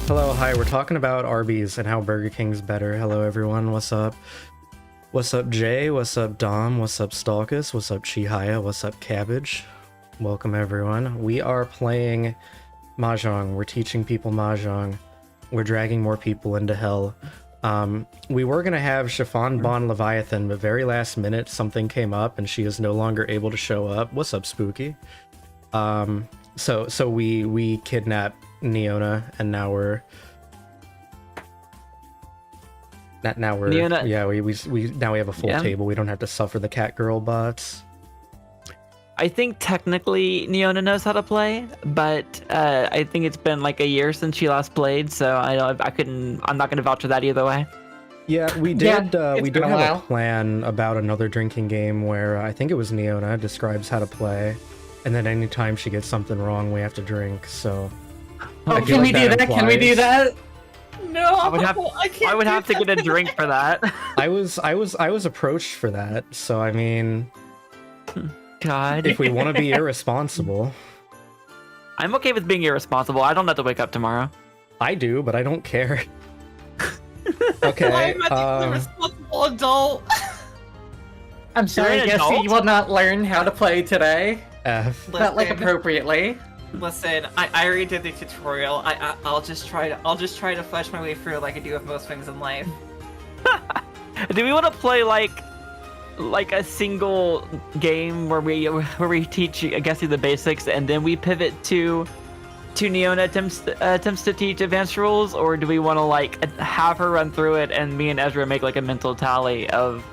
Hello, hi, we're talking about Arby's and how Burger King's better. Hello everyone, what's up? What's up Jay, what's up Dom, what's up Stalkus, what's up Chihaya, what's up Cabbage? Welcome everyone. We are playing Mahjong, we're teaching people Mahjong. We're dragging more people into hell. We were gonna have Chiffon Bon Leviathan, but very last minute something came up and she is no longer able to show up. What's up Spooky? So we kidnapped Neona, and now we're Neona. Yeah, we now we have a full table. We don't have to suffer the cat girl bots. I think technically Neona knows how to play, but I think it's been like a year since she last played, so I'm not gonna vouch for that either way. Yeah, we did have a plan about another drinking game where I think it was Neona describes how to play, and then anytime she gets something wrong, we have to drink. So. Oh, can we do that? Can we do that? No, I would have to get a drink for that. I was approached for that, so I mean, God. if we want to be irresponsible, I'm okay with being irresponsible. I don't have to wake up tomorrow. I do, but I don't care. Okay. I'm a responsible adult. I'm sorry, Jesse, you will not learn how to play today. F. Not like appropriately. Listen, I already did the tutorial. I'll just try to flesh my way through like I do with most things in life. Do we want to play like a single game where we teach, I guess, you the basics, and then we pivot to Neona attempts to teach advanced rules, or do we want to like have her run through it and me and Ezra make like a mental tally of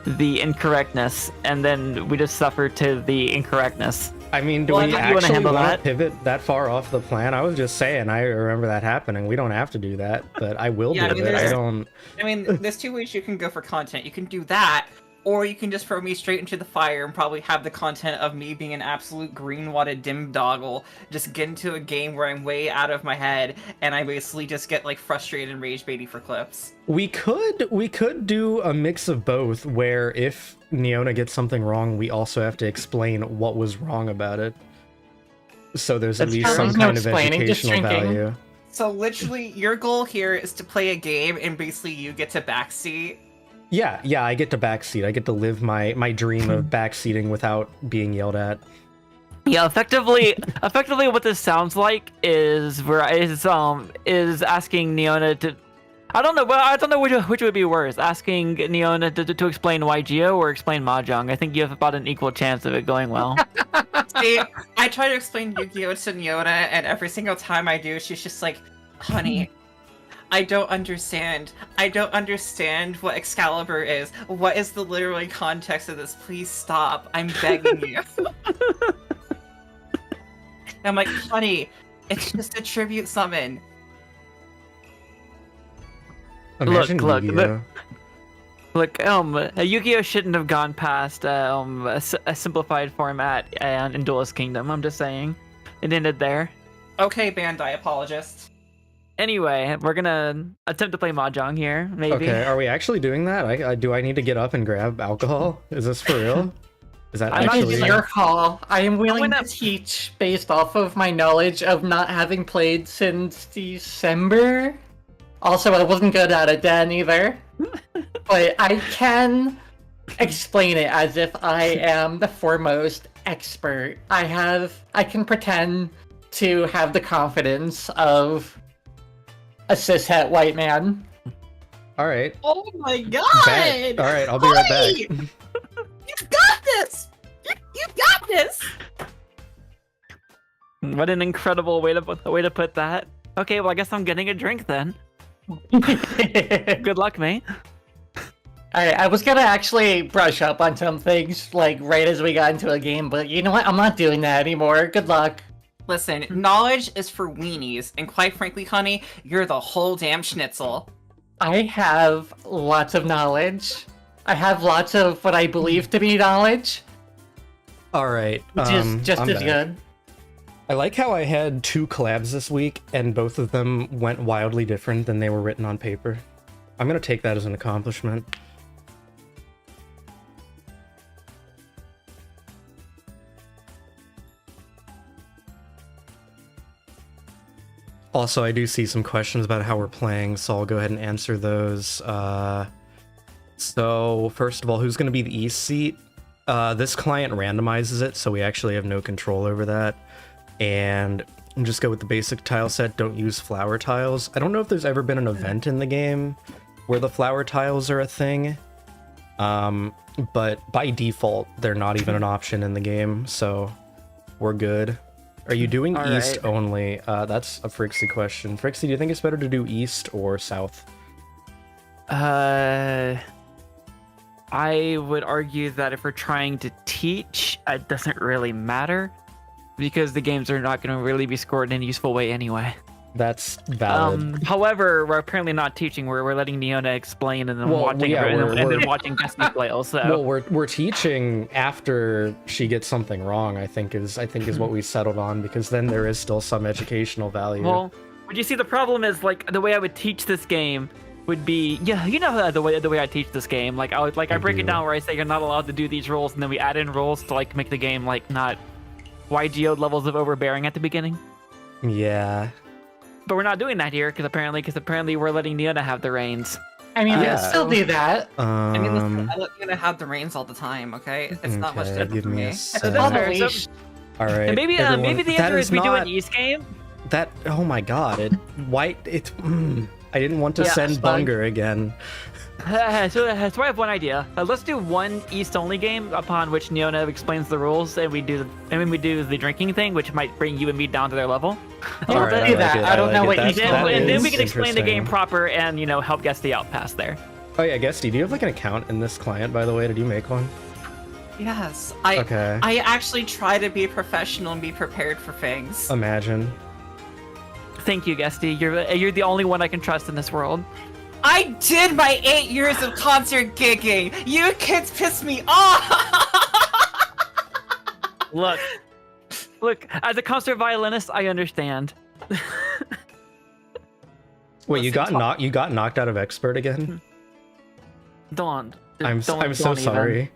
the incorrectness, and then we just suffer to the incorrectness? I mean, do Well, we how do you wanna actually handle want to that? pivot that far off the plan? I was just saying, I remember that happening. We don't have to do that, but I will Yeah, do I mean, it. I there's- don't. I mean, there's two ways you can go for content. You can do that, or you can just throw me straight into the fire and probably have the content of me being an absolute green-wadded dim doggle, just get into a game where I'm way out of my head, and I basically just get like frustrated and rage baiting for clips. We could do a mix of both, where if Neona gets something wrong, we also have to explain what was wrong about it. So there's at That's least true. some There's no kind of explaining, just educational drinking. value. So literally, your goal here is to play a game, and basically you get to backseat. Yeah, I get to backseat. I get to live my dream of backseating without being yelled at. Yeah, effectively, what this sounds like is asking Neona to. I don't know. Well, I don't know which would be worse, asking Neona to explain YGO or explain Mahjong. I think you have about an equal chance of it going well. See, I try to explain Yu-Gi-Oh to Neona, and every single time I do, she's just like, "Honey, I don't understand. I don't understand what Excalibur is. What is the literal context of this? Please stop. I'm begging you." I'm like, "Honey, it's just a tribute summon." Imagine Look, Yu-Gi-Oh. Look, Yu-Gi-Oh shouldn't have gone past a simplified format in Duelist Kingdom. I'm just saying, it ended there. Okay, Bandai apologist. Anyway, we're gonna attempt to play Mahjong here, maybe. Okay, are we actually doing that? Do I need to get up and grab alcohol? Is this for real? Is that I'm not actually? It's your call. I am willing to teach based off of my knowledge of not having played since December. Also, I wasn't good at it then either. But I can explain it as if I am the foremost expert. I can pretend to have the confidence of a cishet white man. All right. Oh my god! Bet. All right, I'll be right back. You've got this! You've got this! What an incredible way to put that. Okay, well, I guess I'm getting a drink then. Good luck, mate. I was gonna actually brush up on some things, like, right as we got into a game, but you know what? I'm not doing that anymore. Good luck. Listen, knowledge is for weenies, and quite frankly, honey, you're the whole damn schnitzel. I have lots of knowledge. I have lots of what I believe to be knowledge, All right. which is just I'm as back. good. I like how I had 2 collabs this week, and both of them went wildly different than they were written on paper. I'm gonna take that as an accomplishment. Also, I do see some questions about how we're playing, so I'll go ahead and answer those. So, first of all, who's going to be the East seat? This client randomizes it, so we actually have no control over that. And just go with the basic tile set, don't use flower tiles. I don't know if there's ever been an event in the game where the flower tiles are a thing. But by default, they're not even an option in the game, so we're good. Are you doing All East right. only? That's a Frixie question. Frixie, do you think it's better to do East or South? I would argue that if we're trying to teach, it doesn't really matter because the games are not going to really be scored in a useful way anyway. That's valid. However, we're apparently not teaching. We're letting Neona explain and then Well, watching yeah, her, we're- and then watching Destiny play also. Well, we're teaching after she gets something wrong. I think is what we settled on, because then there is still some educational value. Well, but you see, the problem is, like, the way I would teach this game would be, yeah, you know, the way I teach this game. Like, I break do. it down where I say you're not allowed to do these rules, and then we add in rules to like make the game like not YGO levels of overbearing at the beginning. Yeah. But we're not doing that here because apparently we're letting Neona have the reins. I mean, Yeah. I still do that. I mean, listen, I let you have the reins all the time, okay? It's not much Okay, different give for me me. a So sec. that's On the fair. So- leash. All right. And maybe everyone, maybe the that answer is we do not- an East game. That, oh my god, it white it I didn't want to Yeah, send it's fine. Bunger again. So I have one idea. Let's do one East only game upon which Neona explains the rules, and we do the drinking thing, which might bring you and me down to their level. Yeah, All right, let's I do like that. it, I don't like know it. what That- East And that then is we can explain the game interesting. proper and help guess the outpass there. Oh yeah, Guesty, do you have like an account in this client, by the way? Did you make one? Yes. Okay. I actually try to be professional and be prepared for things. Imagine. Thank you, Guesty. You're the only one I can trust in this world. I did my 8 years of concert gigging. You kids piss me off. Look. As a concert violinist, I understand. Wait, you got knocked out of expert again? Don't. I'm so even. sorry.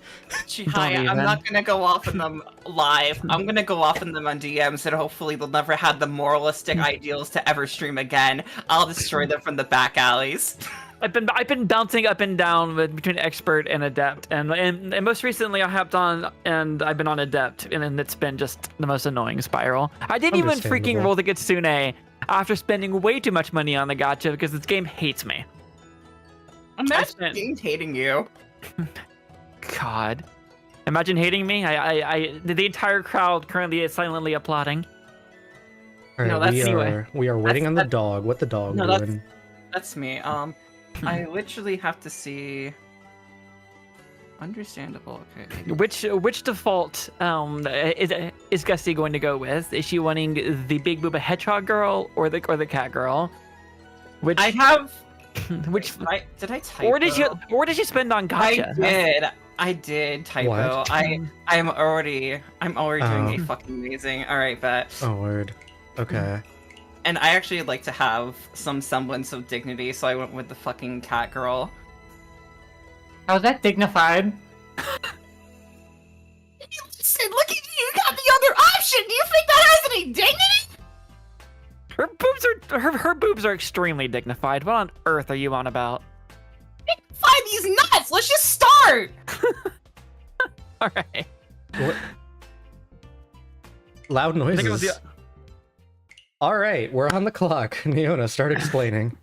Chihaya, I'm not gonna go off on them live. I'm gonna go off on them on DMs, and hopefully they'll never have the moralistic ideals to ever stream again. I'll destroy them from the back alleys. I've been bouncing up and down between expert and adept, and most recently I hopped on and I've been on adept, and it's been just the most annoying spiral. I didn't even freaking roll the Kitsune after spending way too much money on the gacha because this game hates me. Imagine games hating you. God, imagine hating me. The entire crowd currently is silently applauding. All right, No, that's we are waiting on the dog. What the dog doing? That's me. I literally have to see. Understandable. Okay. Which default is Gusty going to go with? Is she wanting the Big Booba Hedgehog girl or the cat girl? Which I have. Which did I typo? Or did you spend on gacha? I did typo. What? I'm already doing a fucking amazing. All right, bet. Oh word. Okay. And I actually like to have some semblance of dignity, so I went with the fucking cat girl. How's that dignified? Listen, look at you! You got the other option. Do you think that has any dignity? Her boobs are extremely dignified. What on earth are you on about? Find these nuts. Let's just start. All right. What? Loud noises. I think it was the... All right, we're on the clock. Neona, start explaining.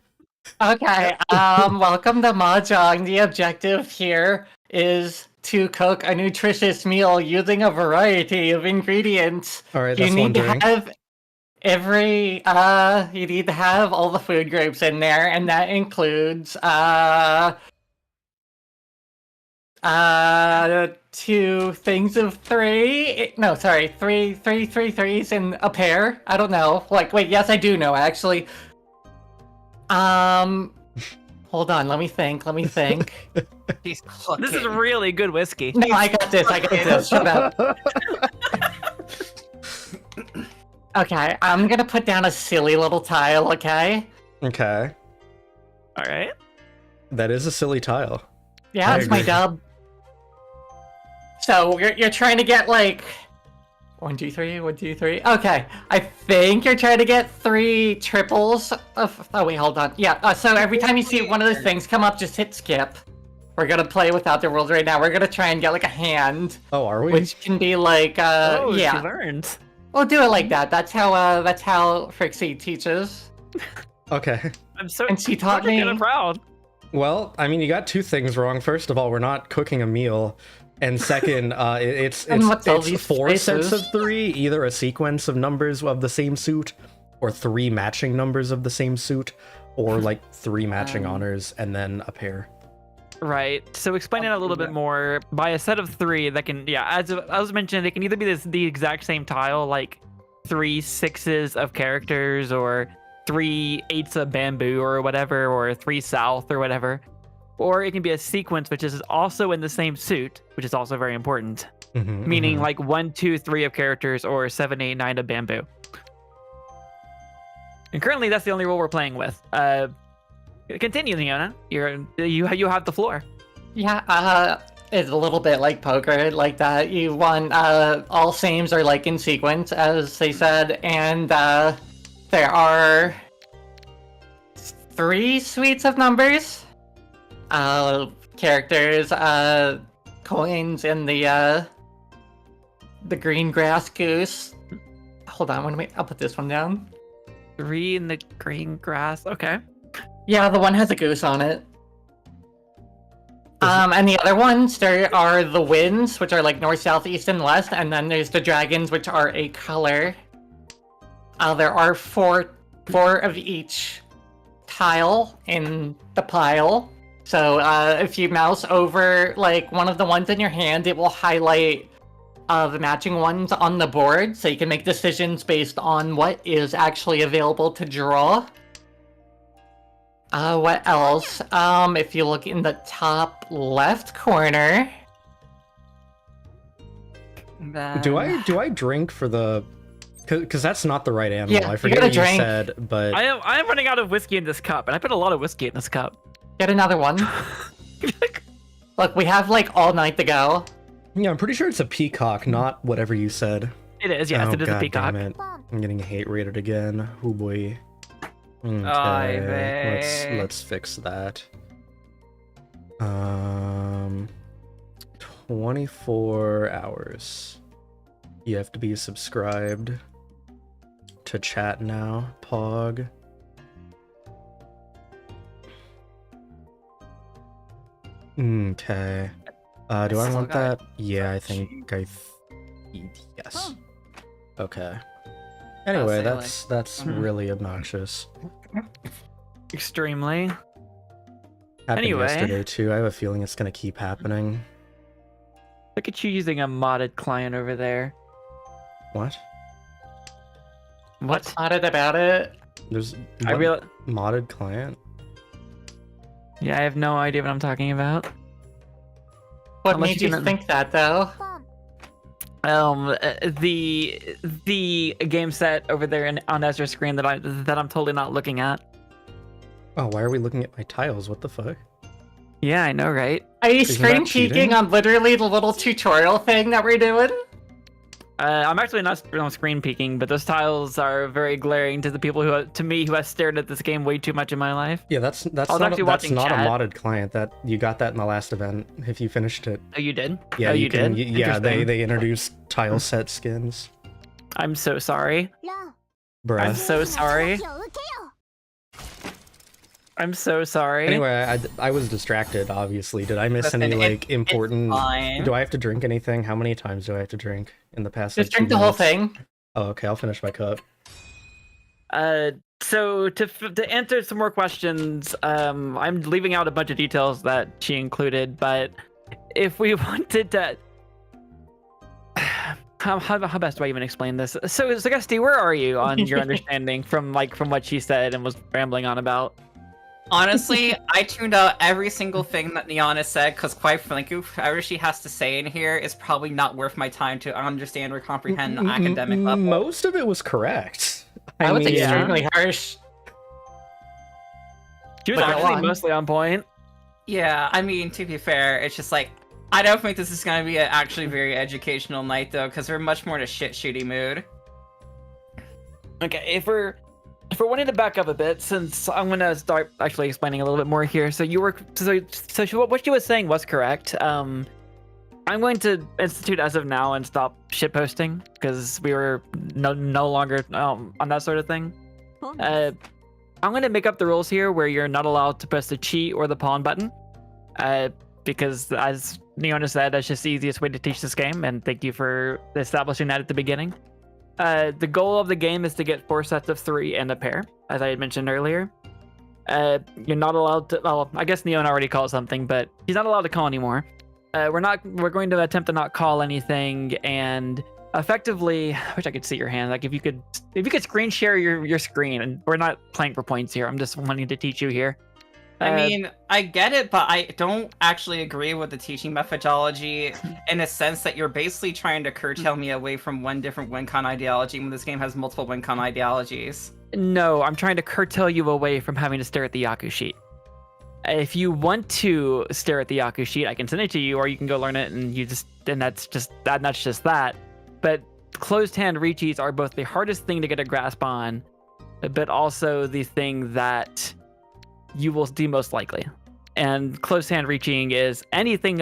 Okay, welcome to Mahjong. The objective here is to cook a nutritious meal using a variety of ingredients. All right, You that's need one to drink. have you need to have all the food groups in there, and that includes two things of three. No, sorry, three threes in a pair. I don't know. Like, wait, yes, I do know actually. Hold on, let me think. He's cooking. This is really good whiskey. No, I got this. Shut up. Okay, I'm gonna put down a silly little tile, okay? Okay. All right. That is a silly tile. Yeah, I it's my agree. dub. So you're trying to get like 1, 2, 3, 1, 2, 3. Okay, I think you're trying to get 3 triples of. Oh wait, hold on. Yeah. So every time you see one of those things come up, just hit skip. We're gonna play without the rules right now. We're gonna try and get like a hand, Oh, are we? which can be like Oh, yeah. she learned. We'll do it like that. That's how Frixie teaches. Okay. I'm so. And she taught I'm me. kind of proud. Well, I mean, you got 2 things wrong. First of all, we're not cooking a meal, and second, it's And what's all these 4 sets spaces? of 3, either a sequence of numbers of the same suit, or 3 matching numbers of the same suit, or like 3 matching honors and then a pair. Right. So explain it a little bit more. By a set of 3 that can, as I was mentioning, they can either be the exact same tile, like 3 6s of characters, or 3 8s of bamboo, or whatever, or 3 south, or whatever. Or it can be a sequence which is also in the same suit, which is also very important. Meaning like 1 2 3 of characters, or 7 8 9 of bamboo. And currently, that's the only rule we're playing with. Continue, Leona. You have the floor. Yeah, it's a little bit like poker, like that. You want all sames are like in sequence, as they said, and there are 3 suites of numbers, characters, coins, and the green grass goose. Hold on, wait, I'll put this one down. 3 in the green grass. Okay. Yeah, the one has a goose on it. And the other ones, there are the winds, which are like north, south, east, and west, and then there's the dragons, which are a color. There are 4 of each tile in the pile. So if you mouse over like one of the ones in your hand, it will highlight the matching ones on the board, so you can make decisions based on what is actually available to draw. What else? If you look in the top left corner... Do I drink for the... Because that's not the right animal. Yeah, I forget what you said, but... I am running out of whiskey in this cup, and I put a lot of whiskey in this cup. Get another one. Look, we have like all night to go. Yeah, I'm pretty sure it's a peacock, not whatever you said. It is, yes, it is a peacock. Damn it. I'm getting hate rated again. Oh boy. Okay, let's fix that. 24 hours. You have to be subscribed to chat now, Pog. Okay. Do I want that? Yeah, I think yes. Okay. Anyway, that's really obnoxious. Extremely. Happened Anyway. yesterday too. I have a feeling it's gonna keep happening. Look at you using a modded client over there. What? What? Modded about it. There's I real. modded client? Yeah, I have no idea what I'm talking about. What Unless made you you can- think that, though? The game set over there on Ezra's screen that I'm totally not looking at. Oh, why are we looking at my tiles? What the fuck? Yeah, I know, right? Are you Isn't screen that cheating? peeking on literally the little tutorial thing that we're doing? I'm actually not screen peeking, but those tiles are very glaring to the people who have stared at this game way too much in my life. Yeah, that's I was not, actually that's watching not a chat. modded client. That you got that in the last event. If you finished it, Oh, you did? yeah, oh, you can, did. Yeah, Interesting. they introduced tile set skins. I'm so sorry. Bruh. I'm so sorry. I'm so sorry. Anyway, I was distracted. Obviously, did I miss Listen, any it- like important? Fine. Do I have to drink anything? How many times do I have to drink in the past? Just like, 2 drink the whole minutes? thing. Oh, okay. I'll finish my cup. So to answer some more questions, I'm leaving out a bunch of details that she included, but if we wanted to, how best do I even explain this? So Gusty, where are you on your understanding from what she said and was rambling on about? Honestly, I tuned out every single thing that Niana said, because quite frankly, whatever she has to say in here is probably not worth my time to understand or comprehend the academic level. Most of it was correct. That was mean, extremely harsh. She was But go actually on. mostly on point. Yeah, I mean, to be fair, it's just like, I don't think this is going to be an actually very educational night, though, because we're much more in a shit-shooty mood. Okay, if we're wanting to back up a bit, since I'm gonna start actually explaining a little bit more here. So what she was saying was correct. I'm going to institute as of now and stop shitposting because we were no longer on that sort of thing. I'm going to make up the rules here where you're not allowed to press the cheat or the pawn button, because as Neona said, that's just the easiest way to teach this game, and thank you for establishing that at the beginning. The goal of the game is to get 4 sets of 3 and a pair, as I had mentioned earlier. You're not allowed to, well, I guess Neon already called something, but he's not allowed to call anymore. We're going to attempt to not call anything, and effectively, I wish I could see your hand. Like if you could screen share your screen, and we're not playing for points here. I'm just wanting to teach you here. I mean, I get it, but I don't actually agree with the teaching methodology in a sense that you're basically trying to curtail me away from one different WinCon ideology when this game has multiple WinCon ideologies. No, I'm trying to curtail you away from having to stare at the Yaku sheet. If you want to stare at the Yaku sheet, I can send it to you, or you can go learn it, and that's just that. But closed hand riichis are both the hardest thing to get a grasp on, but also the thing that you will do most likely. And closed hand riichiing is anything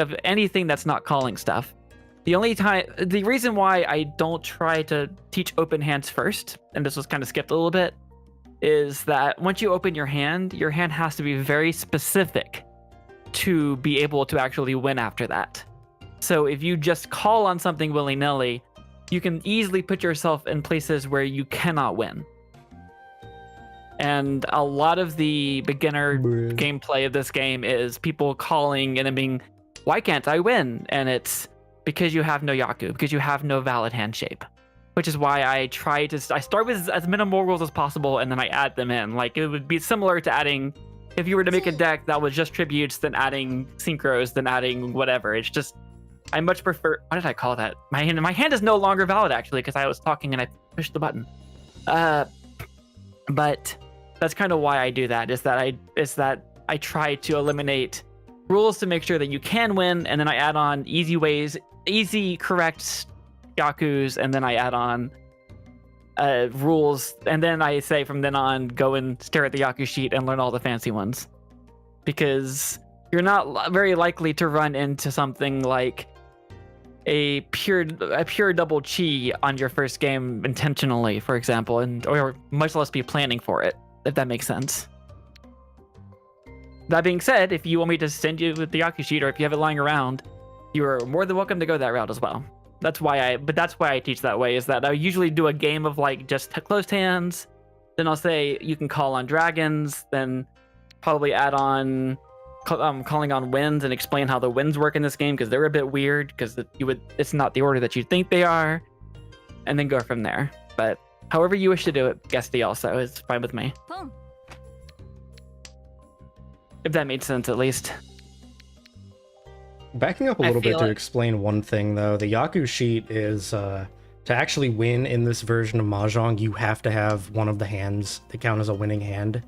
that's not calling stuff. The reason why I don't try to teach open hands first, and this was kind of skipped a little bit, is that once you open your hand has to be very specific to be able to actually win after that. So if you just call on something willy-nilly, you can easily put yourself in places where you cannot win. And a lot of the beginner Bruh. gameplay of this game is people calling and then being, why can't I win? And it's because you have no Yaku, because you have no valid hand shape. Which is why I start with as minimal rules as possible and then I add them in. Like, it would be similar to adding, if you were to make a deck that was just tributes, then adding synchros, then adding whatever. It's just, I much prefer, what did I call that? My hand is no longer valid actually, because I was talking and I pushed the button. But that's kind of why I do that, is that I try to eliminate rules to make sure that you can win, and then I add on easy correct Yakus, and then I add on rules, and then I say from then on, go and stare at the Yaku sheet and learn all the fancy ones. Because you're not very likely to run into something like a pure double chi on your first game intentionally, for example, or much less be planning for it, if that makes sense. That being said, if you want me to send you with the Yaku sheet, or if you have it lying around, you are more than welcome to go that route as well. That's why I teach that way, is that I usually do a game of like just closed hands, then I'll say you can call on dragons, then probably add on calling on winds and explain how the winds work in this game, because they're a bit weird, because it's not the order that you think they are, and then go from there. But however you wish to do it, Guesty also is fine with me. Boom. If that made sense, at least. Backing up a little bit to explain one thing, though, the Yaku sheet is, to actually win in this version of Mahjong, you have to have one of the hands that count as a winning hand.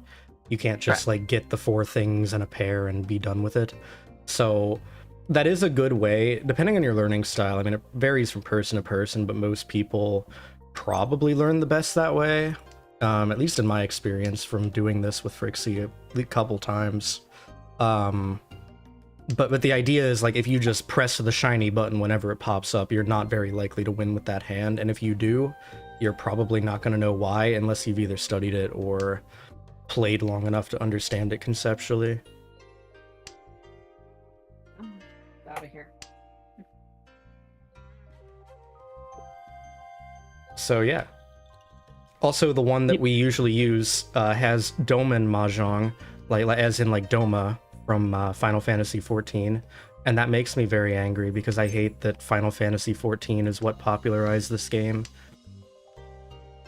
You can't just, like, get the 4 things in a pair and be done with it. So that is a good way, depending on your learning style. I mean, it varies from person to person, but most people probably learn the best that way. At least in my experience from doing this with Frixie a couple times. But the idea is, like, if you just press the shiny button whenever it pops up, you're not very likely to win with that hand. And if you do, you're probably not going to know why unless you've either studied it or played long enough to understand it conceptually. Out of here. So yeah. Also, the one that we usually use has Doman Mahjong, like as in like Doma from Final Fantasy XIV, and that makes me very angry because I hate that Final Fantasy XIV is what popularized this game.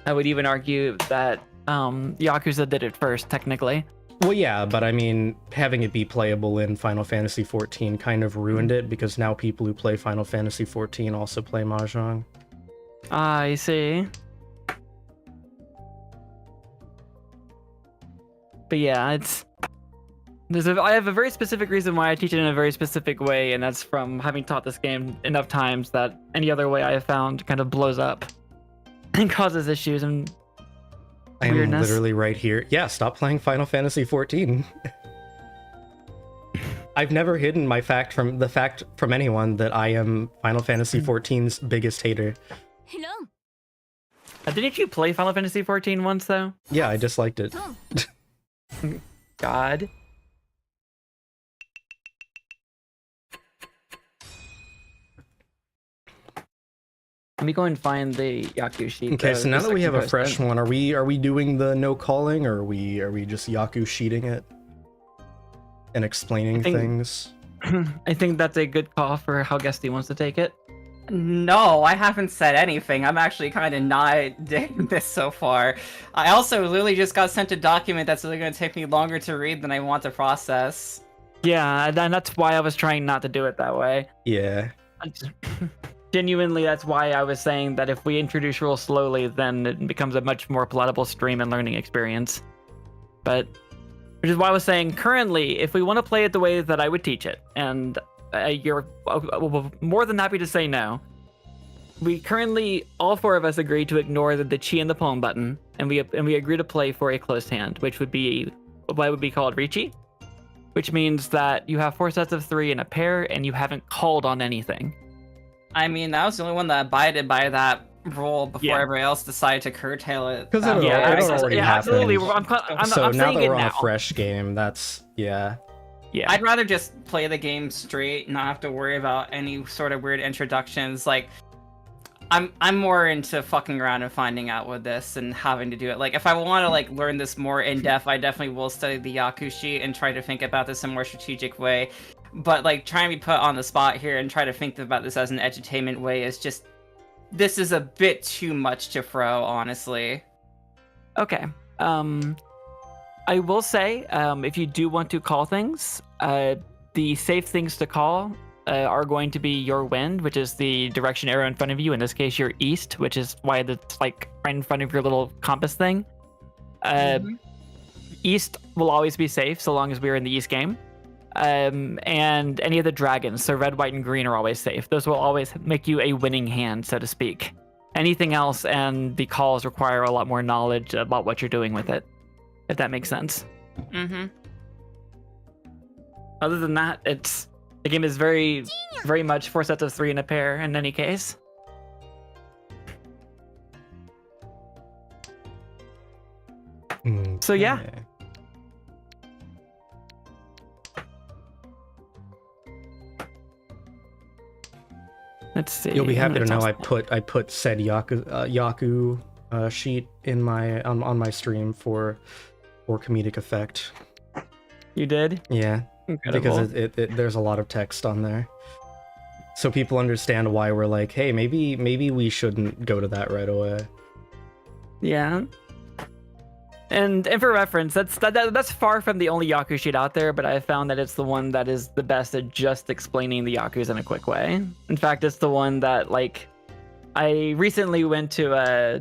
I would even argue that Yakuza did it first, technically. Well, yeah, but I mean, having it be playable in Final Fantasy XIV kind of ruined it, because now people who play Final Fantasy XIV also play Mahjong. I see. But yeah, I have a very specific reason why I teach it in a very specific way, and that's from having taught this game enough times that any other way I have found kind of blows up and causes issues and weirdness. I'm literally right here. Yeah, stop playing Final Fantasy XIV. I've never hidden my fact from anyone that I am Final Fantasy XIV's biggest hater. Hello. Didn't you play Final Fantasy XIV once, though? Yeah, I disliked it. God. Let me go and find the Yaku sheet. Okay, so now that we have a fresh one, are we doing the no calling, or are we just Yaku sheeting it and explaining things? I think that's a good call for how Guesty wants to take it. No, I haven't said anything. I'm actually kind of not digging this so far. I also literally just got sent a document that's really going to take me longer to read than I want to process. Yeah, and that's why I was trying not to do it that way. Yeah. Genuinely, that's why I was saying that if we introduce rules slowly, then it becomes a much more palatable stream and learning experience. But, which is why I was saying, currently, if we want to play it the way that I would teach it, and you're more than happy to say no, we currently, all 4 of us agree to ignore the chi and the palm button, and we agree to play for a closed hand, which would be what would be called riichi, which means that you have 4 sets of 3 in a pair, and you haven't called on anything. I mean, that was the only one that abided by that rule before everybody else decided to curtail it. Because it already happened. Absolutely. I'm now that we're on a fresh game, that's, yeah. I'd rather just play the game straight, not have to worry about any sort of weird introductions. Like, I'm more into fucking around and finding out with this and having to do it. Like, if I want to like learn this more in depth, I definitely will study the Yakushi and try to think about this in a more strategic way. But like trying to be put on the spot here and try to think about this as an edutainment way is just, this is a bit too much to throw, honestly. Okay. I will say, if you do want to call things, the safe things to call are going to be your wind, which is the direction arrow in front of you. In this case, your east, which is why it's like right in front of your little compass thing. East will always be safe so long as we're in the east game. And any of the dragons, so red, white, and green are always safe. Those will always make you a winning hand, so to speak. Anything else and the calls require a lot more knowledge about what you're doing with it, if that makes sense. Other than that, the game is very, very much 4 sets of 3 in a pair in any case. So yeah. Let's see. You'll be happy to know I put said Yaku sheet in my on my stream for comedic effect. You did? Yeah. Incredible. Because there's a lot of text on there, so people understand why we're like, hey, maybe we shouldn't go to that right away. Yeah. And for reference, that's far from the only Yaku sheet out there, but I found that it's the one that is the best at just explaining the Yakus in a quick way. In fact, it's the one that, like, I recently went to a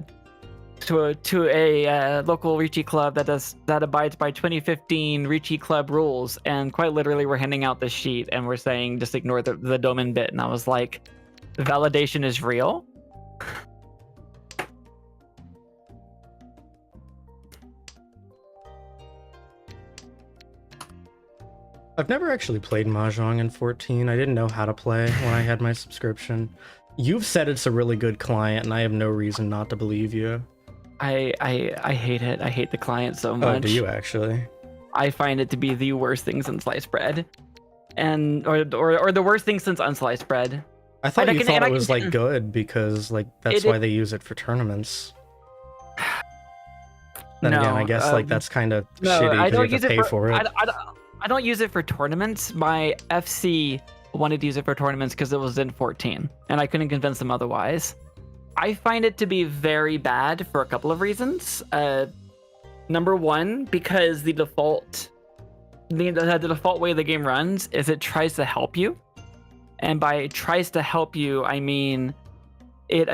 local riichi club that abides by 2015 riichi club rules, and quite literally we're handing out this sheet and we're saying just ignore the domain bit, and I was like, validation is real. I've never actually played Mahjong in 14. I didn't know how to play when I had my subscription. You've said it's a really good client, and I have no reason not to believe you. I hate it. I hate the client so much. Oh, do you actually? I find it to be the worst thing since sliced bread, or the worst thing since unsliced bread. I thought you thought it was like good because like that's why they use it for tournaments. Then again, I guess like that's kind of shitty because you have to pay for it. I don't use it for tournaments. My FC wanted to use it for tournaments because it was in 14, and I couldn't convince them otherwise. I find it to be very bad for a couple of reasons. Number one, because the default way the game runs is it tries to help you. And by tries to help you, I mean it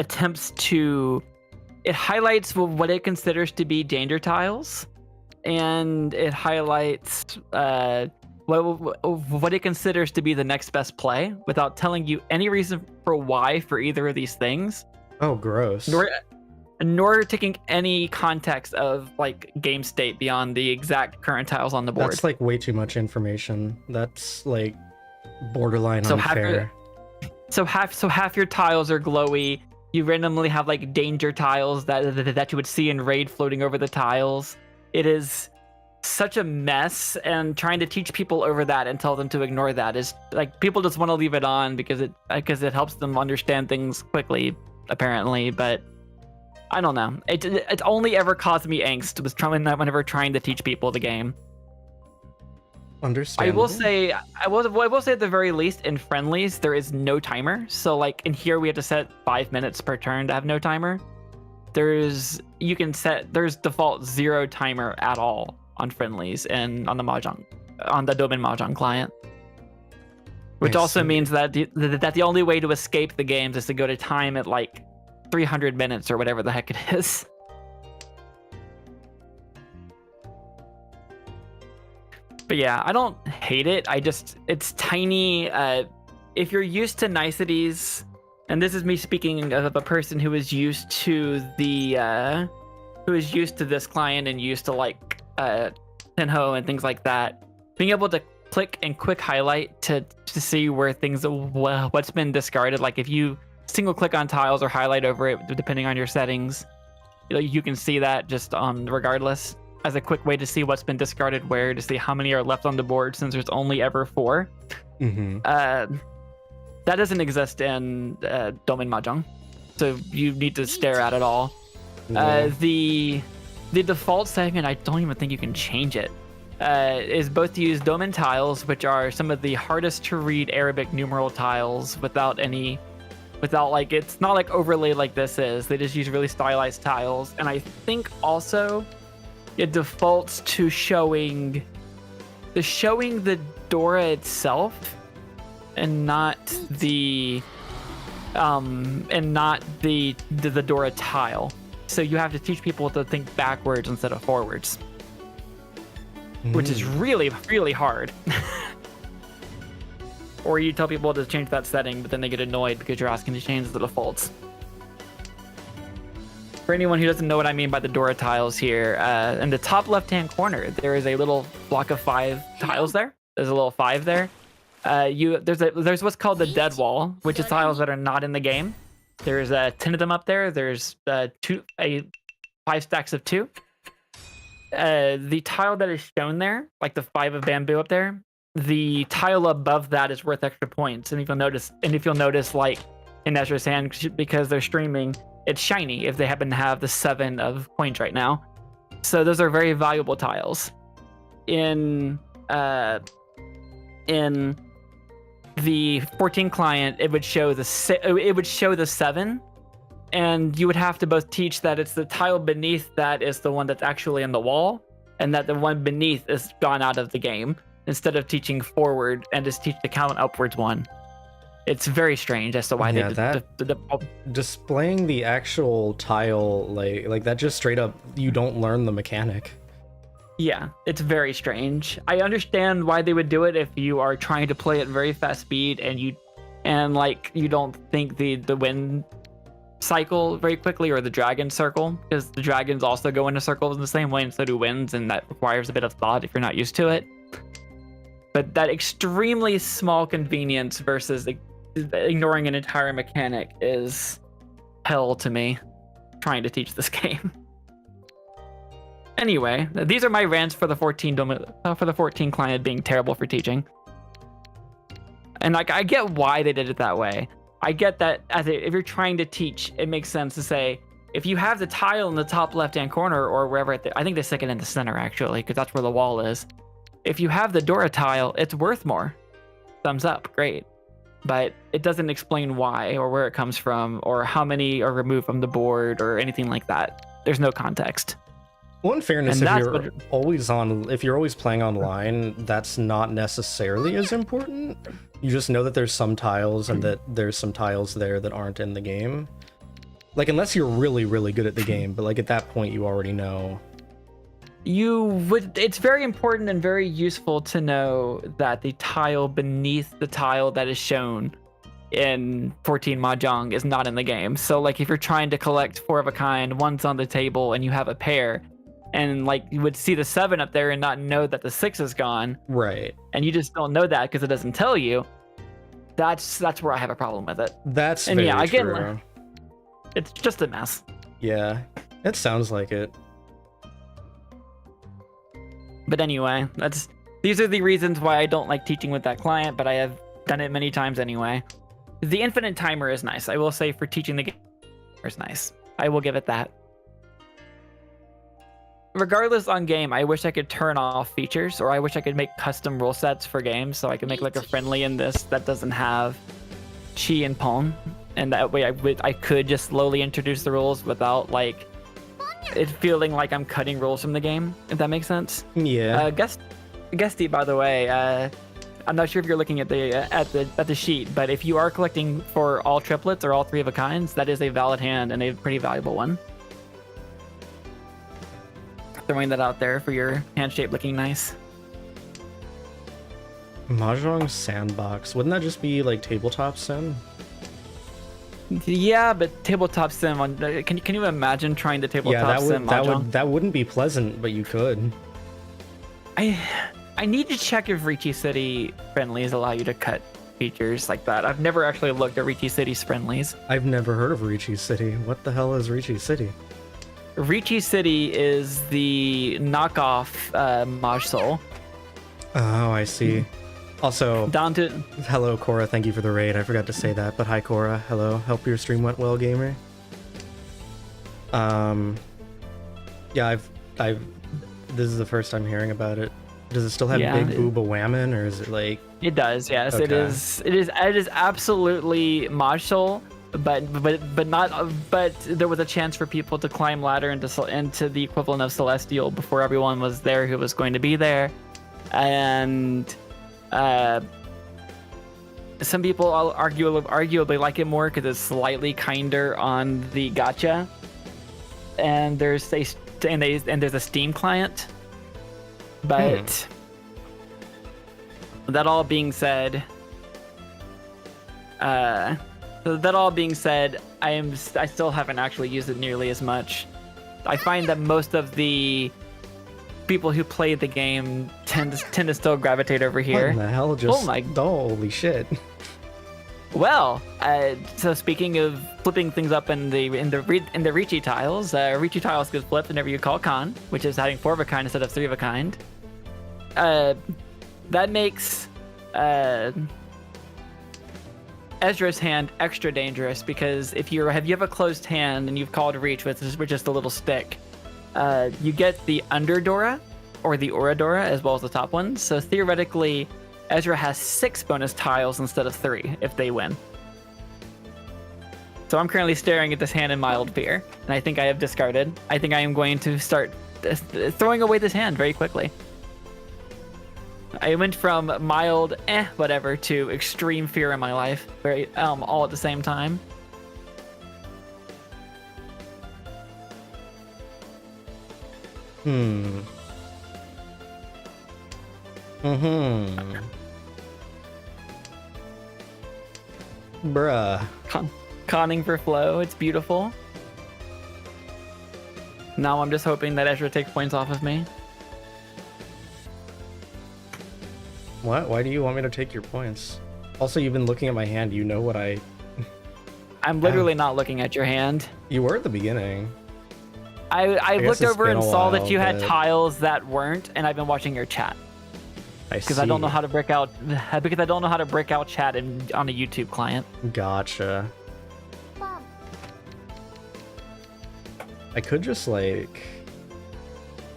highlights what it considers to be danger tiles, and it highlights what it considers to be the next best play without telling you any reason for why for either of these things. Oh, gross. Nor taking any context of like game state beyond the exact current tiles on the board. That's like way too much information. That's like borderline unfair. Half your tiles are glowy. You randomly have like danger tiles that you would see in raid floating over the tiles. It is such a mess, and trying to teach people over that and tell them to ignore that is like, people just want to leave it on because it helps them understand things quickly, apparently. But I don't know. It's only ever caused me angst whenever trying to teach people the game. Understandable. I will say at the very least in friendlies there is no timer. So like in here we have to set 5 minutes per turn to have no timer. There's default 0 timer at all on friendlies and on the Domain Mahjong client. Which also means that the only way to escape the games is to go to time at like 300 minutes or whatever the heck it is. But yeah, I don't hate it. It's tiny. If you're used to niceties, and this is me speaking of a person who is used to this client and used to like Tenho and things like that, being able to click and quick highlight to see where what's been discarded. Like if you single click on tiles or highlight over it, depending on your settings, you can see that just regardless, as a quick way to see what's been discarded where, to see how many are left on the board since there's only ever 4. Mm-hmm. That doesn't exist in Domain Mahjong. so you need to stare at it all. The default setting, I don't even think you can change it, is both to use Domin tiles, which are some of the hardest to read Arabic numeral tiles without like, it's not like overlaid like this is. They just use really stylized tiles. And I think also it defaults to showing the Dora itself and not the Dora tile. So you have to teach people to think backwards instead of forwards, which is really, really hard. Or you tell people to change that setting, but then they get annoyed because you're asking to change the defaults. For anyone who doesn't know what I mean by the Dora tiles here, in the top left-hand corner, there is a little block of 5 tiles there. There's a little 5 there. There's what's called the dead wall, which is tiles that are not in the game. There's 10 of them up there. There's 5 stacks of 2. The tile that is shown there, like the 5 of bamboo up there, the tile above that is worth extra points. And if you'll notice, like in Ezra's hand, because they're streaming, it's shiny if they happen to have the 7 of coins right now. So those are very valuable tiles. In the 14 client, it would show the 7, and you would have to both teach that it's the tile beneath that is the one that's actually in the wall, and that the one beneath is gone out of the game, instead of teaching forward and just teach the count upwards one. It's very strange as to why displaying the actual tile like that, just straight up, you don't learn the mechanic. Yeah, it's very strange. I understand why they would do it if you are trying to play at very fast speed and you don't think the wind cycle very quickly, or the dragon circle, because the dragons also go into circles in the same way, and so do winds, and that requires a bit of thought if you're not used to it. But that extremely small convenience versus ignoring an entire mechanic is hell to me, trying to teach this game. Anyway, these are my rants for the 14 client being terrible for teaching. And like, I get why they did it that way. I get that if you're trying to teach, it makes sense to say, if you have the tile in the top left-hand corner or wherever, I think they stick it in the center actually, because that's where the wall is. If you have the Dora tile, it's worth more. Thumbs up, great. But it doesn't explain why or where it comes from or how many are removed from the board or anything like that. There's no context. Well, in fairness, if you're always playing online, that's not necessarily as important. You just know that there's some tiles and that there's some tiles there that aren't in the game. Like, unless you're really, really good at the game, but like at that point you already know. It's very important and very useful to know that the tile beneath the tile that is shown in 14 Mahjong is not in the game. So like, if you're trying to collect 4 of a kind, one's on the table and you have a pair, and like, you would see the 7 up there and not know that the 6 is gone, right? And you just don't know that because it doesn't tell you. That's where I have a problem with it. That's very true. It's just a mess. Yeah, it sounds like it. But anyway, these are the reasons why I don't like teaching with that client, but I have done it many times anyway. The infinite timer is nice. I will say, for teaching the game is nice. I will give it that. Regardless, on game, I wish I could turn off features, or I wish I could make custom rule sets for games, so I could make like a friendly in this that doesn't have chi and pon, and that way I could just slowly introduce the rules without like it feeling like I'm cutting rules from the game, if that makes sense. Yeah. Guesty, by the way, I'm not sure if you're looking at the sheet, but if you are collecting for all triplets or all 3 of a kinds, that is a valid hand and a pretty valuable one. Throwing that out there for your hand shape looking nice. Mahjong Sandbox. Wouldn't that just be like tabletop sim? Yeah, but tabletop sim on can you imagine trying to tabletop sim Mahjong? That wouldn't be pleasant, but you could. I need to check if Riichi City friendlies allow you to cut features like that. I've never actually looked at Riichi City's friendlies. I've never heard of Riichi City. What the hell is Riichi City? Riichi City is the knockoff Mahjong Soul. Oh, I see. Also, Down to hello Cora, thank you for the raid. I forgot to say that, but hi Cora, hello. Hope your stream went well, gamer. Yeah, I've. This is the first time hearing about it. Does it still have big booba whammon, or is it like? It does, yes. Okay. It is absolutely Mahjong Soul, but not. But there was a chance for people to climb ladder into the equivalent of Celestial before everyone was there who was going to be there, and some people arguably like it more because it's slightly kinder on the gacha, and there's a Steam client, but. That all being said, I still haven't actually used it nearly as much. I find that most of the people who play the game tend to still gravitate over here. What in the hell? Just holy shit. Well, so speaking of flipping things up in the riichi tiles, riichi tiles get flipped whenever you call Khan, which is having 4 of a kind instead of 3 of a kind. That makes Ezra's hand extra dangerous because if you have a closed hand and you've called reach with just a little stick, you get the Underdora or the Oradora as well as the top ones. So theoretically, Ezra has 6 bonus tiles instead of 3 if they win. So I'm currently staring at this hand in mild fear, and I think I have discarded. I think I am going to start throwing away this hand very quickly. I went from mild, whatever, to extreme fear in my life, all at the same time. Bruh. Conning for flow, it's beautiful. Now I'm just hoping that Ezra takes points off of me. What? Why do you want me to take your points? Also, you've been looking at my hand. You know what I'm literally not looking at your hand. You were at the beginning. I looked over and saw that you had but... tiles that weren't, and I've been watching your chat. Because I don't know how to break out. Because I don't know how to break out chat on a YouTube client. Gotcha. I could just like.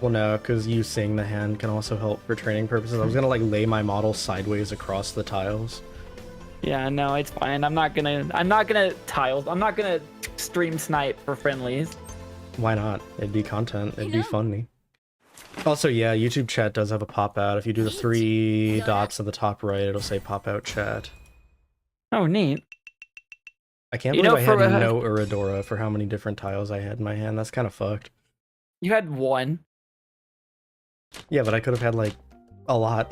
Well, no, because you seeing the hand can also help for training purposes. I was gonna like lay my model sideways across the tiles. Yeah, no, it's fine. I'm not gonna stream snipe for friendlies. Why not? It'd be content. It'd be funny. Also, yeah, YouTube chat does have a pop out. If you do the 3 dots at the top right, it'll say pop out chat. Oh, neat. I can't believe I had no Uradora for how many different tiles I had in my hand. That's kind of fucked. You had 1. Yeah, but I could have had, like, a lot.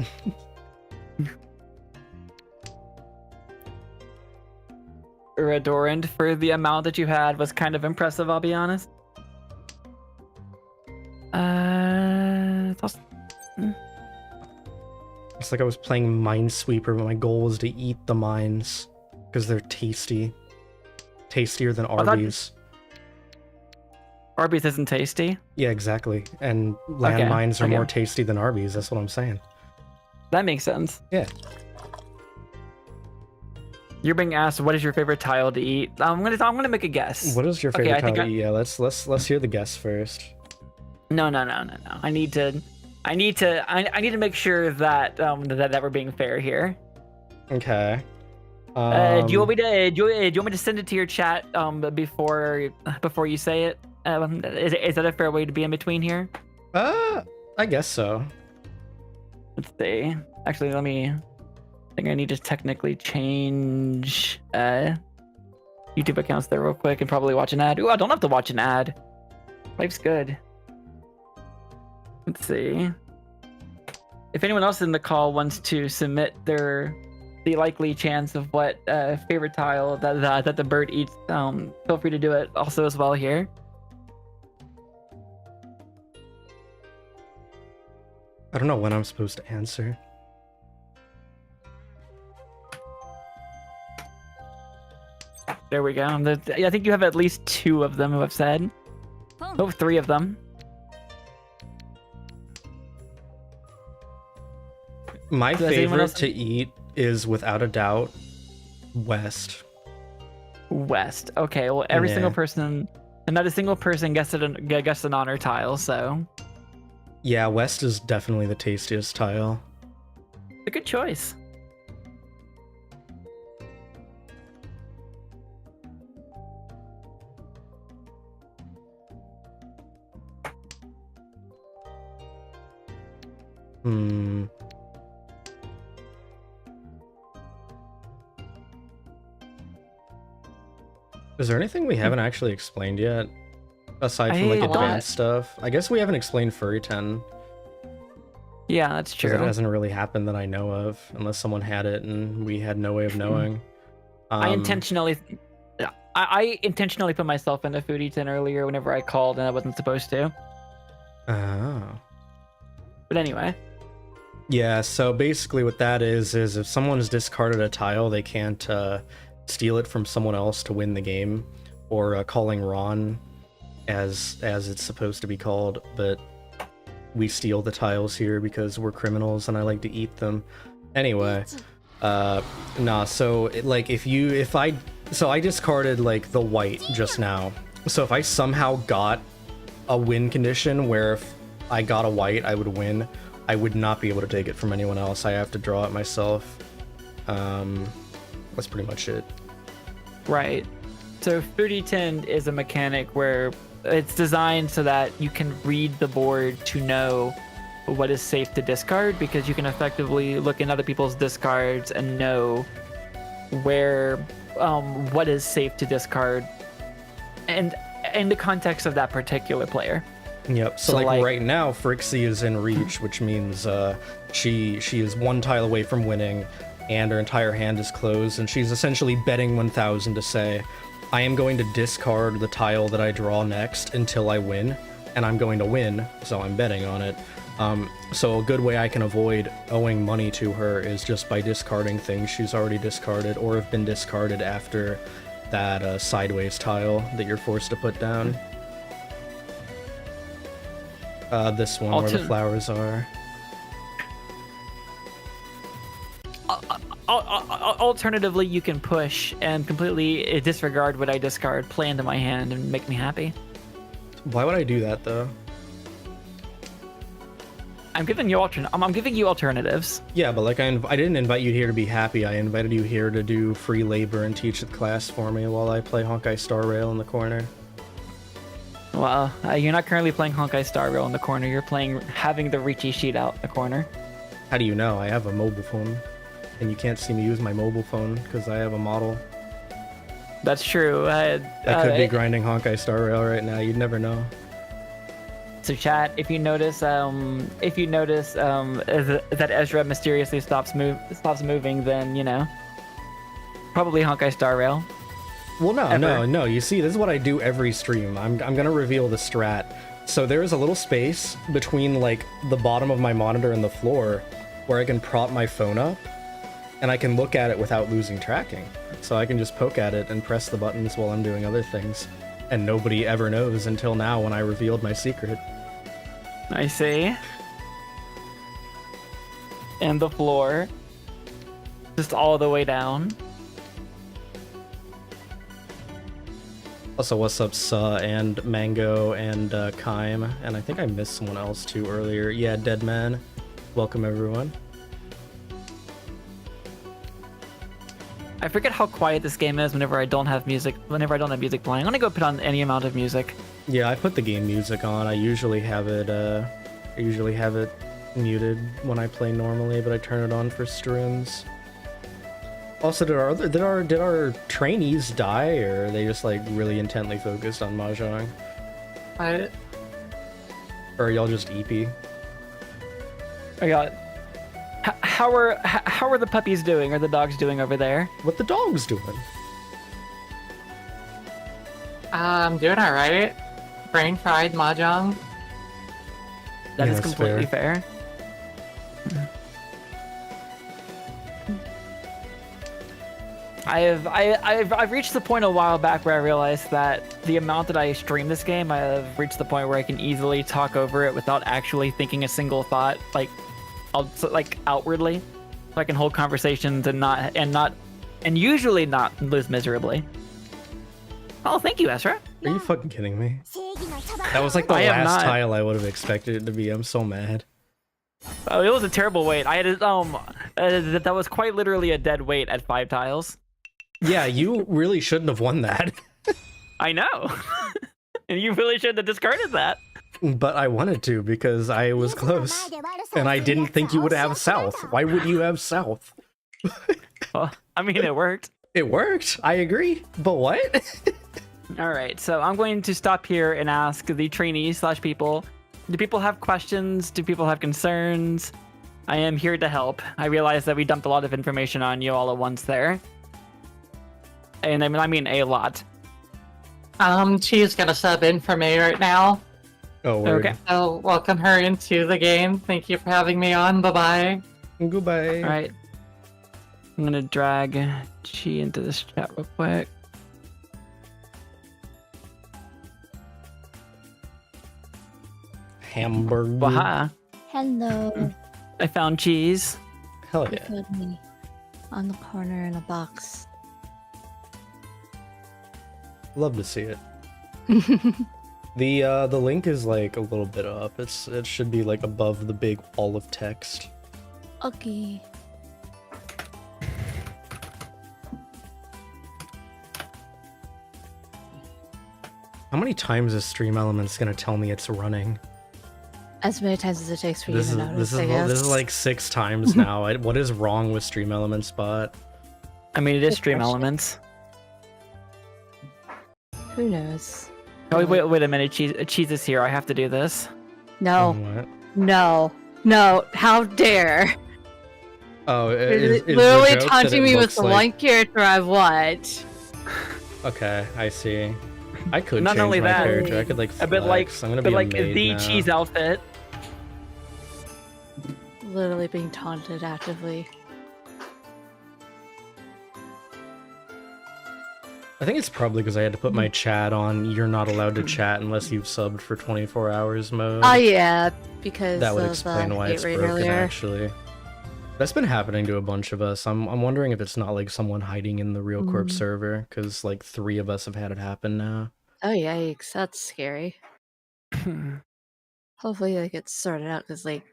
Uradorand for the amount that you had was kind of impressive, I'll be honest. It's like I was playing Minesweeper, but my goal was to eat the mines. Because they're tasty. Tastier than Arby's. Arby's isn't tasty? Yeah, exactly. And landmines are more tasty than Arby's, that's what I'm saying. That makes sense. Yeah. You're being asked what is your favorite tile to eat. I'm gonna make a guess. What is your favorite tile to eat? Yeah, let's hear the guess first. No. I need to make sure that that we're being fair here. Okay. Do you want me to send it to your chat before you say it? Is that a fair way to be in between here? I guess so. Let's see. Actually, I think I need to technically change YouTube accounts there real quick and probably watch an ad. Ooh, I don't have to watch an ad. Life's good. Let's see. If anyone else in the call wants to submit the likely chance of what favorite tile that the bird eats, feel free to do it also as well here. I don't know when I'm supposed to answer. There we go. I think you have at least 2 of them who have said. Oh, 3 of them. My Does anyone favorite else- to eat is without a doubt West. West. Okay, well, every Yeah. single person, and not a single person guessed an honor tile, so Yeah, West is definitely the tastiest tile. a good choice. Hmm. Is there anything we haven't actually explained yet? Aside from like I don't- advanced stuff? I guess we haven't explained Furry 10. Yeah, that's Because it true. hasn't really happened that I know of, unless someone had it and we had no way of knowing. I intentionally put myself in a foodie tin earlier whenever I called and I wasn't supposed to. Oh. But anyway, Yeah, so basically what that is if someone's discarded a tile, they can't steal it from someone else to win the game, or calling Ron as it's supposed to be called, but we steal the tiles here because we're criminals and I like to eat them. Anyway, so I discarded like the white just now. So if I somehow got a win condition where if I got a white I would win, I would not be able to take it from anyone else. I have to draw it myself. That's pretty much it. right. So foodie tin is a mechanic where it's designed so that you can read the board to know what is safe to discard, because you can effectively look in other people's discards and know where what is safe to discard and in the context of that particular player. Yep. So, like right now, Frixie is in reach, which means she is one tile away from winning, and her entire hand is closed, and she's essentially betting 1,000 to say, I am going to discard the tile that I draw next until I win, and I'm going to win, so I'm betting on it. So a good way I can avoid owing money to her is just by discarding things she's already discarded or have been discarded after that sideways tile that you're forced to put down. This one where the flowers are. Alternatively, you can push and completely disregard what I discard, play into my hand, and make me happy. Why would I do that though? I'm giving you I'm giving you alternatives. Yeah, but like I didn't invite you here to be happy. I invited you here to do free labor and teach the class for me while I play Honkai Star Rail in the corner. Well, you're not currently playing Honkai Star Rail in the corner. You're playing having the Riichi sheet out in the corner. How do you know? I have a mobile phone, and you can't see me use my mobile phone because I have a model. That's true. I could be grinding Honkai Star Rail right now. You'd never know. So chat, if you notice that Ezra mysteriously stops moving, then you know, probably Honkai Star Rail. Well, no. You see, this is what I do every stream. I'm gonna reveal the strat. So there is a little space between like the bottom of my monitor and the floor where I can prop my phone up, and I can look at it without losing tracking. So I can just poke at it and press the buttons while I'm doing other things, and nobody ever knows until now when I revealed my secret. I see. And the floor, just all the way down. Also, what's up, Suh and Mango and Kaim, and I think I missed someone else too earlier. Yeah, Deadman. Welcome everyone. I forget how quiet this game is whenever I don't have music. Whenever I don't have music playing, I'm gonna go put on any amount of music. Yeah, I put the game music on. I usually have it muted when I play normally, but I turn it on for streams. Also, did our trainees die, or are they just like really intently focused on Mahjong? Or are y'all just EP? I got. How are the puppies doing? Are the dogs doing over there? What the dogs doing? I'm doing alright. Brain fried Mahjong. That is completely fair. I've reached the point a while back where I realized that the amount that I stream this game, I have reached the point where I can easily talk over it without actually thinking a single thought. Like, like outwardly, so I can hold conversations and usually not lose miserably. Oh, thank you, Ezra. Are you fucking kidding me? That was like the I am last not. tile I would have expected it to be. I'm so mad. Oh, it was a terrible wait. I had that was quite literally a dead weight at 5 tiles. Yeah, you really shouldn't have won that. I know. And you really shouldn't have discarded that. But I wanted to because I was close. And I didn't think you would have south. Why would you have south? Well, I mean, it worked. It worked. I agree. But what? All right, so I'm going to stop here and ask the trainees / people. Do people have questions? Do people have concerns? I am here to help. I realize that we dumped a lot of information on you all at once there. And I mean a lot. She's gonna sub in for me right now. Oh, word. Okay. So welcome her into the game. Thank you for having me on. Bye-bye. Goodbye. All right. I'm gonna drag Chi into this chat real quick. Hamburger. Waha. Hello. I found cheese. Hell You yeah. put me on the corner in a box. Love to see it. The link is like a little bit up. It should be like above the big wall of text. Okay. How many times is Stream Elements gonna tell me it's running? As many times as it takes for you to notice, I this guess. is like 6 times now. What is wrong with Stream Elements bot? I mean, it is Good Stream question. Elements. Who knows? Oh, wait a minute. Cheese is here. I have to do this. No. What? No. No. How dare. Oh, You're is the literally joke that taunting it me with looks the like... one character I want. Okay, I see. I could Not change only my that, character. I could like A bit like, flex. I'm gonna but be a like maid the now. cheese outfit. Literally being taunted actively. I think it's probably because I had to put my chat on. You're not allowed to chat unless you've subbed for 24 hours mode. Oh yeah, because That would of, explain why hate it's rate broken, earlier. actually. That's been happening to a bunch of us. I'm wondering if it's not like someone hiding in the RealCorp server, because like 3 of us have had it happen now. Oh yikes, that's scary. Hopefully that gets sorted out, because like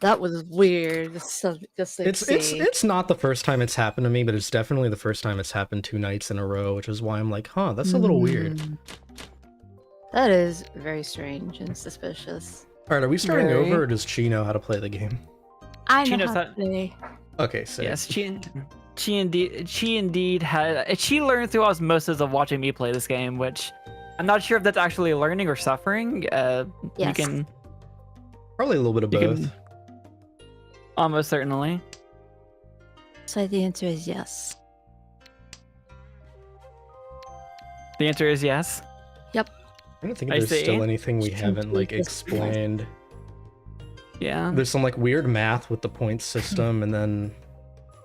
that was weird. Just like see. It's not the first time it's happened to me, but it's definitely the first time it's happened 2 nights in a row, which is why I'm like, huh, that's a little weird. That is very strange and suspicious. Alright, are we starting Very. over, or does Chi know how to play the game? I She know knows how that- to play. Okay, sick. Yes, she indeed had. She learned through osmosis of watching me play this game, which I'm not sure if that's actually learning or suffering. You Yes. can Probably a little bit of You both. can- almost certainly. So the answer is yes. The answer is yes. I don't think I there's see. still anything we Just haven't like complete this explained. Yeah. There's some like weird math with the point system, and then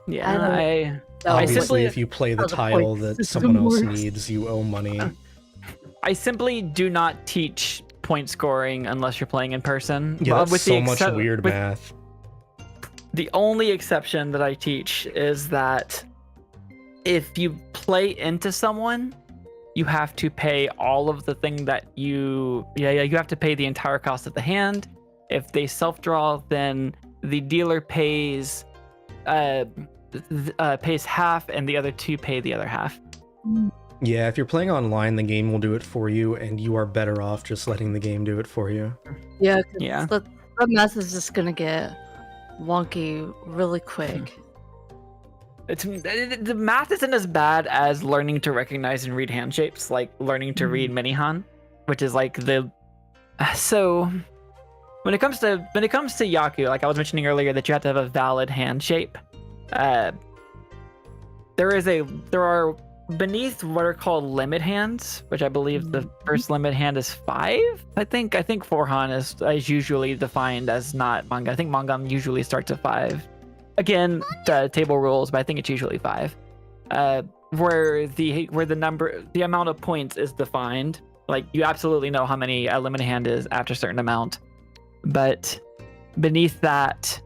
Yeah. don't- I obviously simply- if you play the how the tile point that system someone else works. needs, you owe money. I simply do not teach point scoring unless you're playing in person. Yeah, Well, that's so much weird with- math. The only exception that I teach is that if you play into someone, you have to pay all of the thing that you have to pay the entire cost of the hand. If they self-draw, then the dealer pays pays half and the other 2 pay the other half. Yeah, if you're playing online, the game will do it for you, and you are better off just letting the game do it for you. Yeah. Yeah. The mess is just gonna get wonky really quick. The math isn't as bad as learning to recognize and read hand shapes, like learning to read Minihan, which is like the. So, when it comes to Yaku, like I was mentioning earlier, that you have to have a valid hand shape. There are beneath what are called limit hands, which I believe the first limit hand is 5. I think 4han is usually defined as not manga. I think manga usually starts at 5. Again, the table rules, but I think it's usually 5. Where the amount of points is defined. Like you absolutely know how many a limit hand is after a certain amount. But beneath that,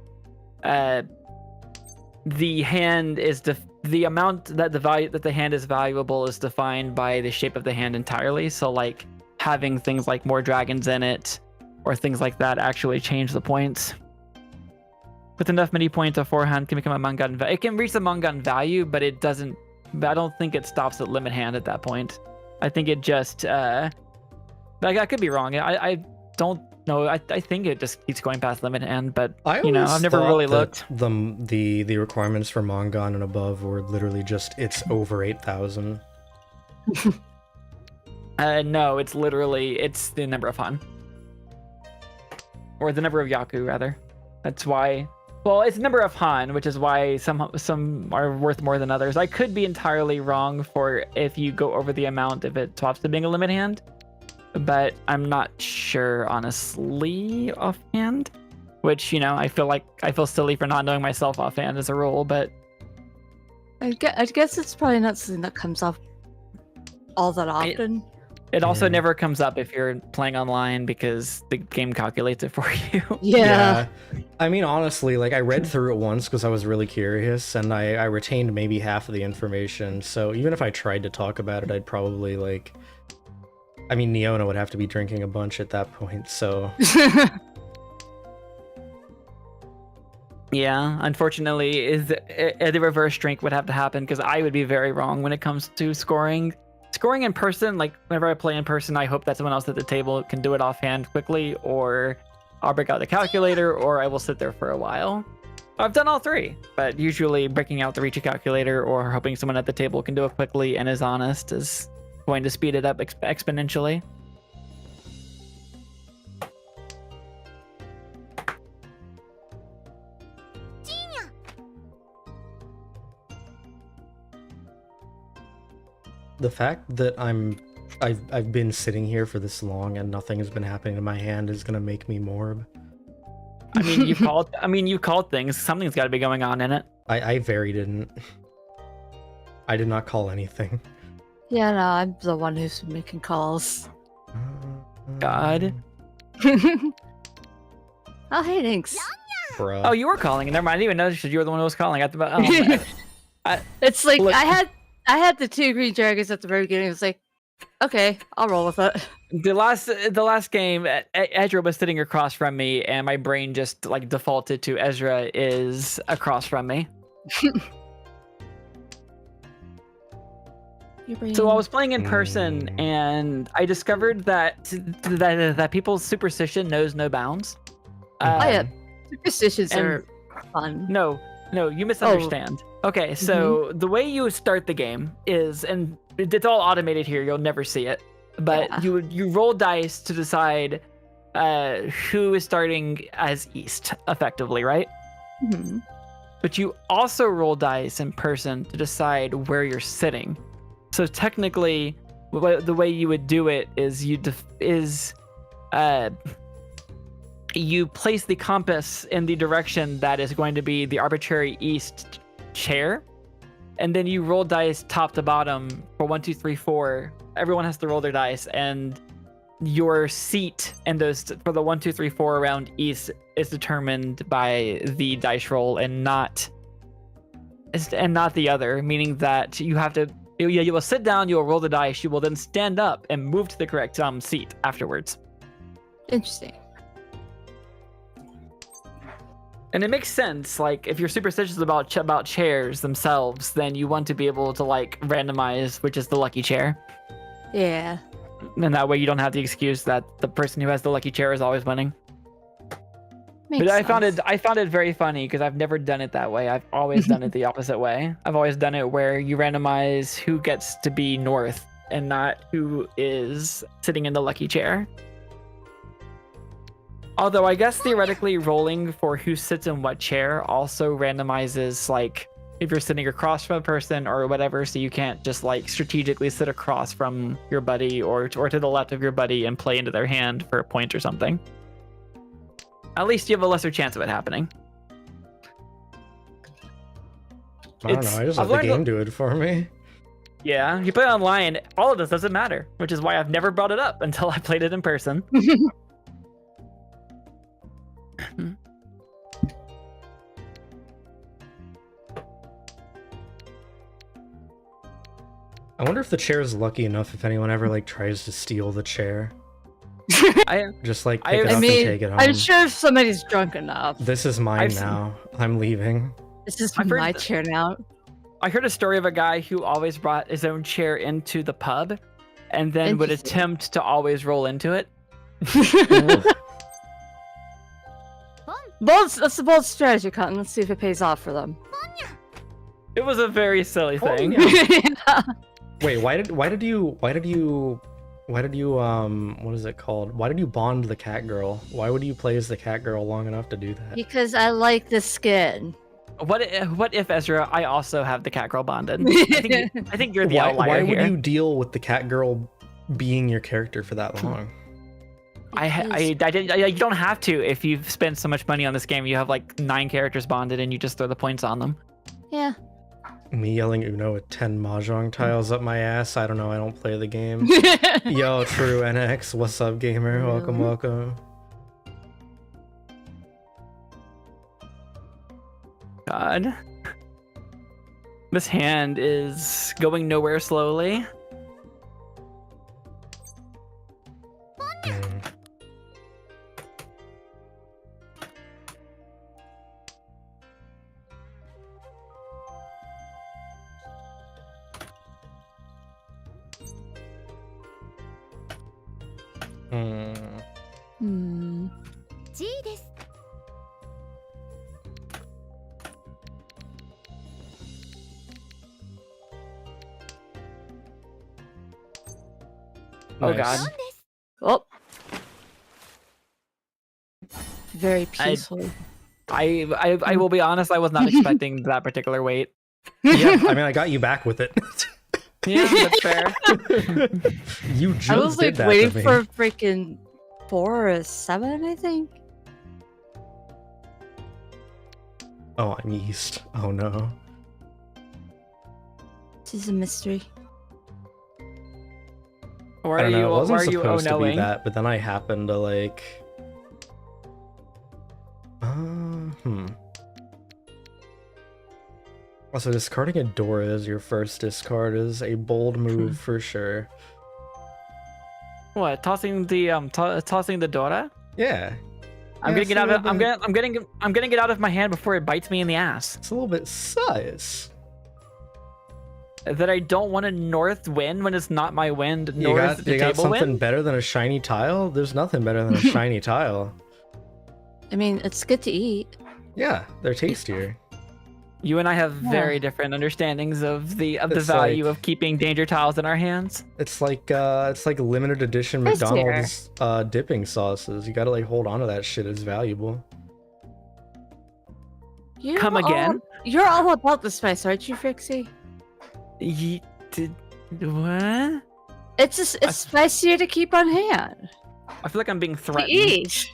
the hand is the amount that the value that the hand is valuable is defined by the shape of the hand entirely. So like having things like more dragons in it or things like that actually change the points. With enough mini points, a forehand can become a Mangan value. It can reach the Mangan value, but it doesn't. I don't think it stops at limit hand at that point. I think it just. Like I could be wrong. I don't know. I think it just keeps going past limit hand, but I've never really looked. The requirements for Mangan and above were literally just it's over 8,000. No, it's the number of Han. Or the number of Yaku, rather. That's why. Well, it's the number of Han, which is why some are worth more than others. I could be entirely wrong for if you go over the amount if it swaps to being a limit hand, but I'm not sure, honestly, offhand. Which, I feel silly for not knowing myself offhand as a rule, but I guess it's probably not something that comes up all that often. It also never comes up if you're playing online because the game calculates it for you. Yeah. I mean, honestly, like I read through it once because I was really curious and I retained maybe half of the information. So even if I tried to talk about it, I'd probably Neona would have to be drinking a bunch at that point. So yeah, unfortunately, the reverse drink would have to happen because I would be very wrong when it comes to scoring. Scoring in person, like whenever I play in person, I hope that someone else at the table can do it offhand quickly, or I'll break out the calculator, or I will sit there for a while. I've done all three, but usually breaking out the riichi calculator or hoping someone at the table can do it quickly and is honest is going to speed it up exponentially. the fact that I've been sitting here for this long and nothing has been happening to my hand is gonna make me morb. I mean, you called things. Something's got to be going on in it. I very didn't. I did not call anything. Yeah, no, I'm the one who's been making calls. God. Oh, hey, thanks. Bruh. Oh, you were calling. Never mind. I didn't even notice you were the one who was calling. It's like Look. I had the 2 green dragons at the very beginning. It's like, okay, I'll roll with it. The last game, Ezra was sitting across from me, and my brain just like defaulted to Ezra is across from me. So I was playing in person, and I discovered that people's superstition knows no bounds. Yeah, superstitions are fun. No, you misunderstand. Okay, so the way you start the game is, and it's all automated here, you'll never see it, but you roll dice to decide who is starting as east, effectively, right? Mm-hmm. But you also roll dice in person to decide where you're sitting. So technically, the way you would do it is you place the compass in the direction that is going to be the arbitrary east chair, and then you roll dice top to bottom for 1, 2, 3, 4. Everyone has to roll their dice, and your seat and those for the 1, 2, 3, 4 around east is determined by the dice roll and not the other, meaning that you have to. You will sit down, you will roll the dice, you will then stand up and move to the correct seat afterwards. Interesting. And it makes sense. Like, if you're superstitious about chairs themselves, then you want to be able to like randomize which is the lucky chair. Yeah. And that way you don't have the excuse that the person who has the lucky chair is always winning. Makes But sense. I found it very funny because I've never done it that way. I've always done it the opposite way. I've always done it where you randomize who gets to be north and not who is sitting in the lucky chair. Although I guess theoretically rolling for who sits in what chair also randomizes like if you're sitting across from a person or whatever, so you can't just like strategically sit across from your buddy or to the left of your buddy and play into their hand for a point or something. At least you have a lesser chance of it happening. I don't know, I just let the game do it for me. Yeah, you play it online, all of this doesn't matter, which is why I've never brought it up until I played it in person. I wonder if the chair is lucky enough if anyone ever like tries to steal the chair. Just like pick it up and take it home. I'm sure if somebody's drunk enough. This is mine now. I'm leaving. This is my chair now. I heard a story of a guy who always brought his own chair into the pub and then would attempt to always roll into it. That's a bold strategy, Cotton. Let's see if it pays off for them. It was a very silly thing. Yeah. Wait, why did you what is it called? Why did you bond the cat girl? Why would you play as the cat girl long enough to do that? Because I like the skin. What if Ezra? I also have the cat girl bonded. I think you're the outlier here. Why would you deal with the cat girl being your character for that long? You don't have to if you've spent so much money on this game. You have like 9 characters bonded, and you just throw the points on them. Yeah. Me yelling Uno with 10 Mahjong tiles up my ass. I don't know. I don't play the game. Yo, True NX. What's up, gamer? Welcome, welcome. God. This hand is going nowhere slowly. Oh god. Oh. Very peaceful. I will be honest, I was not expecting that particular weight. Yeah, I mean, I got you back with it. Yeah, that's fair. You just I was like did that waiting to me. for freaking 4 or 7, I think. Oh, I'm East. Oh no. This is a mystery. Or I don't know, it wasn't are you supposed to be knowing? that, but then I happened to like... Also, discarding a Dora as your first discard is a bold move for sure. What? Tossing the Dora? Yeah. I'm getting it out of I'm getting it out of my hand before it bites me in the ass. It's a little bit sus. That I don't want a north wind when it's not my wind. You got something wind? better than a shiny tile? There's nothing better than a shiny tile. I mean, it's good to eat. Yeah, they're tastier. You and I have very different understandings of the value of keeping danger tiles in our hands. It's like limited edition McDonald's dipping sauces. You gotta like hold on to that shit. It's valuable. Come again? You're all about the spice, aren't you, Frixie? What? It's spicier to keep on hand. I feel like I'm being threatened. To eat.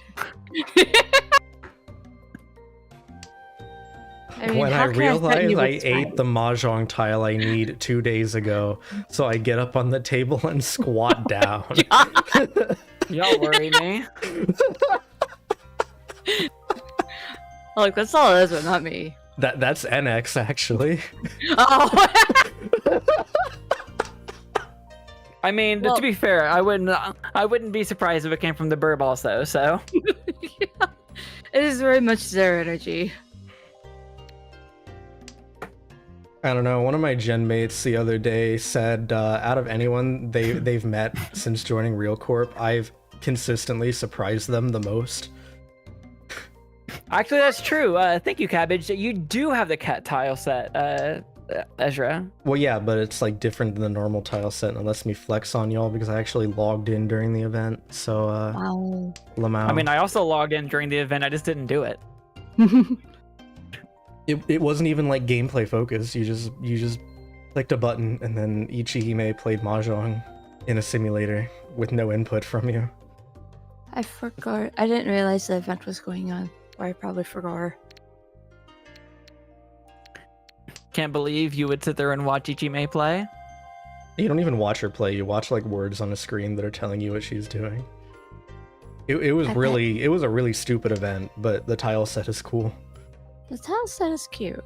I mean, when I realized I ate the Mahjong tile I need 2 days ago, so I get up on the table and squat down. Y'all worry me. Look, that's all it is, but not me. That's NX actually. Oh. I mean, to be fair, I wouldn't be surprised if it came from the burb also. So. Yeah. It is very much their energy. I don't know. One of my gen mates the other day said, out of anyone they've met since joining RealCorp, I've consistently surprised them the most. Actually, that's true. Thank you, Cabbage. You do have the cat tile set, Ezra. Well, yeah, but it's like different than the normal tile set, and it lets me flex on y'all because I actually logged in during the event. So, Wow. Lamau. I mean, I also logged in during the event. I just didn't do it. It wasn't even like gameplay focused. You just clicked a button and then Ichihime played Mahjong in a simulator with no input from you. I forgot. I didn't realize the event was going on. Or I probably forgot. Can't believe you would sit there and watch Ichihime play. You don't even watch her play. You watch like words on a screen that are telling you what she's doing. It was a really stupid event, but the tile set is cool. The tile set is cute.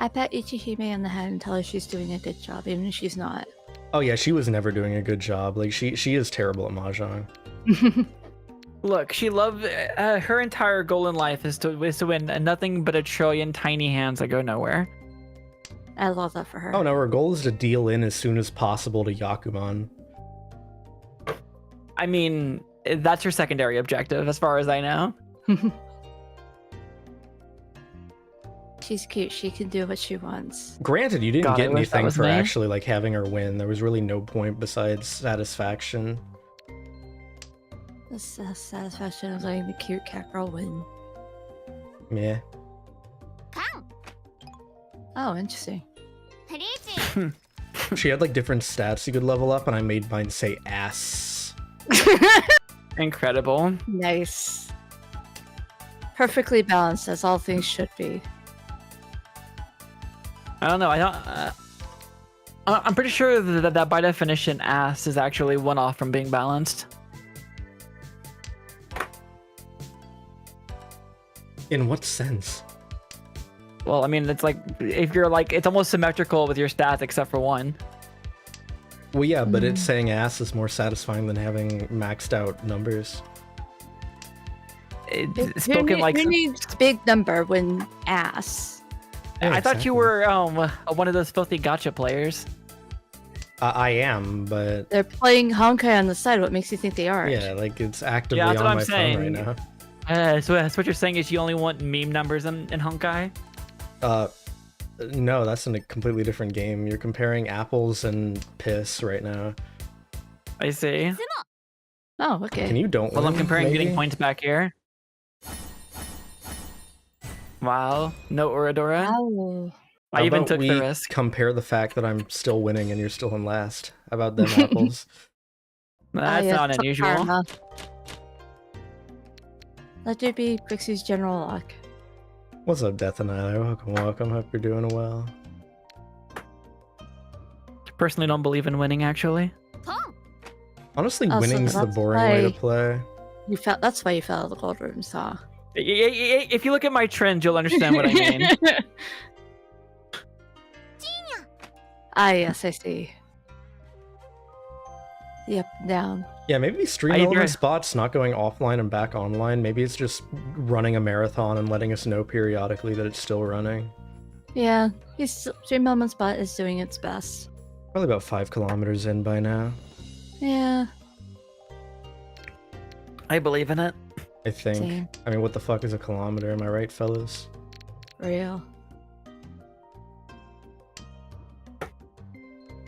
I pat Ichihime on the head and tell her she's doing a good job, even if she's not. Oh yeah, she was never doing a good job. Like she is terrible at mahjong. Look, she loved her entire goal in life is to win nothing but a trillion tiny hands that go nowhere. I love that for her. Oh no, her goal is to deal in as soon as possible to Yakuman. I mean, that's her secondary objective, as far as I know. She's cute. She can do what she wants. Granted, you didn't God, I get wish that anything was for me. actually like having her win. There was really no point besides satisfaction. The satisfaction of letting the cute cat girl win. Yeah. Oh, interesting. She had like different stats you could level up, and I made mine say ass. Incredible. Nice. Perfectly balanced, as all things should be. I don't know. I don't. I'm pretty sure that by definition, ass is actually one off from being balanced. In what sense? Well, I mean, it's like if you're like, it's almost symmetrical with your stats except for one. Well, yeah, but it's saying ass is more satisfying than having maxed out numbers. It's spoken like. Who needs big number when ass? Yeah, I thought you exactly. were one of those filthy gotcha players. I am, but They're playing Honkai on the side. What makes you think they are? yeah, like it's actively Yeah, that's on what I'm my saying. phone right now. So that's what you're saying is you only want meme numbers in Honkai? No, that's in a completely different game. You're comparing apples and piss right now. I see. Oh, okay. Can you don't Well, I'm win, comparing maybe? getting points back here. Wow. No Oradora. Oh. I How even about took we the risk. compare the fact that I'm still winning and you're still in last. How about them apples? That's yes, not it's unusual. karma. Let it be Pixie's general luck. What's up, Death Annihilator? Welcome, welcome. Hope you're doing well. Personally, don't believe in winning. Actually, Honestly, Oh, so winning's the that's boring way to why- play. You felt that's why you fell out of the gold rooms, huh? if you look at my trends, you'll understand what I mean. Ah, yes, I see. The up and down. Yeah, maybe Stream I agree. Element Spot's not going offline and back online. Maybe it's just running a marathon and letting us know periodically that it's still running. Yeah, Dream Element Spot is doing its best. Probably about 5 kilometers in by now, Yeah, I believe in it. I think. same. I mean, what the fuck is a kilometer? Am I right, fellas? Real.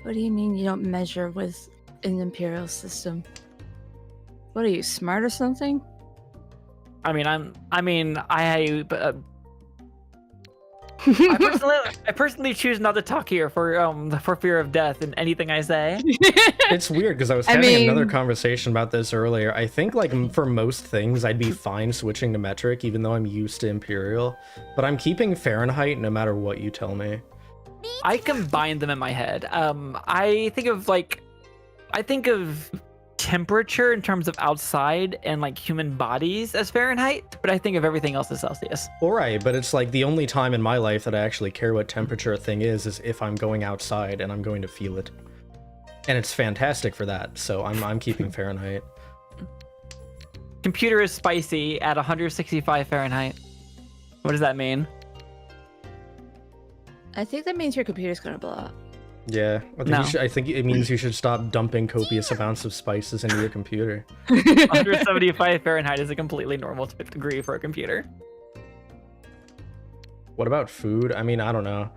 What do you mean you don't measure with an imperial system? What are you, smart or something? I personally choose not to talk here for fear of death in anything I say. It's weird because I was I having another mean- conversation about this earlier. I think like for most things I'd be fine switching to metric even though I'm used to imperial, but I'm keeping Fahrenheit no matter what you tell me. I combine them in my head. I think of temperature in terms of outside and like human bodies as Fahrenheit, but I think of everything else as Celsius. Alright, but it's like the only time in my life that I actually care what temperature a thing is if I'm going outside and I'm going to feel it. And it's fantastic for that, so I'm keeping Fahrenheit. Computer is spicy at 165 Fahrenheit. What does that mean? I think that means your computer's gonna blow up. Yeah, No. I think it means you should stop dumping copious amounts of spices into your computer. 175 Fahrenheit is a completely normal degree for a computer. What about food? I mean, I don't know.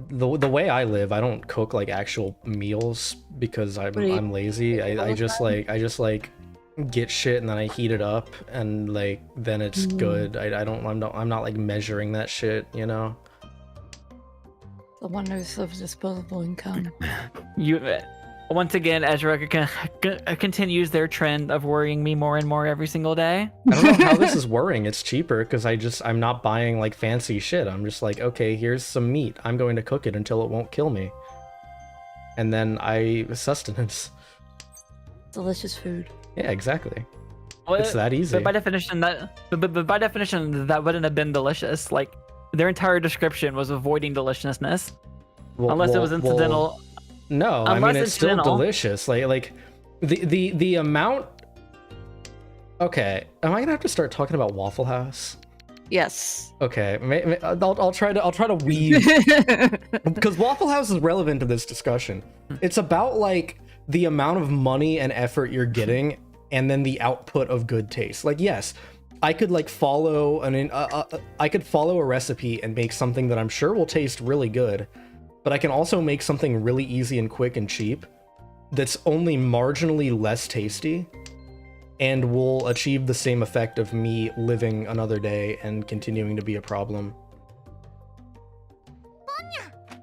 The way I live, I don't cook like actual meals because What do you- I'm lazy. I all just the get shit and then I heat it up and like then it's good. I'm not like measuring that shit, you know. The wonders of disposable income. Once again, Ezra continues their trend of worrying me more and more every single day. I don't know how this is worrying. It's cheaper because I'm not buying like fancy shit. I'm just like, okay, here's some meat. I'm going to cook it until it won't kill me. And then sustenance. Delicious food. Yeah, exactly. Well, It's that easy. But by definition, that wouldn't have been delicious. Like, Their entire description was avoiding deliciousness, Well, unless it was well, incidental. no, I Unless mean it's still incidental. delicious. Like the amount. Okay, am I gonna have to start talking about Waffle House? Yes. Okay, I'll try to weave because Waffle House is relevant to this discussion. It's about like the amount of money and effort you're getting, and then the output of good taste. Like, yes, I could like follow I could follow a recipe and make something that I'm sure will taste really good, but I can also make something really easy and quick and cheap that's only marginally less tasty and will achieve the same effect of me living another day and continuing to be a problem.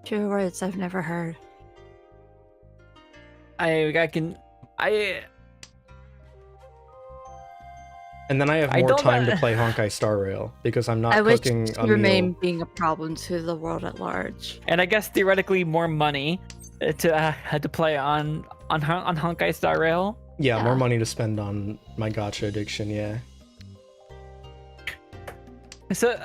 Two words I've never heard. I And then I have I more don't time to know. play Honkai Star Rail because I'm not I wish cooking to a remain meal. being a problem to the world at large. and I guess theoretically more money to play on Honkai Star Rail. Yeah, more Yeah. money to spend on my gacha addiction, yeah. So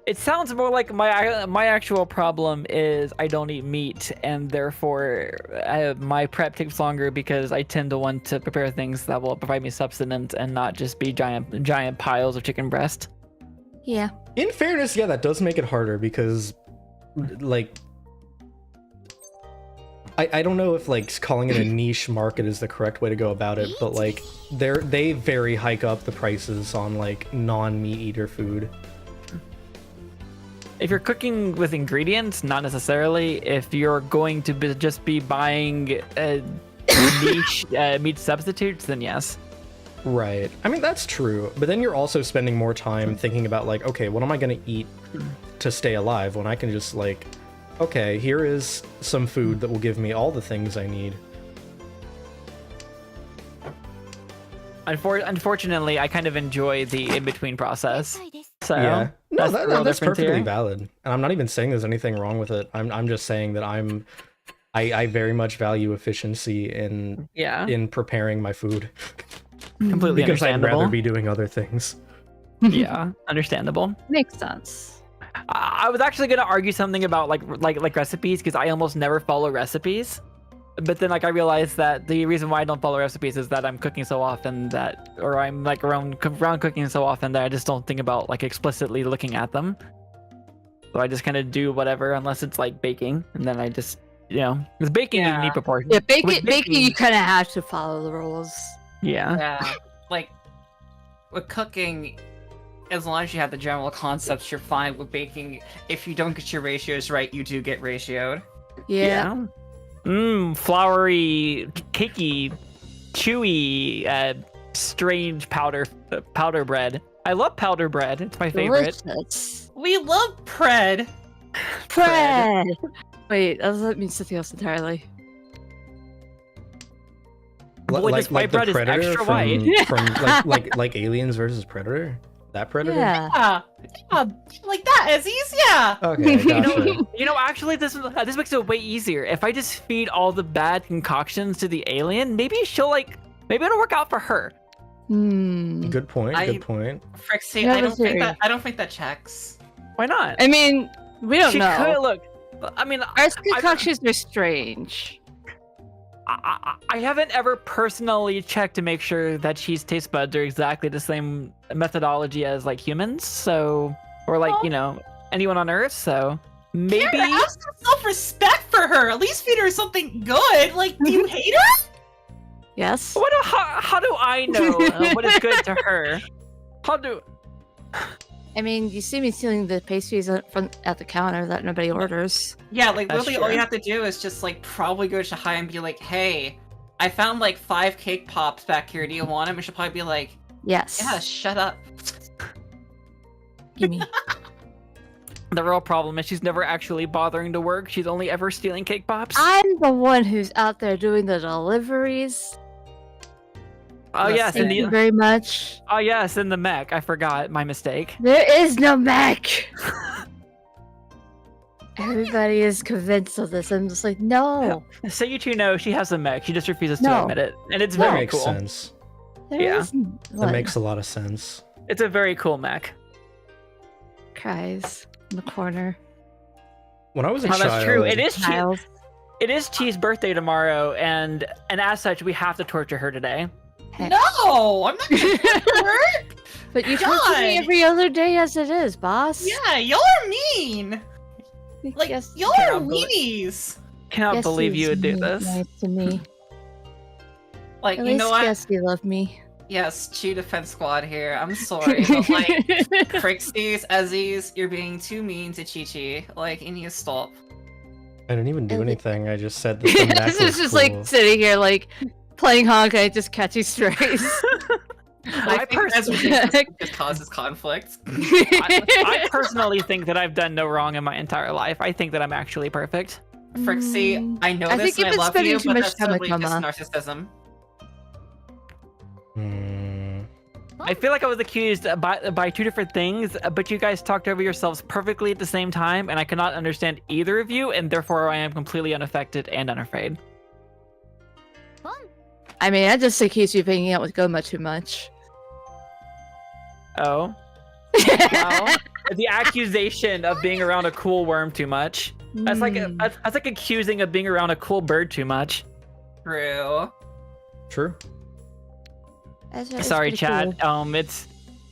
it sounds more like my actual problem is I don't eat meat, and therefore my prep takes longer because I tend to want to prepare things that will provide me substance and not just be giant piles of chicken breast. Yeah. In fairness, yeah, that does make it harder because, like, I don't know if like calling it a niche market is the correct way to go about it, but like they very hike up the prices on like non-meat eater food. If you're cooking with ingredients, not necessarily. If you're going to just be buying niche meat substitutes, then yes. Right. I mean, that's true. But then you're also spending more time thinking about like, okay, what am I going to eat to stay alive when I can just like, okay, here is some food that will give me all the things I need. Unfortunately, I kind of enjoy the in-between process. So Yeah. No, the real that's difference perfectly here. valid. And I'm not even saying there's anything wrong with it. I'm just saying that I very much value efficiency in preparing my food Completely because I'd understandable. rather be doing other things. Yeah, understandable. Makes sense. I was actually gonna argue something about like recipes because I almost never follow recipes, but then like I realized that the reason why I don't follow recipes is that I'm cooking so often or I'm like around cooking so often that I just don't think about like explicitly looking at them. So I just kind of do whatever unless it's like baking, and then I just because baking you need proportions. Yeah, With baking you kind of have to follow the rules. Yeah. Yeah, like with cooking, as long as you have the general concepts, you're fine. With baking, if you don't get your ratios right, you do get ratioed. Yeah. Floury, cakey, chewy, strange powder bread. I love powder bread. It's my favorite. Delicious. We love pred. Bread. Wait, that means something else entirely. Boy, this white bread is Predator extra from, white. from like Aliens versus Predator? That Predator? Yeah. Yeah, like that, Ezzy's, yeah. Okay, gotcha. Actually, this makes it way easier. If I just feed all the bad concoctions to the alien, maybe it'll work out for her. Good point, good point. Frixie, Yeah, I don't think that checks. Why not? I mean, we don't She know. could look. I mean, Our concoctions are strange. I haven't ever personally checked to make sure that cheese taste buds are exactly the same methodology as like humans, so or like anyone on Earth. So maybe Kara, have some self-respect for her. At least feed her something good. Like, do you hate her? Yes. how do I know what is good to her? I mean, you see me stealing the pastries at the counter that nobody orders. Yeah, like That's literally all true. you have to do is just like probably go to Shahai and be like, hey, I found like 5 cake pops back here. Do you want them? And she'll probably be like, Yes. yeah, shut up. Gimme. The real problem is she's never actually bothering to work. She's only ever stealing cake pops. I'm the one who's out there doing the deliveries. Oh yes, Thank you very much. oh yes, in the mech. I forgot. My mistake. There is no mech. Everybody is convinced of this. I'm just like, no. So you two know she has a mech. She just refuses to No. admit it, and it's That very makes cool. sense. There Yeah. isn't That one. makes a lot of sense. It's a very cool mech. Guys. in the corner. When I was a Oh, child, that's true. Miles. It is Chi's birthday tomorrow, and as such, we have to torture her today. Heck. No, I'm not gonna torture her. But you torture me God. every other day as it is, boss. Yeah, y'all are mean. Like, Yes, y'all Yeah, are but- weenies. Cannot yes, believe you would do he's this. nice to me. Like, At you least know what? yes, you love me. Yes, Chi Defense Squad here. I'm sorry, but like, Frixies, Ezzies, you're being too mean to Chi-Chi. Like, you need to stop. I didn't even do And- anything. I just said that the neck This was is just cool. like sitting here, like playing Honkai, just catching strays. I think that's personally- ridiculous because it causes conflict. I personally think that I've done no wrong in my entire life. I think that I'm actually perfect. Frixie, I know I this think you've and I been love spending you, too but much that's time with totally just Mama. narcissism. Hmm. I feel like I was accused by two different things, but you guys talked over yourselves perfectly at the same time, and I cannot understand either of you, and therefore I am completely unaffected and unafraid. I mean, I just accuse you of hanging out with Goma too much. Oh. Well, the accusation of being around a cool worm too much. That's like that's like accusing of being around a cool bird too much. True. True. Sorry, Chad.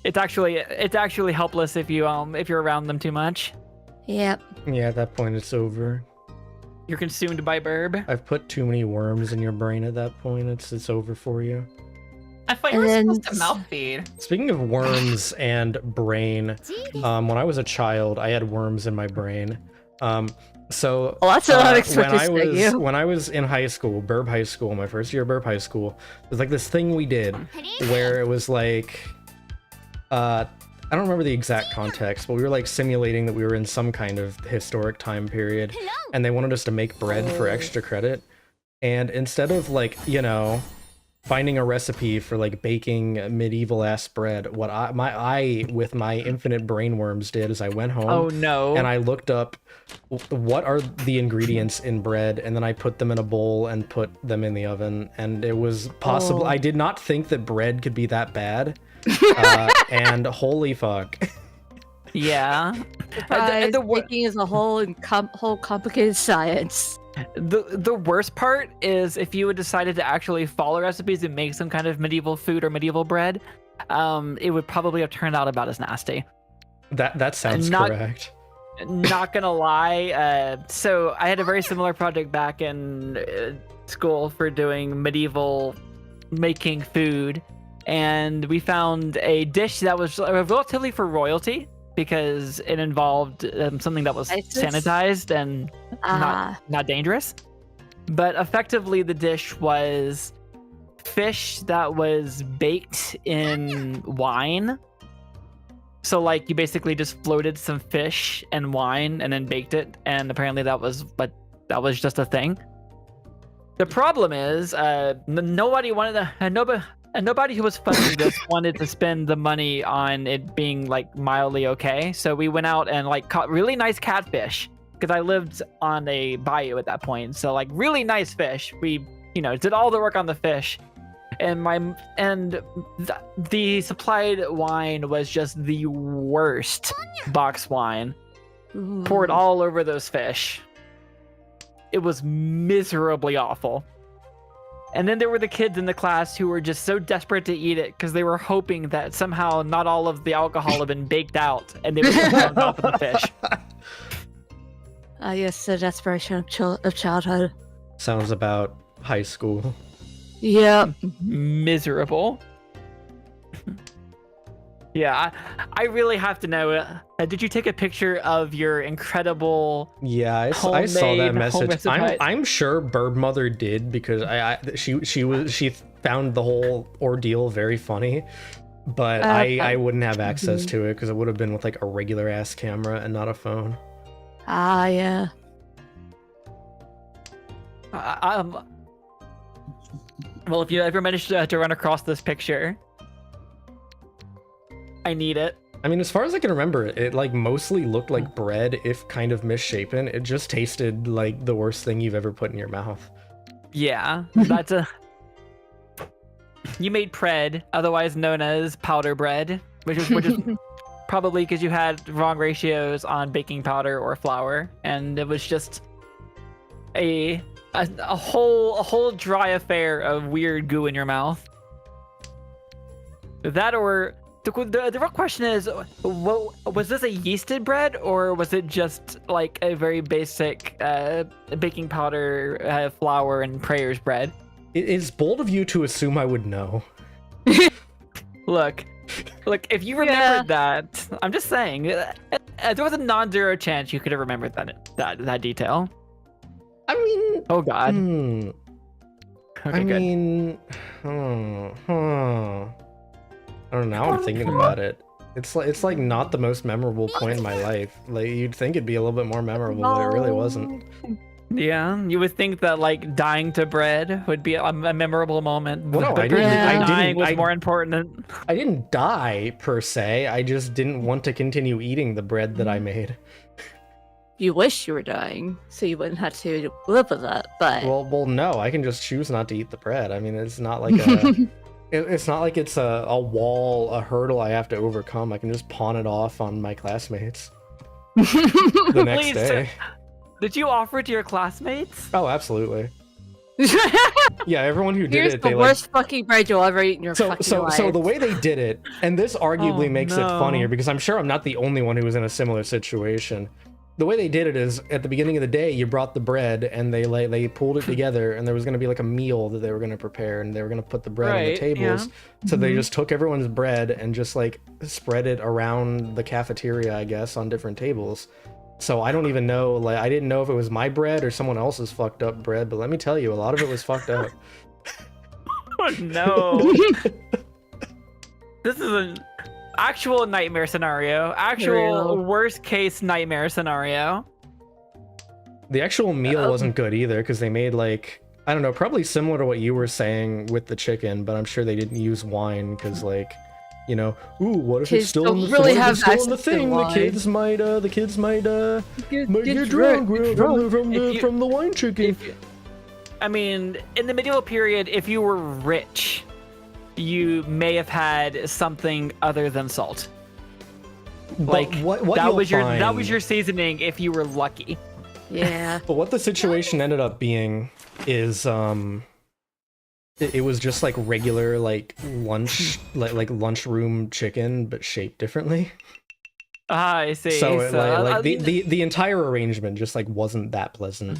It's actually helpless if you're around them too much. Yep. Yeah, at that point it's over. You're consumed by burb. I've put too many worms in your brain at that point. It's over for you. I thought you were And supposed to mouth feed. Speaking of worms and brain, when I was a child, I had worms in my brain. So Well, that's what I expected when to say you. when I was in high school, Burb High School, my first year of Burb High School, there's like this thing we did where it was like, I don't remember the exact context, but we were like simulating that we were in some kind of historic time period, and they wanted us to make bread for extra credit. And instead of like, you know, finding a recipe for like baking medieval ass bread, what I with my infinite brainworms did is I went home. Oh no. And I looked up what are the ingredients in bread, and then I put them in a bowl and put them in the oven, and it was possible. Oh. I did not think that bread could be that bad, and holy fuck. Yeah. Surprise, the wor- baking is a whole whole complicated science. The worst part is if you had decided to actually follow recipes and make some kind of medieval food or medieval bread, it would probably have turned out about as nasty. That sounds Not- correct. Not gonna lie. So I had a very similar project back in school for doing medieval making food, and we found a dish that was relatively for royalty because it involved something that was ISIS? sanitized and not dangerous. But effectively, the dish was fish that was baked in wine. So like you basically just floated some fish and wine and then baked it, and apparently that was just a thing. The problem is nobody who was funding this wanted to spend the money on it being like mildly okay. So we went out and like caught really nice catfish because I lived on a bayou at that point. So like really nice fish. We did all the work on the fish. And the supplied wine was just the worst box wine. Poured all over those fish. It was miserably awful. And then there were the kids in the class who were just so desperate to eat it because they were hoping that somehow not all of the alcohol had been baked out and they would just on top of the fish. Yes, the desperation of childhood. Sounds about high school. Yep. Miserable. Yeah, I really have to know. Did you take a picture of your incredible? Yeah, I saw that Homemade message. recipe? I'm sure Burb Mother did because she found the whole ordeal very funny, but I wouldn't have access to it because it would have been with like a regular ass camera and not a phone. Yeah. Well, if you ever manage to run across this picture, I need it. I mean, as far as I can remember, it like mostly looked like bread, if kind of misshapen. It just tasted like the worst thing you've ever put in your mouth. Yeah, you made pred, otherwise known as powder bread, which is probably because you had wrong ratios on baking powder or flour, and it was just a whole dry affair of weird goo in your mouth. That, or the real question is, was this a yeasted bread, or was it just like a very basic baking powder, flour, and prayers bread? It is bold of you to assume I would know. Look, if you remembered that, I'm just saying, there was a non-zero chance you could have remembered that detail. I mean... Oh God. Okay, I good. mean... I don't know, now I'm thinking about it. It's like not the most memorable point in my life. Like, you'd think it'd be a little bit more memorable, but it really wasn't. Yeah, you would think that like dying to bread would be a memorable moment. Well, no, but I didn't. Dying was more important. I didn't die per se. I just didn't want to continue eating the bread that I made. You wish you were dying, so you wouldn't have to live with that. But Well, no. I can just choose not to eat the bread. I mean, it's not like a. It's not like it's a wall, a hurdle I have to overcome. I can just pawn it off on my classmates the next Please, day. Did you offer it to your classmates? Oh, absolutely. Yeah, everyone who did here's it, the they worst fucking bread you'll ever eat in your fucking life. So the way they did it, and this arguably makes it no. funnier because I'm sure I'm not the only one who was in a similar situation. The way they did it is at the beginning of the day, you brought the bread and they pulled it together, and there was going to be like a meal that they were going to prepare, and they were going to put the bread on the tables. Yeah. So they just took everyone's bread and just like spread it around the cafeteria, I guess, on different tables. So I don't even know, like, I didn't know if it was my bread or someone else's fucked up bread, but let me tell you, a lot of it was fucked up. Oh no. This is an actual nightmare scenario. Actual Real. worst case nightmare scenario. The actual meal wasn't good either, because they made like, I don't know, probably similar to what you were saying with the chicken, but I'm sure they didn't use wine because, like, you know, ooh, what if it's Kids still in don't the, really what if have it's still in the access to thing? The wine. kids might Get get drunk, drunk If from the wine chicken. I mean, in the medieval period, if you were rich, you may have had something other than salt. But Like what that was you'll that was find- your seasoning if you were lucky. Yeah. But what the situation ended up being is it was just like regular like lunch like lunchroom chicken but shaped differently. Ah, I see. So, I mean, the entire arrangement just like wasn't that pleasant.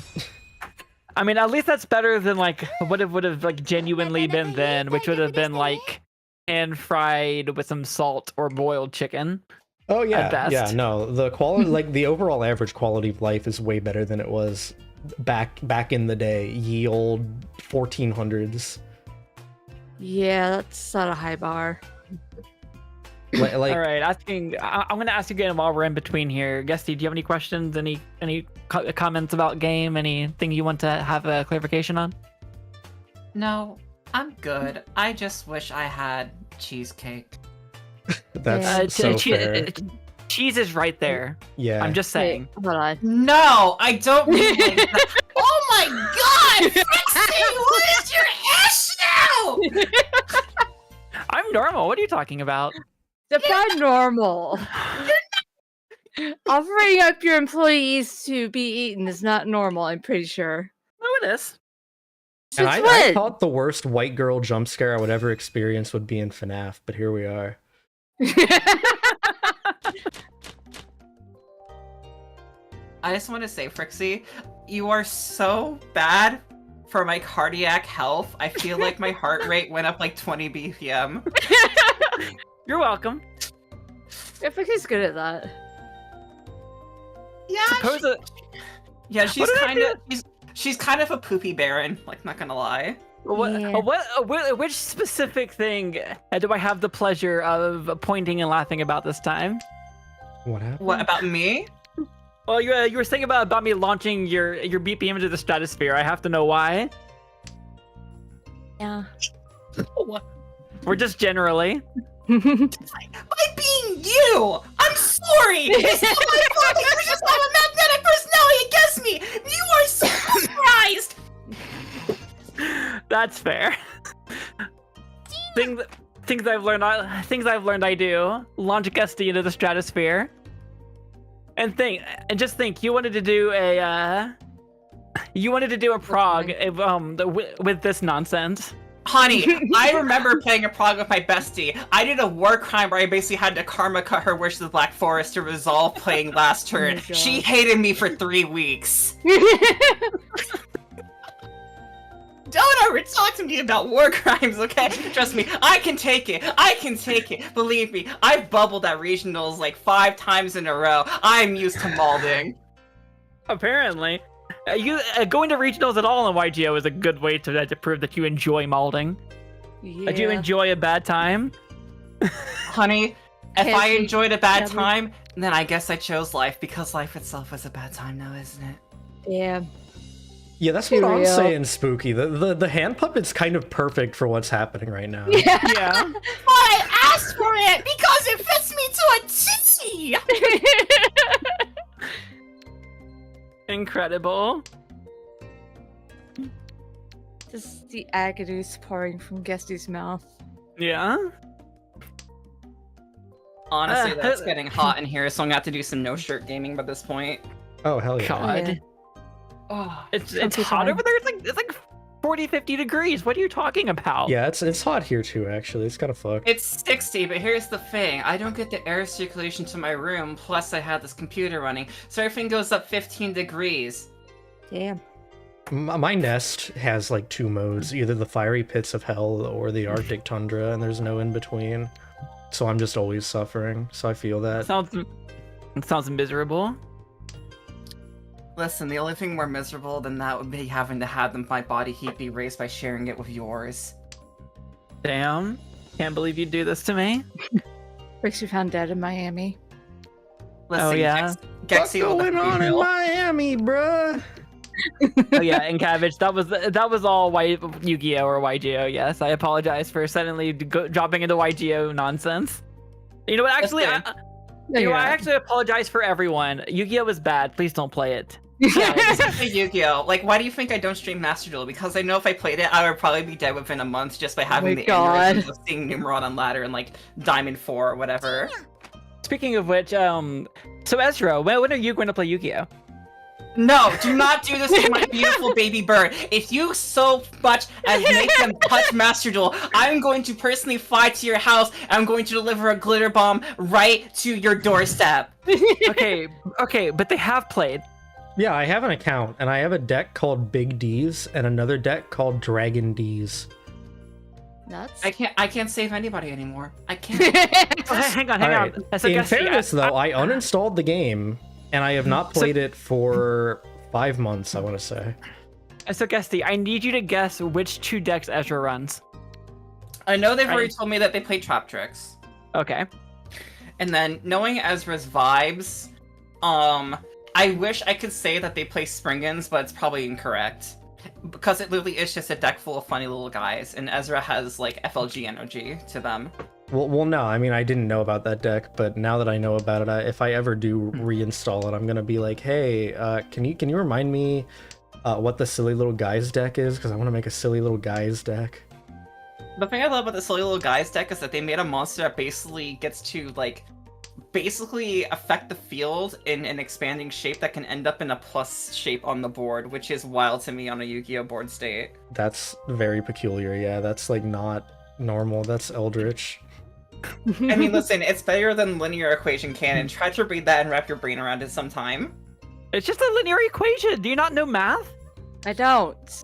I mean, at least that's better than like what it would have like genuinely been then, which would have been like pan fried with some salt or boiled chicken. Oh At best. yeah, no. The quality, like the overall average quality of life, is way better than it was back in the day, ye old 1400s. Yeah, that's not a high bar. Like, All right, I'm gonna ask you again while we're in between here. Guesty, do you have any questions? Any comments about game? Anything you want to have a clarification on? No, I'm good. I just wish I had cheesecake. that's so fair. Cheese is right there. Yeah. I'm just saying. Hold on. No, I don't mean like that. Oh my god! Trixie, what is your issue? I'm normal. What are you talking about? Define normal. Offering up your employees to be eaten is not normal, I'm pretty sure. No, it is. And Since I when? thought the worst white girl jump scare I would ever experience would be in FNAF, but here we are. I just want to say, Frixie, you are so bad for my cardiac health. I feel like my heart rate went up like 20 BPM. You're welcome. I think he's good at that. Yeah, Suppose it. she's What did I kind of she's kind of a poopy baron. Like, not gonna lie. Yeah. Which specific thing do I have the pleasure of pointing and laughing about this time? What happened? What about me? Well, you were saying about me launching your BPM into the stratosphere. I have to know why. Yeah. Or just generally. By being you! I'm sorry! It's not my fault! You just have a magnetic personality against me! You are so surprised! That's fair. things I've learned I do. Launch Gusty into the stratosphere. And just think, you wanted to do a prog with this nonsense. Honey, I remember playing a prog with my bestie. I did a war crime where I basically had to karma cut her wish to the Black Forest to resolve playing last turn. She hated me for 3 weeks. Don't ever talk to me about war crimes, okay? Trust me, I can take it. I can take it. Believe me, I've bubbled at regionals like 5 times in a row. I'm used to malding. Apparently. Going to regionals at all in YGO is a good way to prove that you enjoy malding. Yeah. Do you enjoy a bad time? Honey, if I enjoyed a bad time, then I guess I chose life, because life itself is a bad time now, isn't it? Yeah. Yeah, that's what I'm saying, Spooky. The hand puppet's kind of perfect for what's happening right now. Yeah. I asked for it because it fits me to a T! Incredible. Just the agonies pouring from Gusty's mouth. Yeah. Honestly, that's getting hot in here, so I'm gonna have to do some no-shirt gaming by this point. Oh, hell yeah. God. Yeah. Oh, It's hot over there. It's like 40, 50 degrees. What are you talking about? Yeah, it's hot here too, actually. It's kind of fucked. it's 60, but here's the thing. I don't get the air circulation to my room, plus I have this computer running, so everything goes up 15 degrees. Damn. My nest has like 2 modes, either the fiery pits of hell or the Arctic tundra, and there's no in between. So I'm just always suffering, so I feel that. Sounds miserable. Listen, the only thing more miserable than that would be having to have my body heat be raised by sharing it with yours. Damn. Can't believe you'd do this to me. Bricks we found dead in Miami. Listen, Oh, yeah? What's going on in Miami, bruh? Oh yeah, and Cabbage, that was all Yu-Gi-Oh or YGO. Yes, I apologize for suddenly dropping into YGO nonsense. You know what? Actually, I actually apologize for everyone. Yu-Gi-Oh is bad. Please don't play it. Yeah, especially Yu-Gi-Oh! Like, why do you think I don't stream Master Duel? Because I know if I played it, I would probably be dead within a month just by having the aneurysm of seeing Numeron on ladder and like Diamond 4 or whatever. Speaking of which, so Ezra, when are you going to play Yu-Gi-Oh? No, do not do this to my beautiful baby bird. If you so much as make them touch Master Duel, I'm going to personally fly to your house and I'm going to deliver a glitter bomb right to your doorstep. Okay, but they have played. Yeah, I have an account, and I have a deck called Big D's and another deck called Dragon D's. Nuts. I can't save anybody anymore. I can't. Oh, hang on. Right. In fairness, though, I uninstalled the game, and I have not played it for 5 months, I want to say. So, Gusty, I need you to guess which 2 decks Ezra runs. I know they've already told me that they play Trap Tricks. Okay. And then, knowing Ezra's vibes, I wish I could say that they play Springans, but it's probably incorrect. Because it literally is just a deck full of funny little guys, and Ezra has, like, FLG energy to them. Well, no, I mean, I didn't know about that deck, but now that I know about it, if I ever do reinstall it, I'm gonna be like, hey, can you remind me what the Silly Little Guys deck is? Because I want to make a Silly Little Guys deck. The thing I love about the Silly Little Guys deck is that they made a monster that basically gets to, like, basically affect the field in an expanding shape that can end up in a plus shape on the board, which is wild to me on a Yu-Gi-Oh board state. That's very peculiar, yeah. That's, like, not normal. That's Eldritch. I mean, listen, it's better than linear equation canon. Try to read that and wrap your brain around it sometime. It's just a linear equation. Do you not know math? I don't.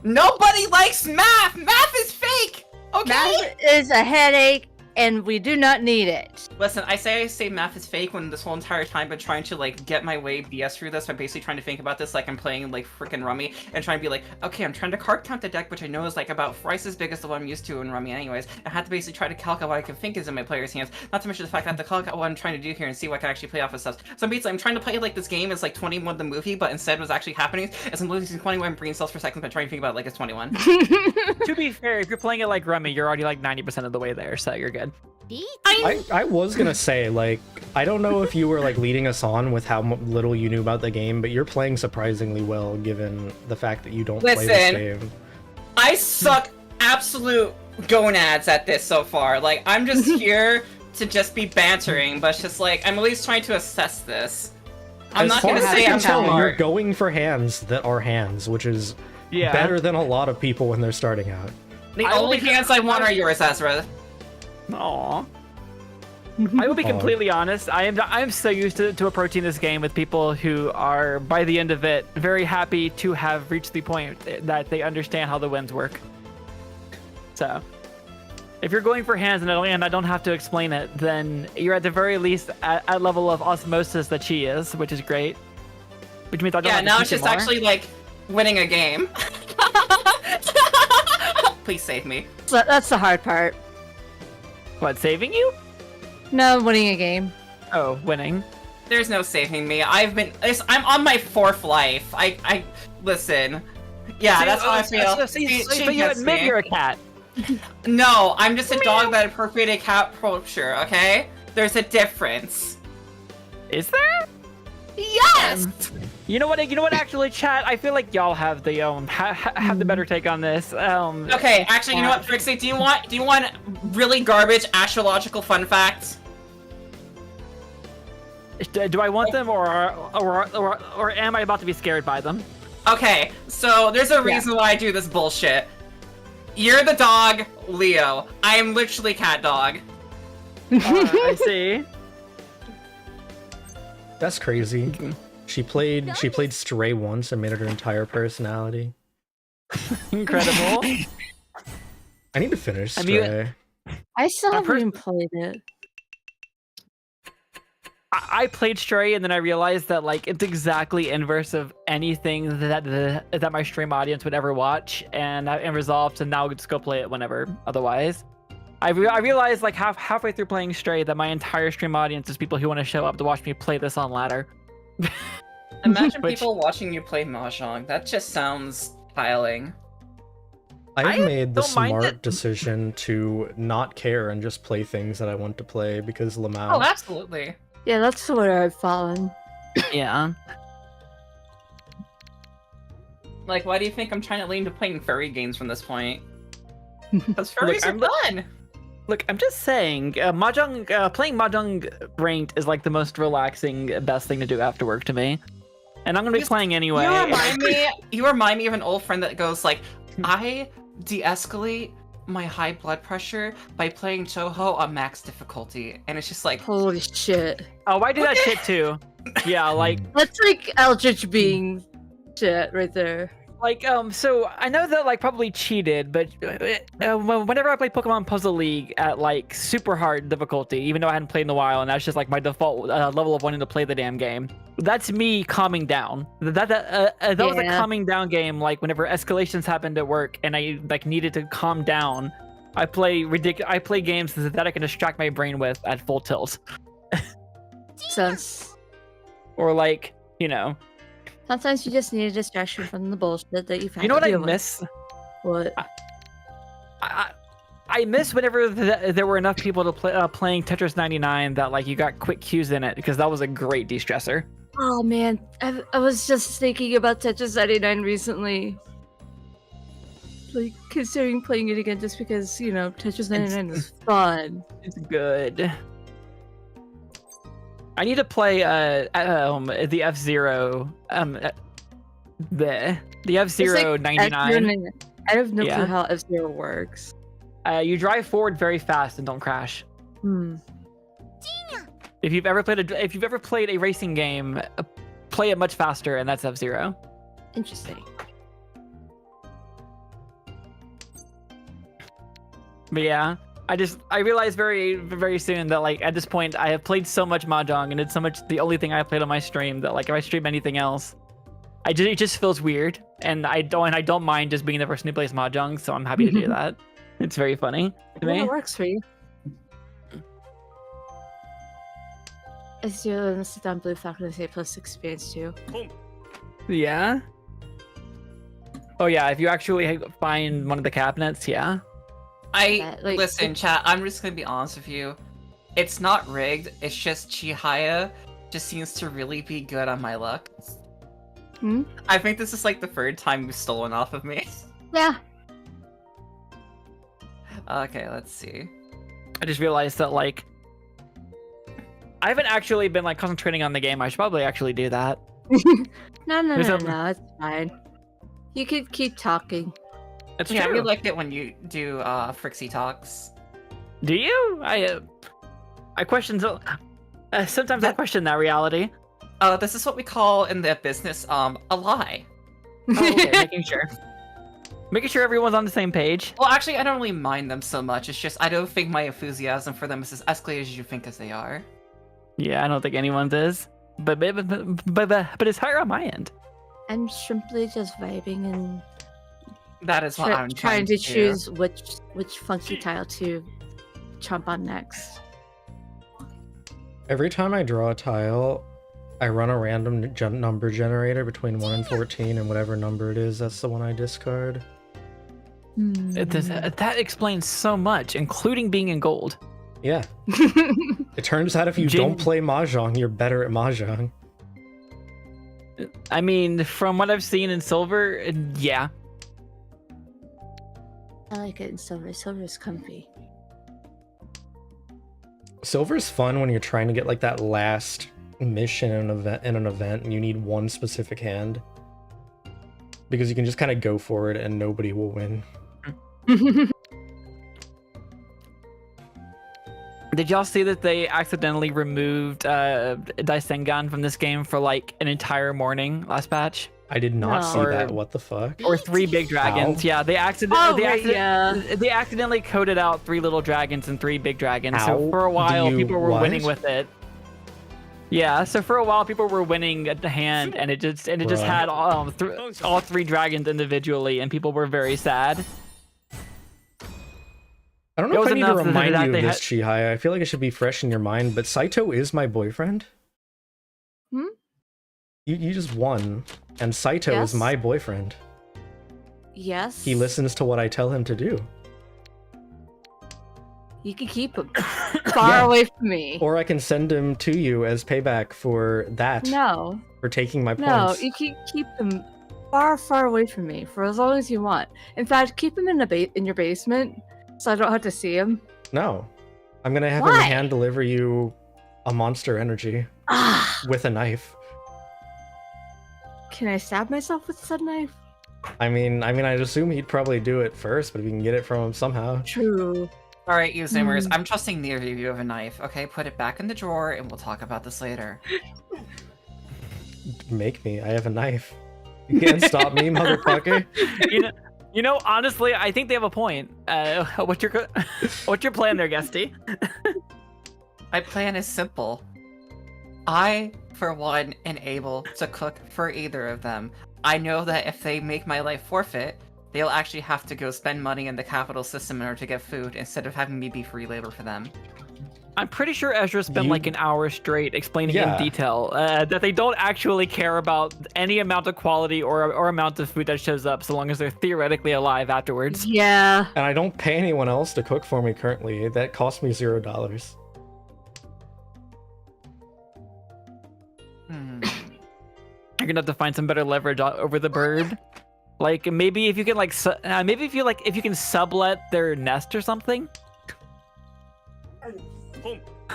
Nobody likes math! Math is fake! Okay? Math is a headache, and we do not need it. Listen, I say math is fake when this whole entire time I've been trying to, like, get my way BS through this by basically trying to think about this like I'm playing, like, freaking Rummy, and trying to be like, okay, I'm trying to card count the deck, which I know is, like, about thrice as big as the one I'm used to in Rummy anyways. I had to basically try to calculate what I can think is in my player's hands, not to mention the fact that I have to calculate what I'm trying to do here and see what I can actually play off of stuff. So basically, I'm trying to play, like, this game as, like, 21 the movie, but instead what's actually happening is I'm losing 21 brain cells per second by trying to think about it like it's 21. To be fair, if you're playing it like Rummy, you're already like 90% of the way there, so you're good. I was gonna say, like, I don't know if you were, like, leading us on with how little you knew about the game, but you're playing surprisingly well, given the fact that you don't play this game. I suck absolute gonads at this so far. Like, I'm just here to just be bantering, but it's just like, I'm at least trying to assess this. I'm not gonna say I'm you're smart. going for hands that are hands, which is better than a lot of people when they're starting out. The only hands I want are yours, Ezra. Aww. I will be completely honest. I'm so used to approaching this game with people who are, by the end of it, very happy to have reached the point that they understand how the winds work. So, if you're going for hands and I don't have to explain it, then you're at the very least at level of osmosis that she is, which is great. Which means I don't. Yeah, have to now teach it's just it more. actually like winning a game. Please save me. So that's the hard part. What, saving you? No, winning a game. Oh, winning. There's no saving me. I'm on my 4th life. I listen. Yeah, that's how I feel. So you gets admit me. you're a cat. No, I'm just a dog that appropriated cat culture, okay? There's a difference. Is there? Yes! You know what? Actually, chat. I feel like y'all have the have the better take on this. Okay, actually, you know what, Trixie? Do you want really garbage astrological fun facts? Do I want them, or am I about to be scared by them? Okay, so there's a reason why I do this bullshit. You're the dog, Leo. I am literally cat dog. I see. That's crazy. She played Stray once and made it her entire personality. Incredible. I need to finish Stray. I still haven't even played it. I played Stray and then I realized that like it's exactly inverse of anything that my stream audience would ever watch, and I resolved to now just go play it whenever. Otherwise, I realized like halfway through playing Stray that my entire stream audience is people who want to show up to watch me play this on ladder. Imagine people watching you play Mahjong. That just sounds tiling. I've made the don't mind smart it. decision to not care and just play things that I want to play because Lamau. Oh, absolutely. Yeah, that's where I've fallen. Yeah. Like, why do you think I'm trying to lean to playing furry games from this point? Because furries are fun! Look, I'm just saying, Mahjong, playing Mahjong ranked is like the most relaxing, best thing to do after work to me. And I'm gonna be playing anyway. You remind me of an old friend that goes like, I de-escalate my high blood pressure by playing Touhou on max difficulty. And it's just like, Holy shit. Oh, I do that shit too. Yeah, like... That's like Eldritch being shit right there. Like, so I know that, like, probably cheated, but whenever I play Pokemon Puzzle League at, like, super hard difficulty, even though I hadn't played in a while, and that's just, like, my default level of wanting to play the damn game, that's me calming down. That was a calming down game, like, whenever escalations happened at work, and I, like, needed to calm down, I play games that I can distract my brain with at full tilt. Sense. Or, like, you know... Sometimes you just need a distraction from the bullshit that you've had. You know to what I deal with. miss? What? I miss whenever there were enough people to play playing Tetris 99 that like you got quick cues in it, because that was a great de-stressor. Oh man, I was just thinking about Tetris 99 recently. Like considering playing it again just because, you know, Tetris 99 is fun. It's good. I need to play the F-Zero the F-Zero 99. I have no clue how F-Zero works. You drive forward very fast and don't crash. If you've ever played a racing game, play it much faster, and that's F-Zero. Interesting. But yeah, I realized very, very soon that like at this point I have played so much Mahjong, and it's so much the only thing I played on my stream that like if I stream anything else, it just feels weird, and I don't mind just being the person who plays Mahjong, so I'm happy to do that. It's very funny to me. It works for you. It's your sit down blue faculty say plus experience too. Yeah. Oh yeah, if you actually find one of the cabinets, yeah. Listen, chat, I'm just gonna be honest with you. It's not rigged, it's just Chihaya just seems to really be good on my luck. I think this is like the third time you've stolen off of me. Yeah. Okay, let's see. I just realized that like I haven't actually been like concentrating on the game. I should probably actually do that. No, There's a- it's fine. You could keep talking. It's Yeah, true. we like it when you do Frixie talks. Do you? I question. Sometimes I question that reality. This is what we call in the business a lie. Oh, okay, making sure everyone's on the same page. Well, actually, I don't really mind them so much. It's just I don't think my enthusiasm for them is as clear as you think as they are. Yeah, I don't think anyone's is, but it's higher on my end. I'm simply just vibing and That is what I'm trying to do. choose which funky tile to chomp on next. Every time I draw a tile, I run a random number generator between 1 and 14, and whatever number it is, that's the one I discard. That explains so much, including being in gold. Yeah. It turns out if you don't play Mahjong, you're better at Mahjong. I mean, from what I've seen in silver, yeah. I like it in silver. Silver's comfy. Silver's fun when you're trying to get like that last mission in an event and you need one specific hand. Because you can just kind of go for it and nobody will win. Did y'all see that they accidentally removed Daisengan from this game for like an entire morning last patch? I did not No. see that. What the fuck? Or 3 big dragons. How? Yeah, they accidentally yeah. they accidentally coded out 3 little dragons and 3 big dragons. How So for a while do you people were what? winning with it. Yeah, so for a while people were winning at the hand, and it just Bruh. had all 3 dragons individually, and people were very sad. I don't It know if was I need to enough that remind you of they this, Chihaya. I feel like it should be fresh in your mind, but Saito is my boyfriend. Hmm? You just won, and Saito Yes? is my boyfriend. Yes. He listens to what I tell him to do. You can keep him far Yeah. away from me. Or I can send him to you as payback for that, No, for taking my no, points. you can keep him far, far away from me for as long as you want. In fact, keep him in in your basement, so I don't have to see him. No. I'm gonna have him Why? hand deliver you a monster energy Ah, with a knife. can I stab myself with said knife? I mean, I'd assume he'd probably do it first, but if you can get it from him somehow. True. Alright, you Zoomers, Hmm. I'm trusting neither of you have a knife, okay? Put it back in the drawer and we'll talk about this later. Make me. I have a knife. You can't stop me, motherfucker. You know, honestly, I think they have a point. What's your plan there, Guesty? My plan is simple. I, for one, am able to cook for either of them. I know that if they make my life forfeit, they'll actually have to go spend money in the capital system in order to get food instead of having me be free labor for them. I'm pretty sure Ezra spent like an hour straight explaining Yeah. in detail that they don't actually care about any amount of quality or amount of food that shows up, so long as they're theoretically alive afterwards. Yeah. And I don't pay anyone else to cook for me currently. That costs me $0. You're gonna have to find some better leverage over the bird. Like maybe if you can if you can sublet their nest or something.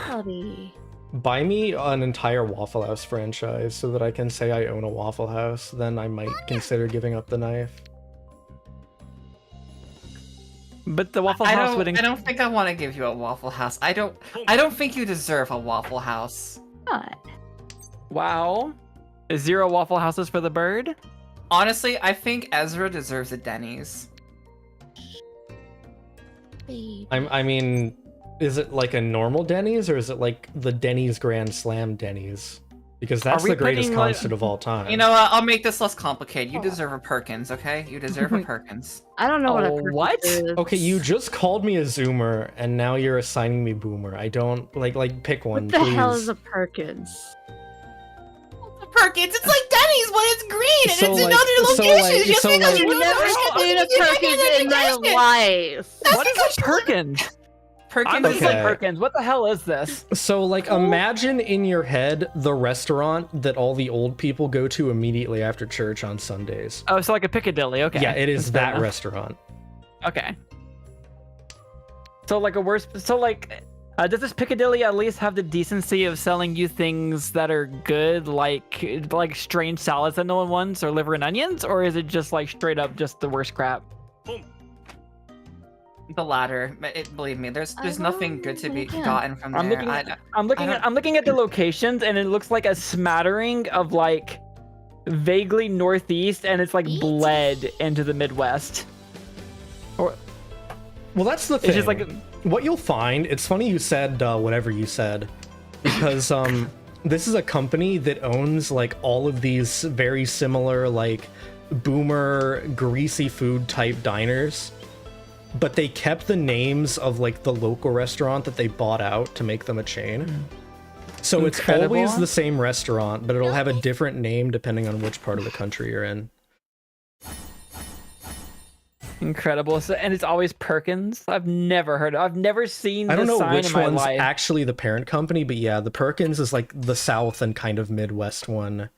Buddy. Buy me an entire Waffle House franchise so that I can say I own a Waffle House. Then I might consider giving up the knife. But the Waffle I House would. don't think I want to give you a Waffle House. I don't think you deserve a Waffle House. What? Wow. 0 Waffle Houses for the bird? Honestly, I think Ezra deserves a Denny's. Baby. I mean, is it like a normal Denny's or is it like the Denny's Grand Slam Denny's? Because that's we the greatest putting, like- concert of all time. You know what? I'll make this less complicated. You deserve a Perkins, okay? You deserve a Perkins. I don't know what a Oh, Perkins what? is. Okay, you just called me a Zoomer and now you're assigning me Boomer. I don't like pick one, What the please. hell is a Perkins? Perkins, it's like Denny's, but it's green and So, it's in like- other so, locations. like- just so, because like- you I've don't never know seen a Perkins in my life. What is a Perkins? Perkins I'm is just Okay. like Perkins. What the hell is this? So, like, imagine in your head the restaurant that all the old people go to immediately after church on Sundays. Oh, so like a Piccadilly. Okay. Yeah, it is That's fair that enough. restaurant. Okay. So like a worse. So like, does this Piccadilly at least have the decency of selling you things that are good, like strange salads that no one wants, or liver and onions, or is it just like straight up just the worst crap? The latter. Believe me, there's nothing good to be gotten from there. I'm looking at the locations, and it looks like a smattering of like vaguely northeast, and it's like bled into the Midwest. Or Well, that's the thing. it's just like What you'll find, it's funny you said whatever you said, because this is a company that owns like all of these very similar like boomer greasy food type diners, but they kept the names of like the local restaurant that they bought out to make them a chain. So Incredible. it's always the same restaurant, but it'll have a different name depending on which part of the country you're in. incredible. So, and it's always Perkins. I've never seen I don't this know sign which in my one's life. actually the parent company, but yeah, the Perkins is like the South and kind of Midwest one.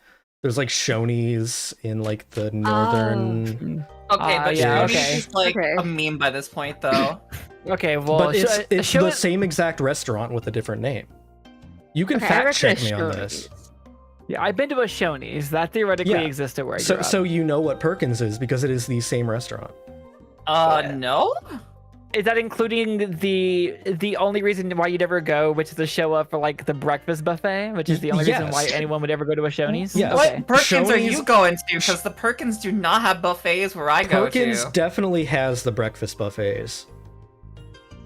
There's like Shoney's in like the northern. Okay, but yeah, Shoney's okay. is like Okay. a meme by this point, though. Okay, well, But it's show the it- same exact restaurant with a different name. You can Okay, I fact check reckon me on Shoney's. this. Yeah, I've been to a Shoney's that theoretically Yeah. existed where I grew So up. so you know what Perkins is because it is the same restaurant. No? Is that including the only reason why you'd ever go, which is to show up for like the breakfast buffet, which is the only reason why Yes. anyone would ever go to a Shoney's? Yes. What Okay. Perkins are Shoney's- you going to? Because the Perkins do not have buffets where I go Perkins to. definitely has the breakfast buffets.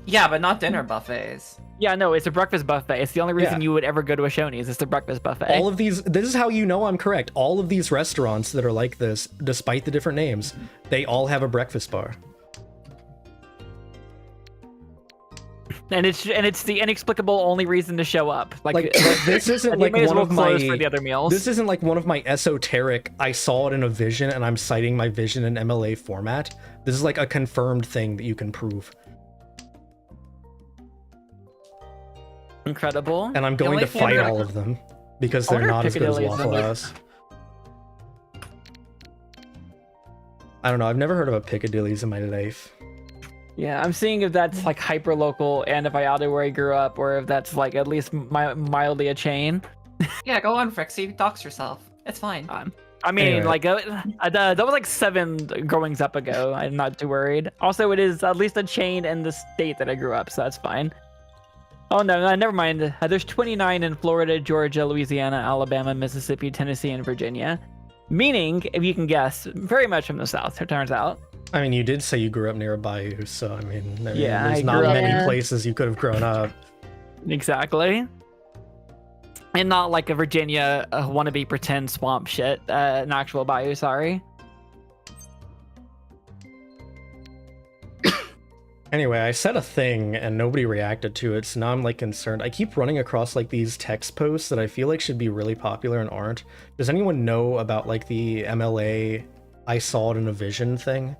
Yeah, but not dinner buffets. Yeah, no, it's a breakfast buffet. It's the only reason Yeah. you would ever go to a Shoney's. It's the breakfast buffet. All of these, this is how you know I'm correct. All of these restaurants that are like this, despite the different names, they all have a breakfast bar. and it's the inexplicable only reason to show up. Like this isn't they like may as one well of close my for the other meals. This isn't like one of my esoteric, I saw it in a vision and I'm citing my vision in MLA format. This is like a confirmed thing that you can prove. Incredible. And I'm going only to fight thing- all of them because I they're wonder if not as good as Piccadilly is Waffle in House. I don't know, I've never heard of a Piccadilly's in my life. Yeah, I'm seeing if that's like hyper local and if I outed where I grew up, or if that's like at least mildly a chain. Yeah, go on, Frixie. Dox yourself. It's fine. I mean, Anyway. like that was like 7 growings up ago. I'm not too worried. Also, it is at least a chain in the state that I grew up, so that's fine. Oh no, never mind. There's 29 in Florida, Georgia, Louisiana, Alabama, Mississippi, Tennessee, and Virginia. Meaning, if you can guess, very much from the South, it turns out. I mean, you did say you grew up near a bayou, so I mean Yeah, there's I not grew up- many Yeah. places you could have grown up. Exactly. And not like a Virginia wannabe pretend swamp shit. An actual bayou, sorry. Anyway, I said a thing and nobody reacted to it, so now I'm like concerned. I keep running across like these text posts that I feel like should be really popular and aren't. Does anyone know about like the MLA I saw it in a vision thing?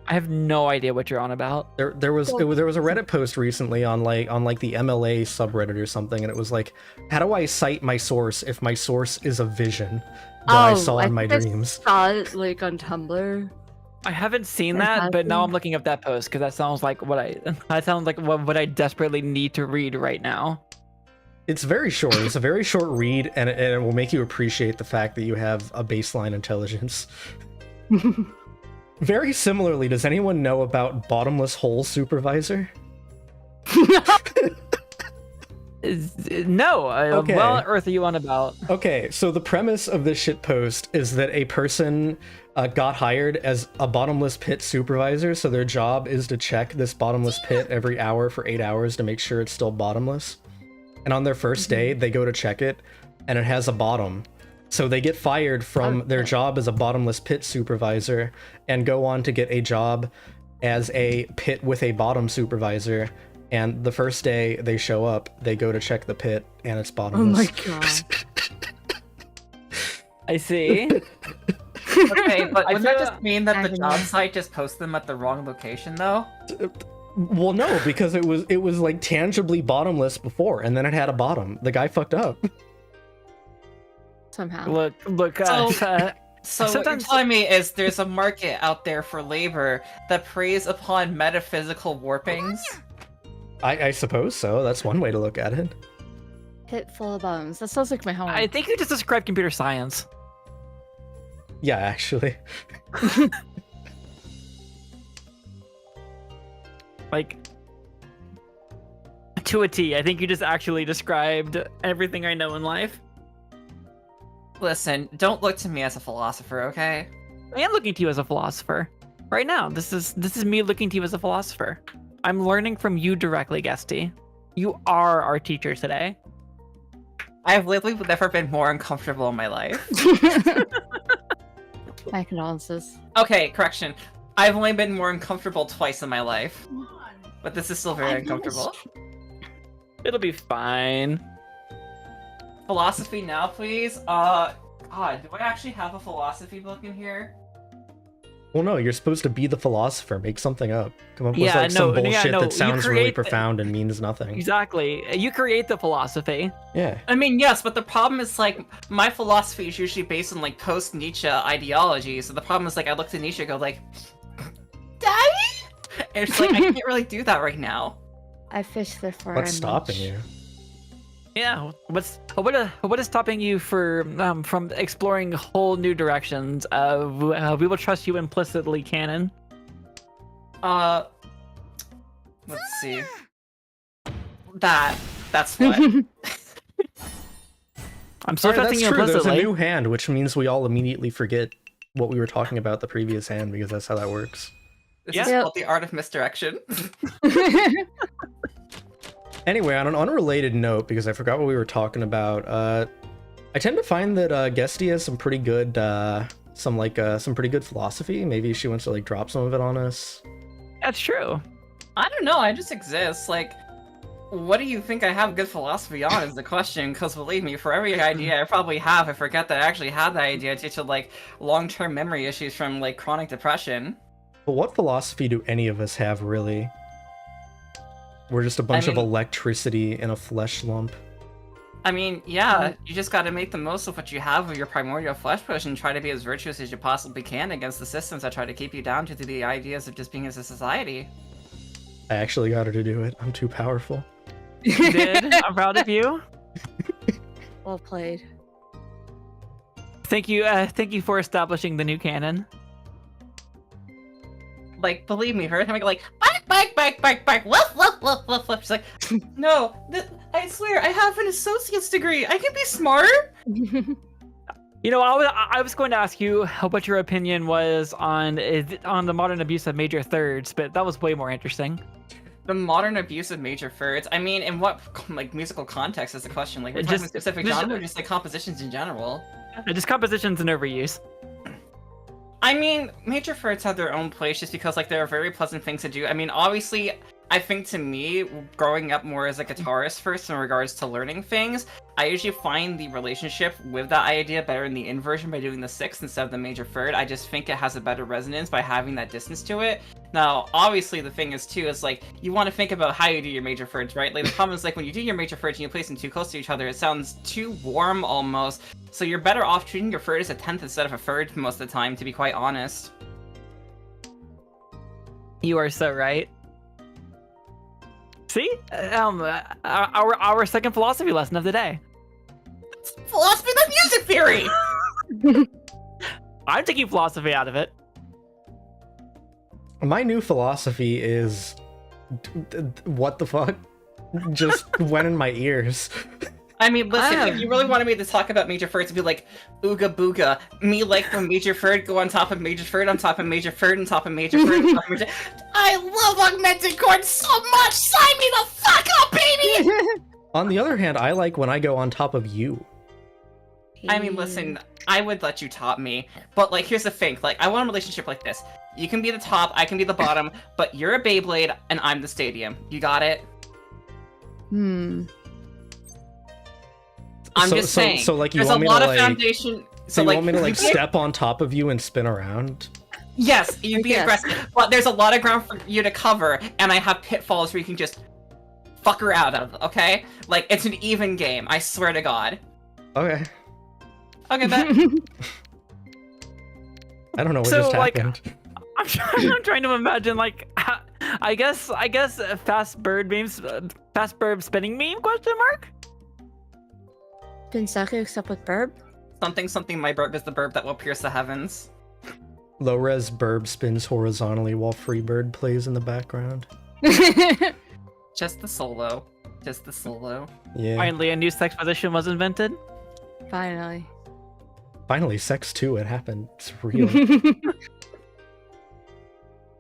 I have no idea what you're on about. There was a Reddit post recently on the MLA subreddit or something, and it was like, how do I cite my source if my source is a vision that I saw in my think dreams? I saw it like on Tumblr. I haven't seen It that, but now happened. I'm looking up that post because that sounds like what I desperately need to read right now. It's very short. It's a very short read, and it will make you appreciate the fact that you have a baseline intelligence. Very similarly, does anyone know about bottomless hole supervisor? No, Okay. what on earth are you on about? Okay, so the premise of this shit post is that a person got hired as a bottomless pit supervisor, so their job is to check this bottomless pit every hour for 8 hours to make sure it's still bottomless. And on their first day, they go to check it, and it has a bottom. So they get fired from their job as a bottomless pit supervisor and go on to get a job as a pit with a bottom supervisor. And the first day they show up, they go to check the pit, and it's Oh bottomless. my god. I see. Okay, but I wouldn't that feel- just mean that the I job know. site just posted them at the wrong location, though? Well, no, because it was like tangibly bottomless before, and then it had a bottom. The guy fucked up. Somehow. Look. So what you're Sometimes- telling me is there's a market out there for labor that preys upon metaphysical warpings? I suppose so. That's one way to look at it. Pit full of bones. That sounds like my home. I think you just described computer science. Yeah, actually. Like, to a T. I think you just actually described everything I know in life. Listen, don't look to me as a philosopher, okay? I am looking to you as a philosopher. Right now, this is me looking to you as a philosopher. I'm learning from you directly, Guesty. You are our teacher today. I've literally never been more uncomfortable in my life. My condolences. Okay, correction. I've only been more uncomfortable twice in my life. But this is still very uncomfortable. It'll be fine. Philosophy now, please. God, do I actually have a philosophy book in here? Well, no, you're supposed to be the philosopher. Make something up. Come up with like some bullshit that sounds really profound and means nothing. Exactly. You create the philosophy. Yeah. I mean, yes, but the problem is, like, my philosophy is usually based on, like, post-Nietzsche ideology. So the problem is, like, I look to Nietzsche and go, like, Daddy? And it's like, I can't really do that right now. I fish there for What's stopping you? Yeah. What is stopping you from exploring whole new directions? We will trust you implicitly, canon. Let's see. That's what. I'm still trusting you That's true. There's a implicitly. new hand, which means we all immediately forget what we were talking about the previous hand, because that's how that works. This Yeah. is called the art of misdirection. Anyway, on an unrelated note, because I forgot what we were talking about, I tend to find that Guesty has some pretty good, some pretty good philosophy. Maybe she wants to like drop some of it on us. That's true. I don't know, I just exist. Like, what do you think I have good philosophy on is the question, because believe me, for every idea I probably have, I forget that I actually had that idea due to, like, long-term memory issues from, like, chronic depression. But what philosophy do any of us have, really? We're just a bunch of electricity in a flesh lump. I mean, yeah, you just gotta make the most of what you have of your primordial flesh push and try to be as virtuous as you possibly can against the systems that try to keep you down to the ideas of just being as a society. I actually got her to do it. I'm too powerful. You did. I'm proud of you. Well played. Thank you for establishing the new canon. Like, believe me, her time I go like, bike, woof, woof, woof, woof, woof. She's like, no, I swear, I have an associate's degree. I can be smart. You know, I was going to ask you what your opinion was on the modern abuse of major thirds, but that was way more interesting. The modern abuse of major thirds. I mean, in what like musical context is the question? Like, we're talking specific genre, or just like compositions in general? Just compositions and overuse. I mean, major thirds have their own place just because like they're a very pleasant thing to do. I mean, obviously, I think to me, growing up more as a guitarist first in regards to learning things, I usually find the relationship with that idea better in the inversion by doing the sixth instead of the major third. I just think it has a better resonance by having that distance to it. Now, obviously, the thing is too is like you want to think about how you do your major thirds, right? Like the problem is like when you do your major thirds and you place them too close to each other, it sounds too warm almost. So you're better off treating your third as a tenth instead of a third most of the time, to be quite honest. You are so right. See, our second philosophy lesson of the day. It's philosophy, not music theory. I'm taking philosophy out of it. My new philosophy is... what the fuck? Just went in my ears. I mean, listen, if you really wanted me to talk about major thirds, it'd be like, ooga booga. Me like when major third go on top of major third, on top of major third, on top of major third, on top of major... I love augmented chords so much! Sign me the fuck up, baby! On the other hand, I like when I go on top of you. I mean, listen, I would let you top me, but like, here's the thing, like, I want a relationship like this. You can be the top, I can be the bottom, but you're a Beyblade, and I'm the stadium. You got it? I'm just saying. So like, you there's want me a lot to of like, foundation. So you like, want me to like step on top of you and spin around? Yes, you'd be Yes. aggressive, but there's a lot of ground for you to cover, and I have pitfalls where you can just fuck her out of, okay? Like, it's an even game, I swear to God. Okay. Okay, bet. I don't know what So, just like, happened. I'm trying to imagine, like, I guess fast bird memes, fast bird spinning meme question mark? Pinsaki except with burb? Something my burp is the burp that will pierce the heavens. Low-res burb spins horizontally while Freebird plays in the background. Just the solo. Just the solo. Yeah. Finally, a new sex position was invented. Finally. Finally, sex 2, it happened. It's real.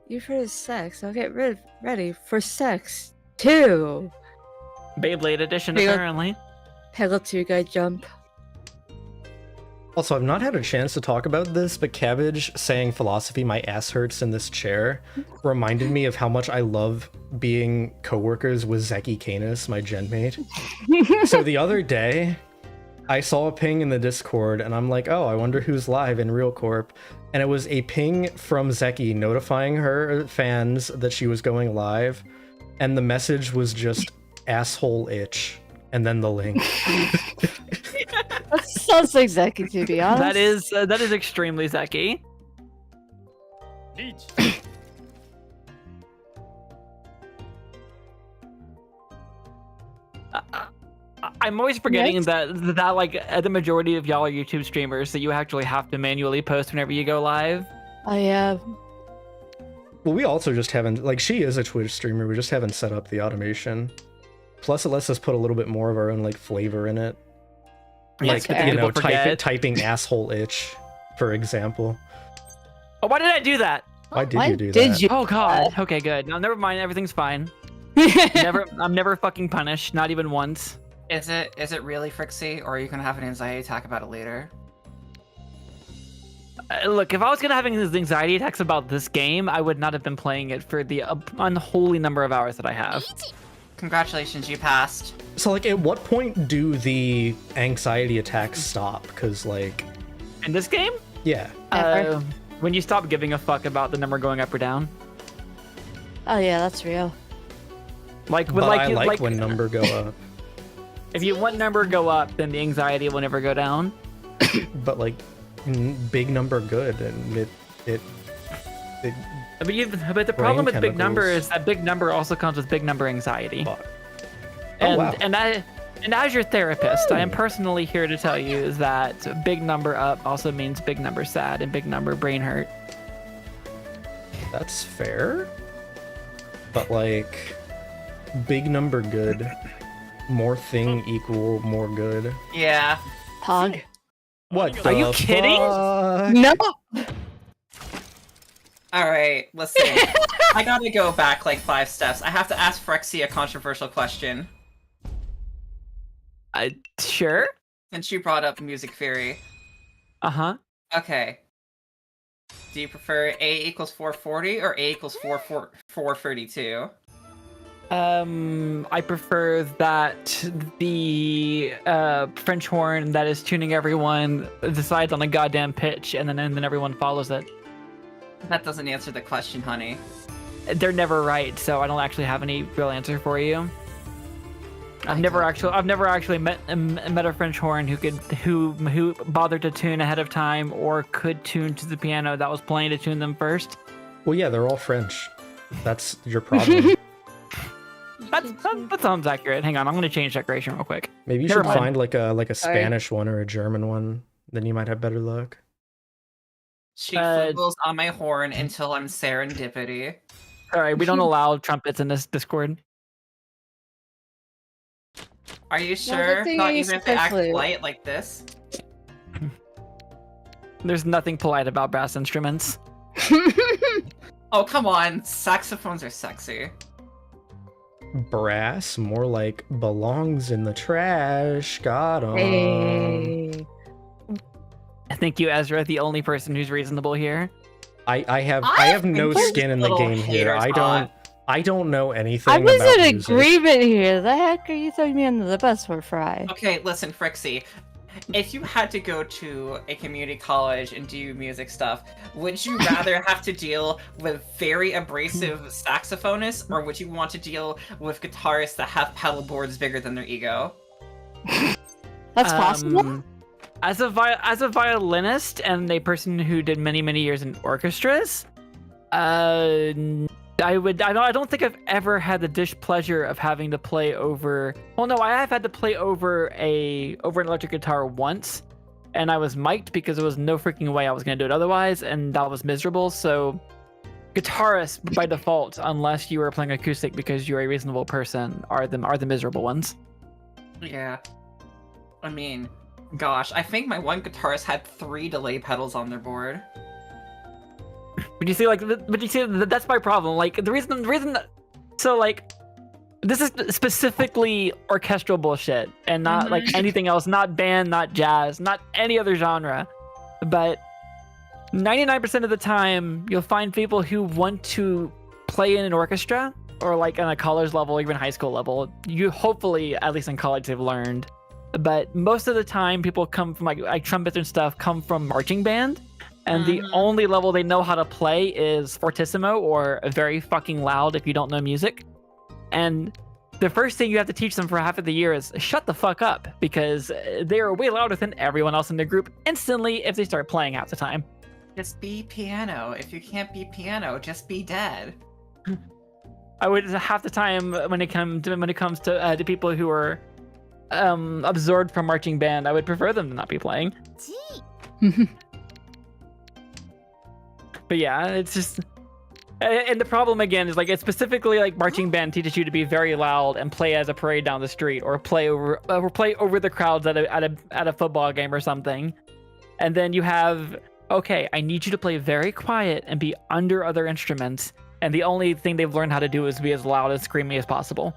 You've heard of sex. I'll get ready for sex 2. Beyblade edition, Peggle- apparently. Peggle 2 guy jump. Also, I've not had a chance to talk about this, but Cabbage saying philosophy, my ass hurts in this chair, reminded me of how much I love being coworkers with Zeki Canis, my gen mate. So the other day, I saw a ping in the Discord, and I'm like, oh, I wonder who's live in RealCorp. And it was a ping from Zeki notifying her fans that she was going live, and the message was just asshole itch, and then the link. That sounds like Zeki, to be honest. That is extremely Zeki. I'm always forgetting that like the majority of y'all are YouTube streamers, so you actually have to manually post whenever you go live. Oh yeah. Well, we also just haven't, like, she is a Twitch streamer, we just haven't set up the automation. Plus, it lets us put a little bit more of our own, like, flavor in it. Yes, Like, but you know, people forget. typing asshole itch, for example. Oh, why did I do that? Why did Why you do did that? you? Oh god. Okay, good. No, never mind. Everything's fine. I'm never fucking punished, not even once. Is it really Frixie, or are you gonna have an anxiety attack about it later? Look, if I was gonna have anxiety attacks about this game, I would not have been playing it for the unholy number of hours that I have. Congratulations, you passed. So, like, at what point do the anxiety attacks stop? Because, like, In this game, yeah. Never. when you stop giving a fuck about the number going up or down. Oh yeah, that's real. Like, But I you- like when number go up. If you want number go up, then the anxiety will never go down. But, like, big number good, and it But the problem with big number chemicals. is that big number also comes with big number anxiety. Oh, And wow. and as your therapist, I am personally here to tell you is that big number up also means big number sad and big number brain hurt. That's fair. But, like, big number good, more thing equal more good. Yeah. Pog. What? Are you the kidding? fuck? No. Alright, listen. I gotta go back like 5 steps. I have to ask Frexy a controversial question. Sure. Since you brought up music theory. Uh-huh. Okay. Do you prefer A equals 440 or A equals 432? I prefer that the French horn that is tuning everyone decides on a goddamn pitch, and then everyone follows it. That doesn't answer the question, honey. They're never right, so I don't actually have any real answer for you. I've never actually met a French horn who bothered to tune ahead of time or could tune to the piano that was playing to tune them first. Well, yeah, they're all French. That's your problem. That sounds accurate. Hang on, I'm gonna change decoration real quick. Maybe you Never should mind. find like a Sorry. Spanish one or a German one. Then you might have better luck. She flugels on my horn until I'm serendipity. Sorry, we don't allow trumpets in this Discord. Are you good sure? thing Not I even used if they to act flute. polite like this? There's nothing polite about brass instruments. Oh, come on. Saxophones are sexy. Brass, more like belongs in the trash. Got 'em. Hey. Thank you, Ezra, the only person who's reasonable here. I have no think skin in the little game here. haters I don't know anything I was about in music. agreement here. The heck are you throwing me under the bus for, Fry? Okay, listen, Frixie. If you had to go to a community college and do music stuff, would you rather have to deal with very abrasive saxophonists, or would you want to deal with guitarists that have pedal boards bigger than their ego? That's possible. As a violinist and a person who did many years in orchestras, I don't think I've ever had the displeasure of having to play over. Well, no, I have had to play over an electric guitar once, and I was mic'd because there was no freaking way I was gonna do it otherwise, and that was miserable. So, guitarists by default, unless you are playing acoustic because you're a reasonable person, are the miserable ones. Yeah. I mean, gosh, I think my one guitarist had 3 delay pedals on their board. But you see, that's my problem. Like the reason that, so like, this is specifically orchestral bullshit and not like anything else, not band, not jazz, not any other genre. But 99% of the time, you'll find people who want to play in an orchestra or like on a college level, even high school level. You hopefully, at least in college, they've learned. But most of the time, people come from like trumpets and stuff come from marching band. And the only level they know how to play is fortissimo or very fucking loud if you don't know music. And the first thing you have to teach them for half of the year is shut the fuck up, because they are way louder than everyone else in the group instantly if they start playing half the time. Just be piano. If you can't be piano, just be dead. I would half the time when it comes to people who are absorbed from marching band, I would prefer them to not be playing. But yeah, it's just, and the problem again is like it's specifically like marching band teaches you to be very loud and play as a parade down the street, or play over the crowds at a football game or something. And then you have, okay, I need you to play very quiet and be under other instruments, and the only thing they've learned how to do is be as loud and screamy as possible.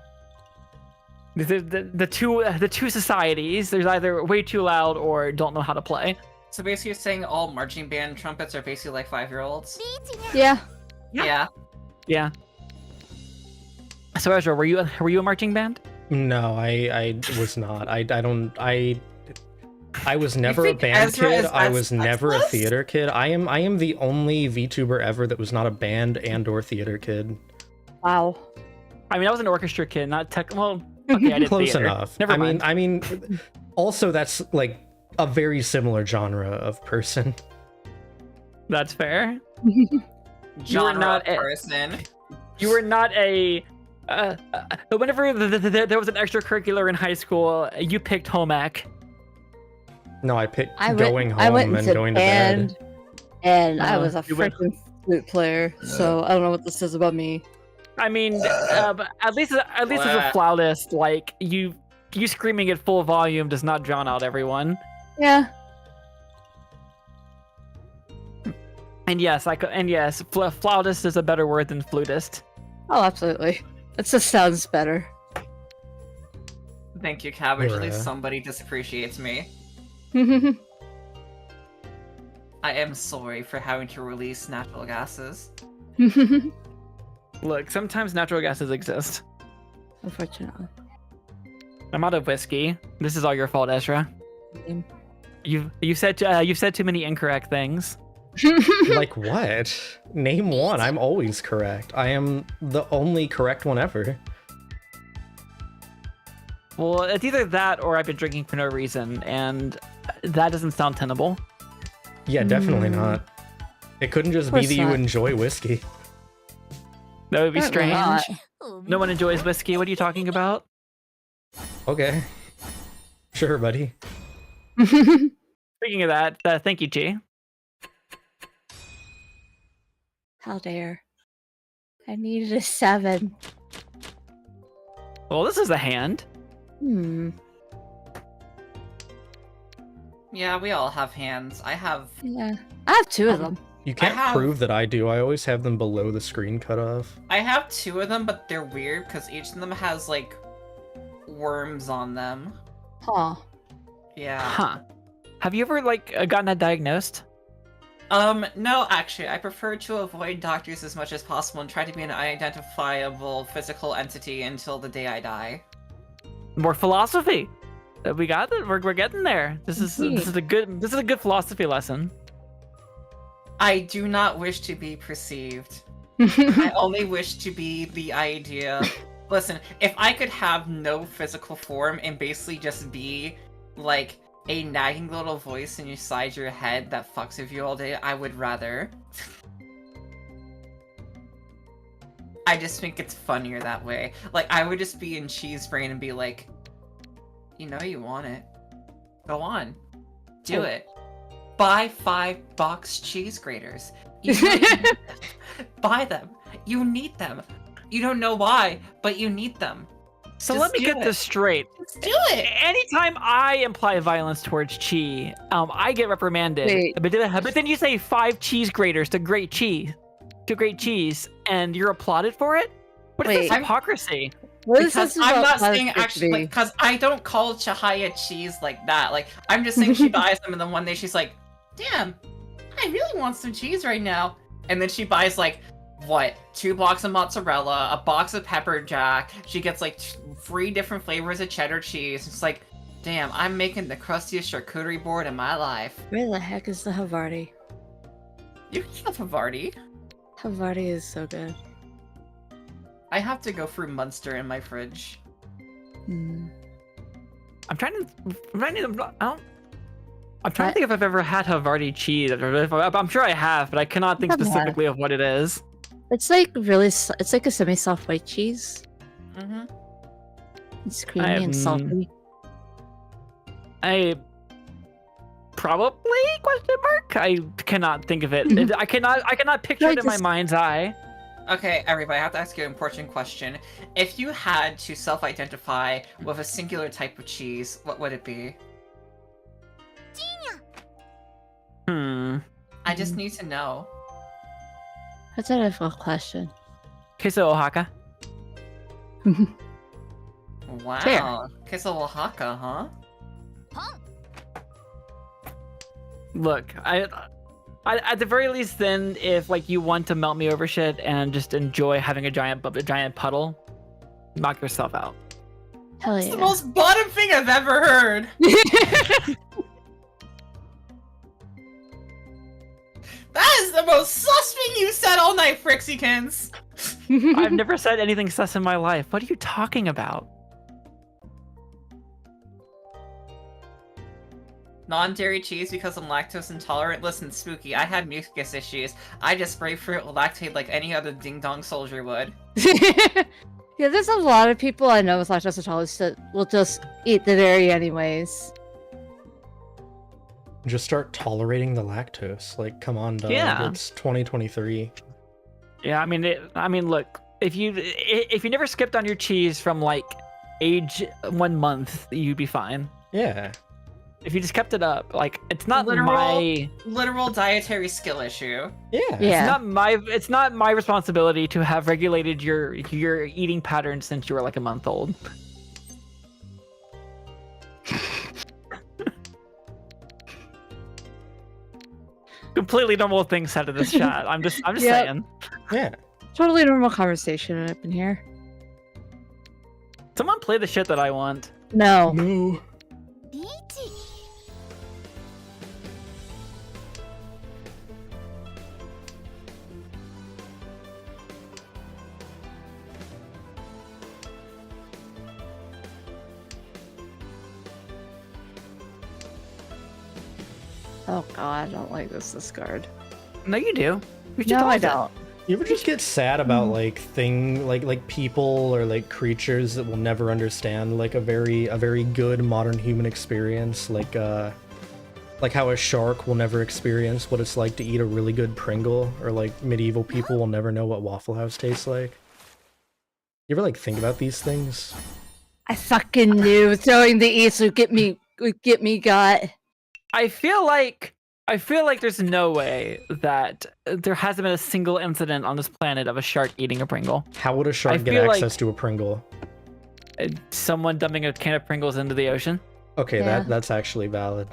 The two societies, there's either way too loud or don't know how to play. So basically, you're saying all marching band trumpets are basically like 5-year-olds? Yeah. Yeah. So Ezra, were you a marching band? No, I was not. I was never a band Ezra kid. is I was never a sexless? theater kid. I am the only VTuber ever that was not a band and or theater kid. Wow. I mean, I was an orchestra kid, not tech. Well, okay, I did Close theater. enough. Never mind. I mean, also that's like a very similar genre of person. That's fair. Genre not person. You were not a. Whenever there was an extracurricular in high school, you picked home ec. No, I picked I going went home and into going to band, bed. and I was a You went- freaking flute player, so I don't know what this says about me. I mean, but at least as a flautist, like you screaming at full volume does not drown out everyone. Yeah. And yes, flautist is a better word than flutist. Oh, absolutely. It just sounds better. Thank you, Cabbage. At Bruh. least somebody disappreciates me. I am sorry for having to release natural gases. Look, sometimes natural gases exist. Unfortunately. I'm out of whiskey. This is all your fault, Ezra. Mm. You've said too many incorrect things. Like what? Name one. I'm always correct. I am the only correct one ever. Well, it's either that or I've been drinking for no reason, and that doesn't sound tenable. Yeah, definitely not. It couldn't just be course that you not. enjoy whiskey. That would be Apparently strange. not. No one enjoys whiskey. What are you talking about? Okay. Sure, buddy. Speaking of that, thank you, G. How dare. I needed a 7. Well, this is a hand. Yeah, we all have hands. I have... Yeah. I have 2 of them. You can't have- prove that I do. I always have them below the screen cutoff. I have 2 of them, but they're weird because each of them has, like, worms on them. Huh. Yeah. Huh. Have you ever, gotten that diagnosed? No, actually, I prefer to avoid doctors as much as possible and try to be an unidentifiable physical entity until the day I die. More philosophy. We got it. We're getting there. This is a good philosophy lesson. I do not wish to be perceived. I only wish to be the idea. Listen, if I could have no physical form and basically just be, like, a nagging little voice inside your head that fucks with you all day, I would rather. I just think it's funnier that way. Like, I would just be in cheese brain and be like, you know you want it. Go on. Do it. Buy 5-box cheese graters. Buy them. You need them. You don't know why, but you need them. So Just let me do get it. this straight. Let's do it. Anytime I imply violence towards Chi, I get reprimanded. Wait. But then you say 5 cheese graters to grate cheese, and you're applauded for it? What is Wait. this hypocrisy? What is Because this I'm about not saying positivity? actually, because I don't call Chihaya cheese like that. Like, I'm just saying she buys them, and then one day she's like, damn, I really want some cheese right now. And then she buys, like, what, 2 blocks of mozzarella, a box of pepper jack. She gets, like, 3 different flavors of cheddar cheese. It's like, damn, I'm making the crustiest charcuterie board in my life. Where the heck is the Havarti? You can have Havarti. Havarti is so good. I have to go through Munster in my fridge. Mm. I'm trying to think if I've ever had Havarti cheese. I'm sure I have, but I cannot think I've had. specifically of what it is. It's like really, it's like a semi-soft white cheese. Mm-hmm. It's creamy and salty. I probably ? I cannot think of it. I cannot picture it in my mind's eye. Okay, everybody, I have to ask you an important question. If you had to self-identify with a singular type of cheese, what would it be? I just need to know. That's a difficult question. Queso Oaxaca. Wow. Fair. Queso Oaxaca, huh? Look, I at the very least, then, if like you want to melt me over shit and just enjoy having a giant puddle, knock yourself out. Hell It's yeah. the most bottom thing I've ever heard. That is the most sus thing you said all night, Frixikins. I've never said anything sus in my life. What are you talking about? Non-dairy cheese because I'm lactose intolerant. Listen, Spooky, I had mucus issues. I just grapefruit lactate like any other ding-dong soldier would. Yeah, there's a lot of people I know with lactose intolerance that will just eat the dairy anyways. Just start tolerating the lactose. Like, come on, dog. Yeah. It's 2023. Yeah, I mean, look, if you never skipped on your cheese from like age 1 month, you'd be fine. Yeah. If you just kept it up, like it's not Literal dietary skill issue. Yeah. Yeah. it's not my responsibility to have regulated your eating patterns since you were like a month old. Completely normal things said in this chat. I'm just Yep. saying. Yeah. Totally normal conversation up in here. Someone play the shit that I want. No. No. Oh god, I don't like this discard. No, you do. We should No, toss I it. don't. You ever just get sad about like people or like creatures that will never understand like a very good modern human experience, like how a shark will never experience what it's like to eat a really good Pringle, or like medieval people will never know what Waffle House tastes like? You ever like think about these things? I fucking knew throwing the eats would get me got. I feel like there's no way that there hasn't been a single incident on this planet of a shark eating a Pringle. How would a I shark get feel like- access to a Pringle? Someone dumping a can of Pringles into the ocean. Okay, Yeah. that's actually valid.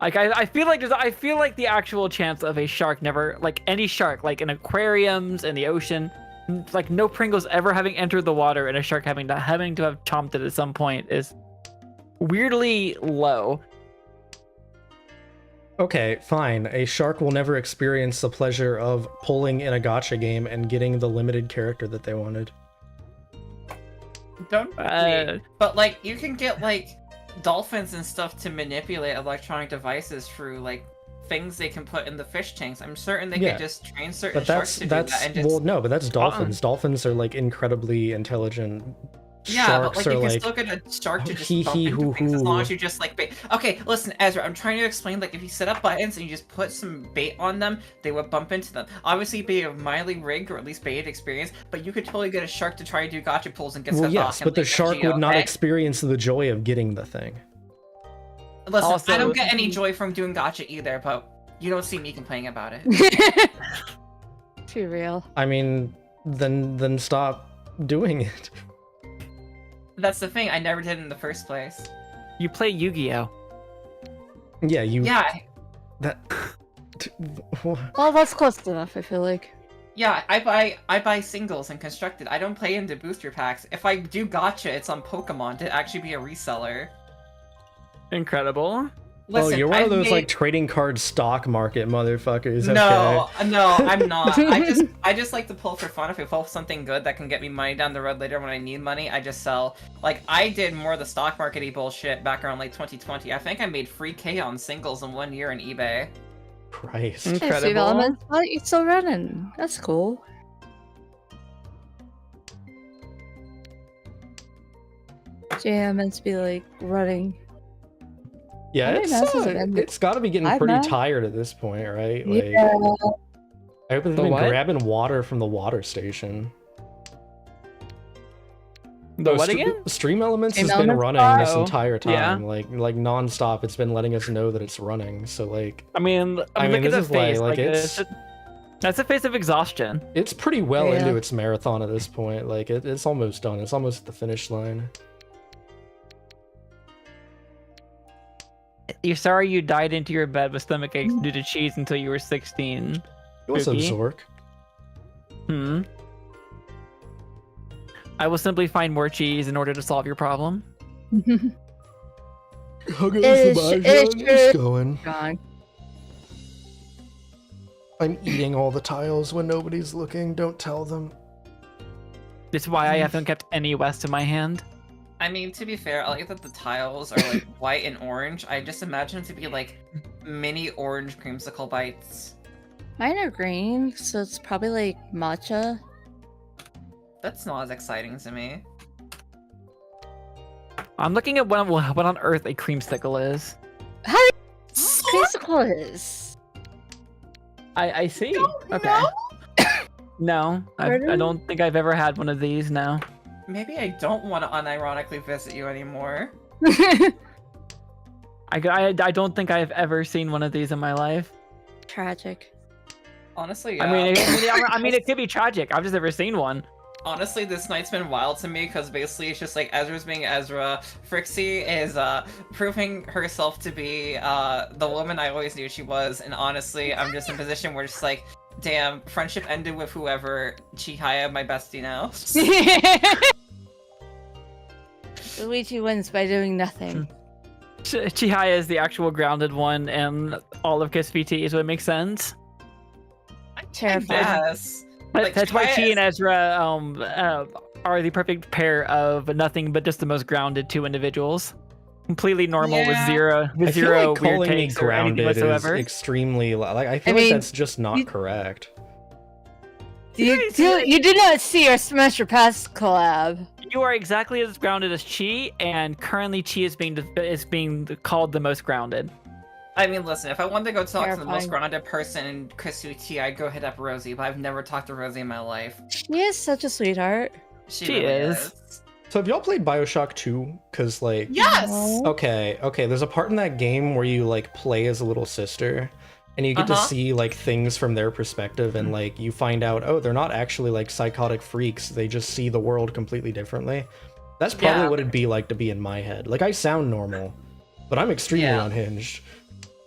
Like I feel like the actual chance of a shark never, like any shark, like in aquariums, in the ocean, like no Pringles ever having entered the water and a shark having to have chomped it at some point is weirdly low. Okay, fine. A shark will never experience the pleasure of pulling in a gacha game and getting the limited character that they wanted. Don't but like you can get like dolphins and stuff to manipulate electronic devices through like things they can put in the fish tanks. I'm certain they Yeah. could just train certain But sharks to do that and just... well, no, but that's dolphins. Dolphins are like incredibly intelligent. Yeah, Sharks but like are you can like still get a shark to just hee bump hee into hoo things as long as hoo. you just like bait. Okay, listen, Ezra, I'm trying to explain, like, if you set up buttons and you just put some bait on them, they would bump into them. Obviously, be a mildly rigged or at least baited experience, but you could totally get a shark to try to do gotcha pulls and get Well, stuck yes, off. but the shark would not experience the joy of getting the thing. Listen, Also- I don't get any joy from doing gotcha either, but you don't see me complaining about it. Too real. I mean, then stop doing it. That's the thing, I never did in the first place. You play Yu-Gi-Oh. Yeah, you. Yeah, That. Well, that's close enough, I feel like. yeah, I buy singles and constructed. I don't play into booster packs. If I do gotcha, it's on Pokemon to actually be a reseller. Incredible. Listen, oh, you're one of I've those made- like trading card stock market motherfuckers. No, Okay. no, I'm not. I just like to pull for fun. If I pull something good that can get me money down the road later when I need money, I just sell. Like, I did more of the stock market-y bullshit back around like 2020. I think I made free K on singles in 1 year in eBay. Christ. Hey, Incredible. Steve Elements, oh, you're still running. That's cool. JM meant to be like running. Yeah, I think that's just an- it's got to be getting I pretty know. tired at this point, right? Like, Yeah. I hope they've The been what? grabbing water from the water station. The what again? Stream Elements Stream has been Elements running this Oh, entire yeah. time, like non-stop. It's been letting us know that it's running. So like, I mean, mean, look at this the is why, face. like, That's a face of exhaustion. it's pretty well Yeah. into its marathon at this point. Like it's almost done. It's almost at the finish line. You're sorry you died into your bed with stomach aches due to cheese until you were 16. What's up, Spooky. Zork? Hmm. I will simply find more cheese in order to solve your problem. How goes Ish, the Mahjong? ish, It's ish. going. Gone. I'm eating all the tiles when nobody's looking. Don't tell them. This is why I haven't kept any West in my hand. I mean, to be fair, I like that the tiles are like white and orange. I just imagine it to be like mini orange creamsicle bites. Mine are green, so it's probably like matcha. That's not as exciting to me. I'm looking at what on earth a creamsicle is. How do you creamsicle is? I see. Okay. No, I Pardon? don't think I've ever had one of these. No. Maybe I don't want to unironically visit you anymore. I don't think I've ever seen one of these in my life. Tragic. Honestly, yeah. I mean, it could be tragic. I've just never seen one. Honestly, this night's been wild to me because basically it's just like Ezra's being Ezra. Frixie is proving herself to be the woman I always knew she was, and honestly, I'm just in a position where it's just like, damn, friendship ended with whoever. Chihaya, my bestie now. Luigi wins by doing nothing. Chihaya is the actual grounded one, and all of Kiss VT is what makes sense. Terrifying. Yes. Like, That's why Chihaya she is- and Ezra are the perfect pair of nothing but just the most grounded two individuals. Completely normal with Yeah. zero I feel zero like weird calling me takes or anything grounded is whatsoever. extremely like I feel I like mean, that's just not you- correct. You did not see our Smash or Pass collab. You are exactly as grounded as Chi, and currently Chi is being called the most grounded. I mean, listen, if I wanted to go talk to the most Terrifying. grounded person in Chris VT, I'd go hit up Rosie, but I've never talked to Rosie in my life. She is such a sweetheart. She She really is. So have y'all played BioShock 2? Cause like Yes! No. okay, there's a part in that game where you like play as a little sister and you get to Uh-huh. see like things from their perspective and like you find out, oh, they're not actually like psychotic freaks, they just see the world completely differently. That's probably Yeah. what it'd be like to be in my head. Like I sound normal, but I'm extremely Yeah. unhinged.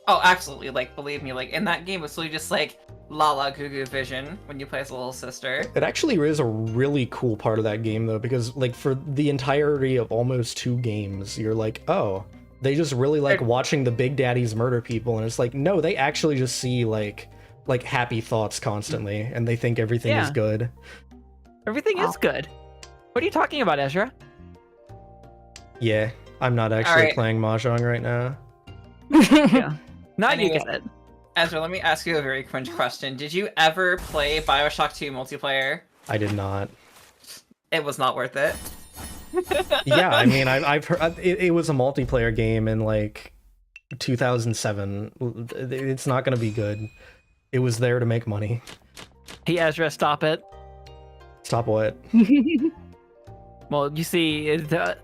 Oh, absolutely. Like, believe me, like, in that game, it's really just like la goo goo vision when you play as a little sister. It actually is a really cool part of that game though, because like for the entirety of almost 2 games, you're like, oh, they just really like watching the big daddies murder people, and it's like, no, they actually just see like happy thoughts constantly, and they think everything is Yeah. good. Everything is good. What are you talking about, Ezra? Yeah, I'm not actually Alright. playing Mahjong right now. Yeah. Now you Anyway. get it. Ezra, let me ask you a very cringe question. Did you ever play Bioshock 2 multiplayer? I did not. It was not worth it. Yeah, I mean, I've heard it was a multiplayer game in like 2007. It's not gonna be good. It was there to make money. Hey, Ezra, stop it. Stop what? Well, you see, the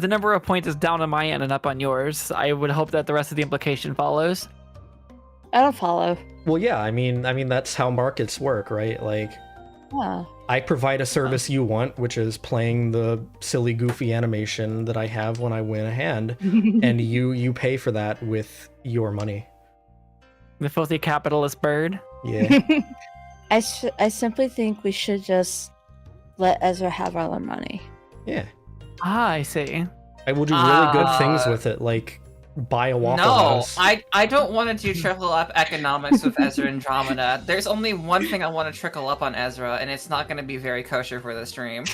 number of points is down on my end and up on yours. I would hope that the rest of the implication follows. I don't follow. Well, yeah, I mean that's how markets work, right? Like, Yeah. I provide a service you want, which is playing the silly, goofy animation that I have when I win a hand, and you pay for that with your money. The filthy capitalist bird. Yeah. I simply think we should just let Ezra have all our money. Yeah. Ah, I see. I will do really good things with it, like buy a Waffle House. I don't want to do trickle up economics with Ezra Andromyda. There's only one thing I want to trickle up on Ezra, and it's not going to be very kosher for the stream.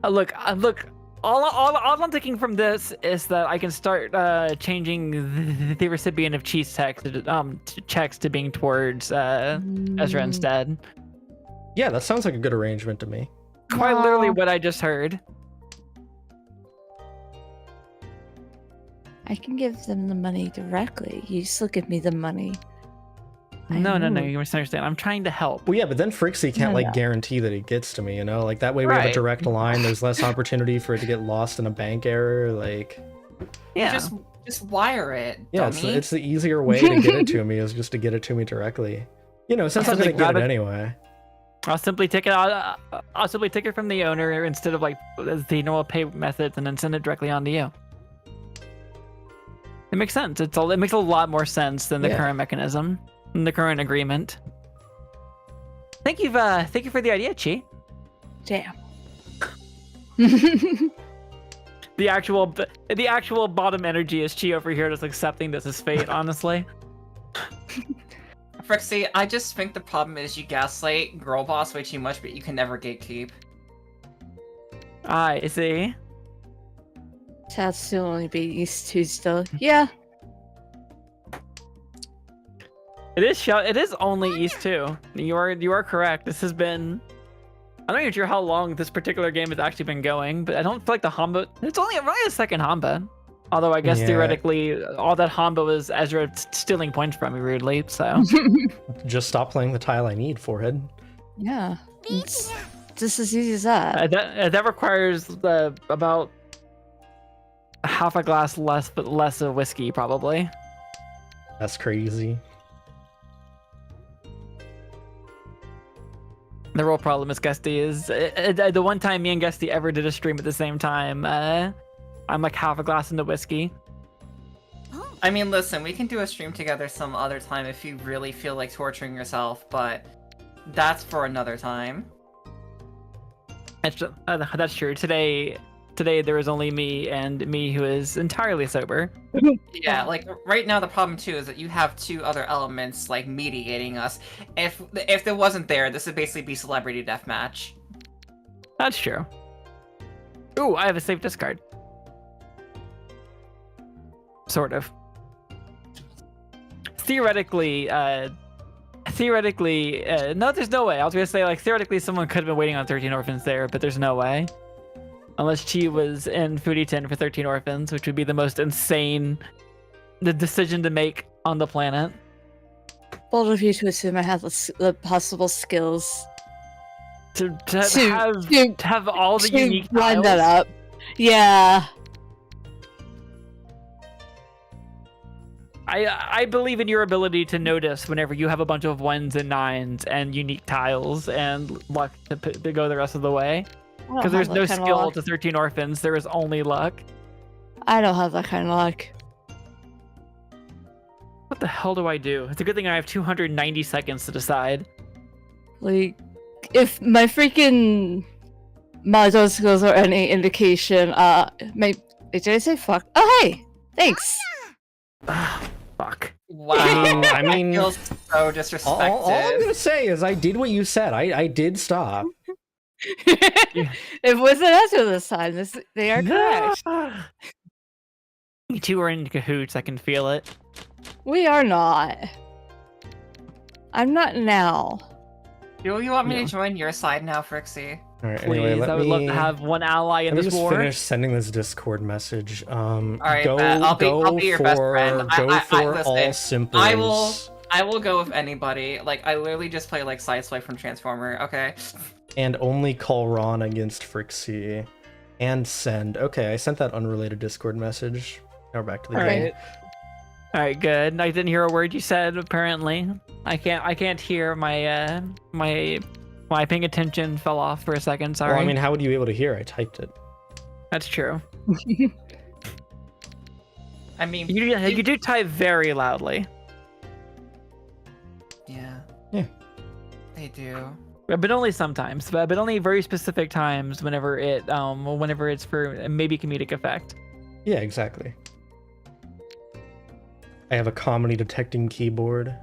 Look. All I'm taking from this is that I can start changing the recipient of cheese checks to being towards Ezra instead. Yeah, that sounds like a good arrangement to me. Quite literally what I just heard. I can give them the money directly. You still give me the money. No, you misunderstand. I'm trying to help. Well, yeah, but then Frixie can't guarantee that it gets to me, you know? Like that way we have a direct line. There's less opportunity for it to get lost in a bank error. Like, yeah, just wire it. Yeah, it's the easier way to get it to me is just to get it to me directly. You know, since I'm gonna get it anyway. I'll simply take it out. I'll simply take it from the owner instead of like the normal pay methods, and then send it directly on to you. It makes sense. It makes a lot more sense than the current mechanism, the current agreement. Thank you for the idea, Chi. Damn. The actual bottom energy is Chi over here, just accepting this as fate. Honestly. Frixie, I just think the problem is you gaslight girl boss way too much, but you can never gatekeep. I see. That's to only be East 2 still. Yeah. It is only East 2. You are correct. This has been, I'm not even sure how long this particular game has actually been going, but I don't feel like the Hamba, it's only a second Hamba. Although I guess theoretically all that Hamba was Ezra stealing points from me rudely, so. Just stop playing the tile I need, forehead. Yeah. It's just as easy as that. That requires about half a glass less of whiskey, probably. That's crazy. The real problem is Gusty is the one time me and Gusty ever did a stream at the same time. I'm like half a glass into whiskey. I mean, listen, we can do a stream together some other time if you really feel like torturing yourself, but that's for another time. That's true. Today there was only me and me who is entirely sober. Yeah, like right now the problem too is that you have two other elements like mediating us. If there wasn't there, this would basically be celebrity deathmatch. That's true. Ooh, I have a safe discard. Sort of. Theoretically, no, there's no way. I was gonna say, like, theoretically someone could have been waiting on 13 Orphans there, but there's no way. Unless Chi was in Foodie-tin for 13 Orphans, which would be the most insane decision to make on the planet. Bold of you to assume I have the possible skills to have all the unique line tiles. that up. Yeah. I believe in your ability to notice whenever you have a bunch of 1s and 9s and unique tiles and luck to go the rest of the way. Because there's no skill to 13 Orphans, there is only luck. I don't have that kind of luck. What the hell do I do? It's a good thing I have 290 seconds to decide. Like, if my freaking Mahjong skills are any indication, did I say fuck? Oh, hey! Thanks! Fuck. Wow. I mean, I feel so disrespected. All I'm gonna say is I did what you said. I did stop. It wasn't Ezra this time. They are correct. You two are in cahoots. I can feel it. We are not. I'm not now. Do you want me to join your side now, Frixie? All right. Please, Anyway, I would love to have one ally in let me this just war. finish sending this Discord message. All right, I'll be your best friend. Go for listen, all simples. I will go with anybody. Like, I literally just play like Sideswipe from Transformer. Okay. And only call Ron against Frixie. And send. Okay, I sent that unrelated Discord message. Now we're back to the game. All right, good. I didn't hear a word you said. Apparently, I can't hear my my paying attention fell off for a second. Sorry. Well, I mean, how would you be able to hear? I typed it. That's true. I mean, You do type very loudly. Yeah. Yeah. They do. But only sometimes. But only very specific times. Whenever it's for maybe comedic effect. Yeah, exactly. I have a comedy detecting keyboard.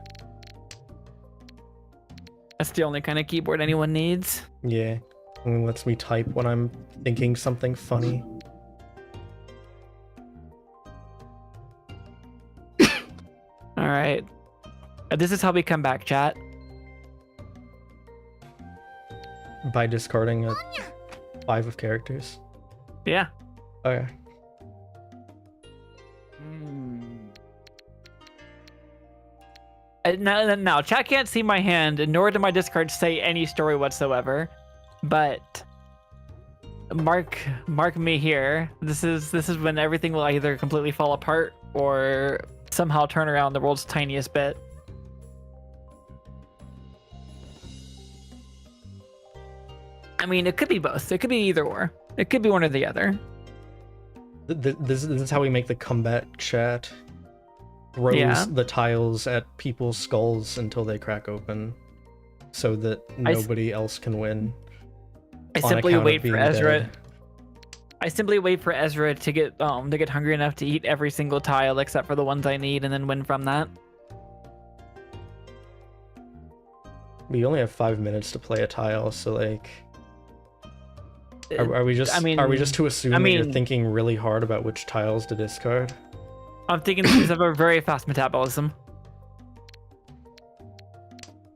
That's the only kind of keyboard anyone needs. Yeah. And it lets me type when I'm thinking something funny. All right. This is how we come back, chat. By discarding a 5 of characters. Yeah. Okay. Now, chat can't see my hand, nor do my discards say any story whatsoever. But mark me here. This is when everything will either completely fall apart or somehow turn around the world's tiniest bit. I mean, it could be both. It could be either or. It could be one or the other. This is how we make the combat chat. Throws the tiles at people's skulls until they crack open, so that nobody else can win. I simply wait for Ezra. I simply wait for Ezra to get hungry enough to eat every single tile except for the ones I need, and then win from that. We only have 5 minutes to play a tile, so like, are we just? Are we just to assume that you're thinking really hard about which tiles to discard? I'm thinking these have a very fast metabolism.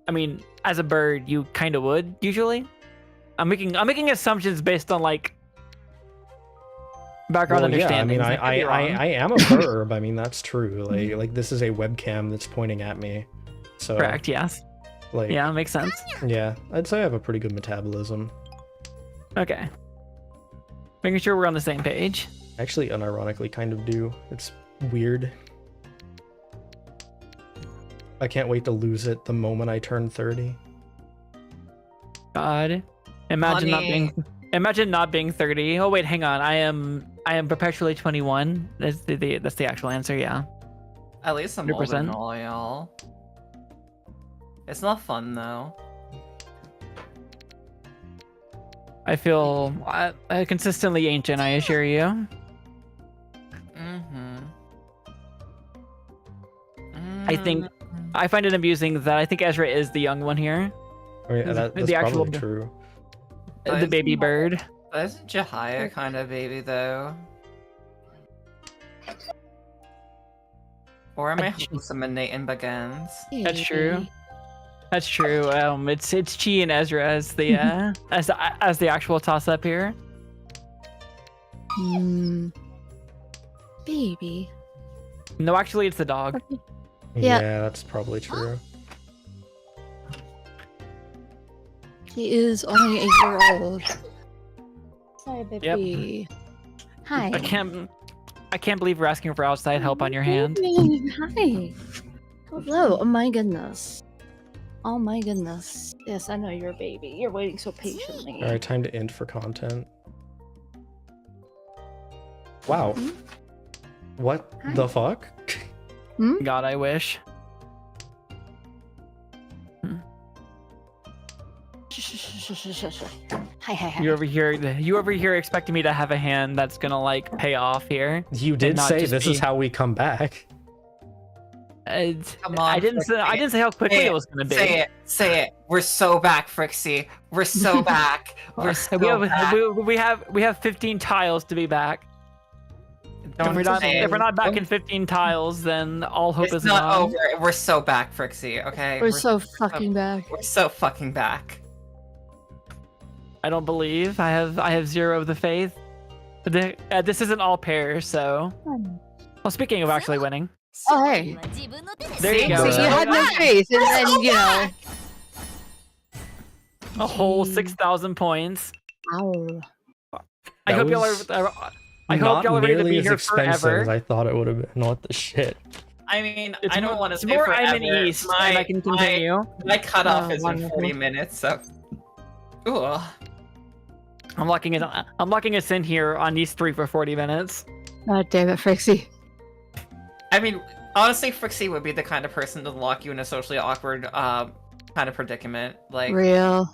I mean, as a bird, you kind of would usually. I'm making assumptions based on like background understanding. Yeah, I am a verb. I mean, that's true. Like this is a webcam that's pointing at me. So correct. Yes. Like yeah, makes sense. Yeah, I'd say I have a pretty good metabolism. Okay. Making sure we're on the same page. Actually, unironically, kind of do. It's weird. I can't wait to lose it the moment I turn 30. God, imagine not being 30. Oh wait, hang on. I am perpetually 21. That's the actual answer. Yeah. At least I'm older than all y'all. It's not fun though. I feel consistently ancient, I assure you. I find it amusing that I think Ezra is the young one here. I mean, that's probably true. The baby bird. But isn't Jahia kind of baby though? Or am I hallucinating begins? That's true. That's true. It's Chi and Ezra as the as the actual toss up here. Baby. No, actually, it's the dog. Yeah, that's probably true. He is only 8 years old. Sorry, baby. Yep. Hi. I can't believe we're asking for outside help on your hand. Hi. Hello. Oh my goodness. Oh my goodness. Yes, I know you're a baby. You're waiting so patiently. Alright, time to end for content. Wow. What the fuck? God, I wish. Hi. You over here expecting me to have a hand that's gonna like pay off here. You did say this is how we come back. Come on, I didn't say how quickly it was gonna be. Say it. We're so back, Frixie. We're so back. We're so back. We have 15 tiles to be back. If we're not back in 15 tiles, then all hope It's is not gone. over. We're so back, Frixie. Okay. We're so fucking back. We're so fucking back. I don't believe. I have zero of the faith. This isn't all pairs, so. Well, speaking of actually winning. Oh, hey. There you go. So you had no faith, and then, you know. A whole 6,000 points. Ow. I hope y'all are ready to be here forever. As I thought it would have been. What the shit? I mean, It's I don't want to say more forever. I'm in East, and I can continue. My cutoff is in wonderful. 40 minutes, so. Ooh. I'm locking us in here on these 3 for 40 minutes. God damn it, Frixie. I mean, honestly, Frixie would be the kind of person to lock you in a socially awkward kind of predicament. Like, Real.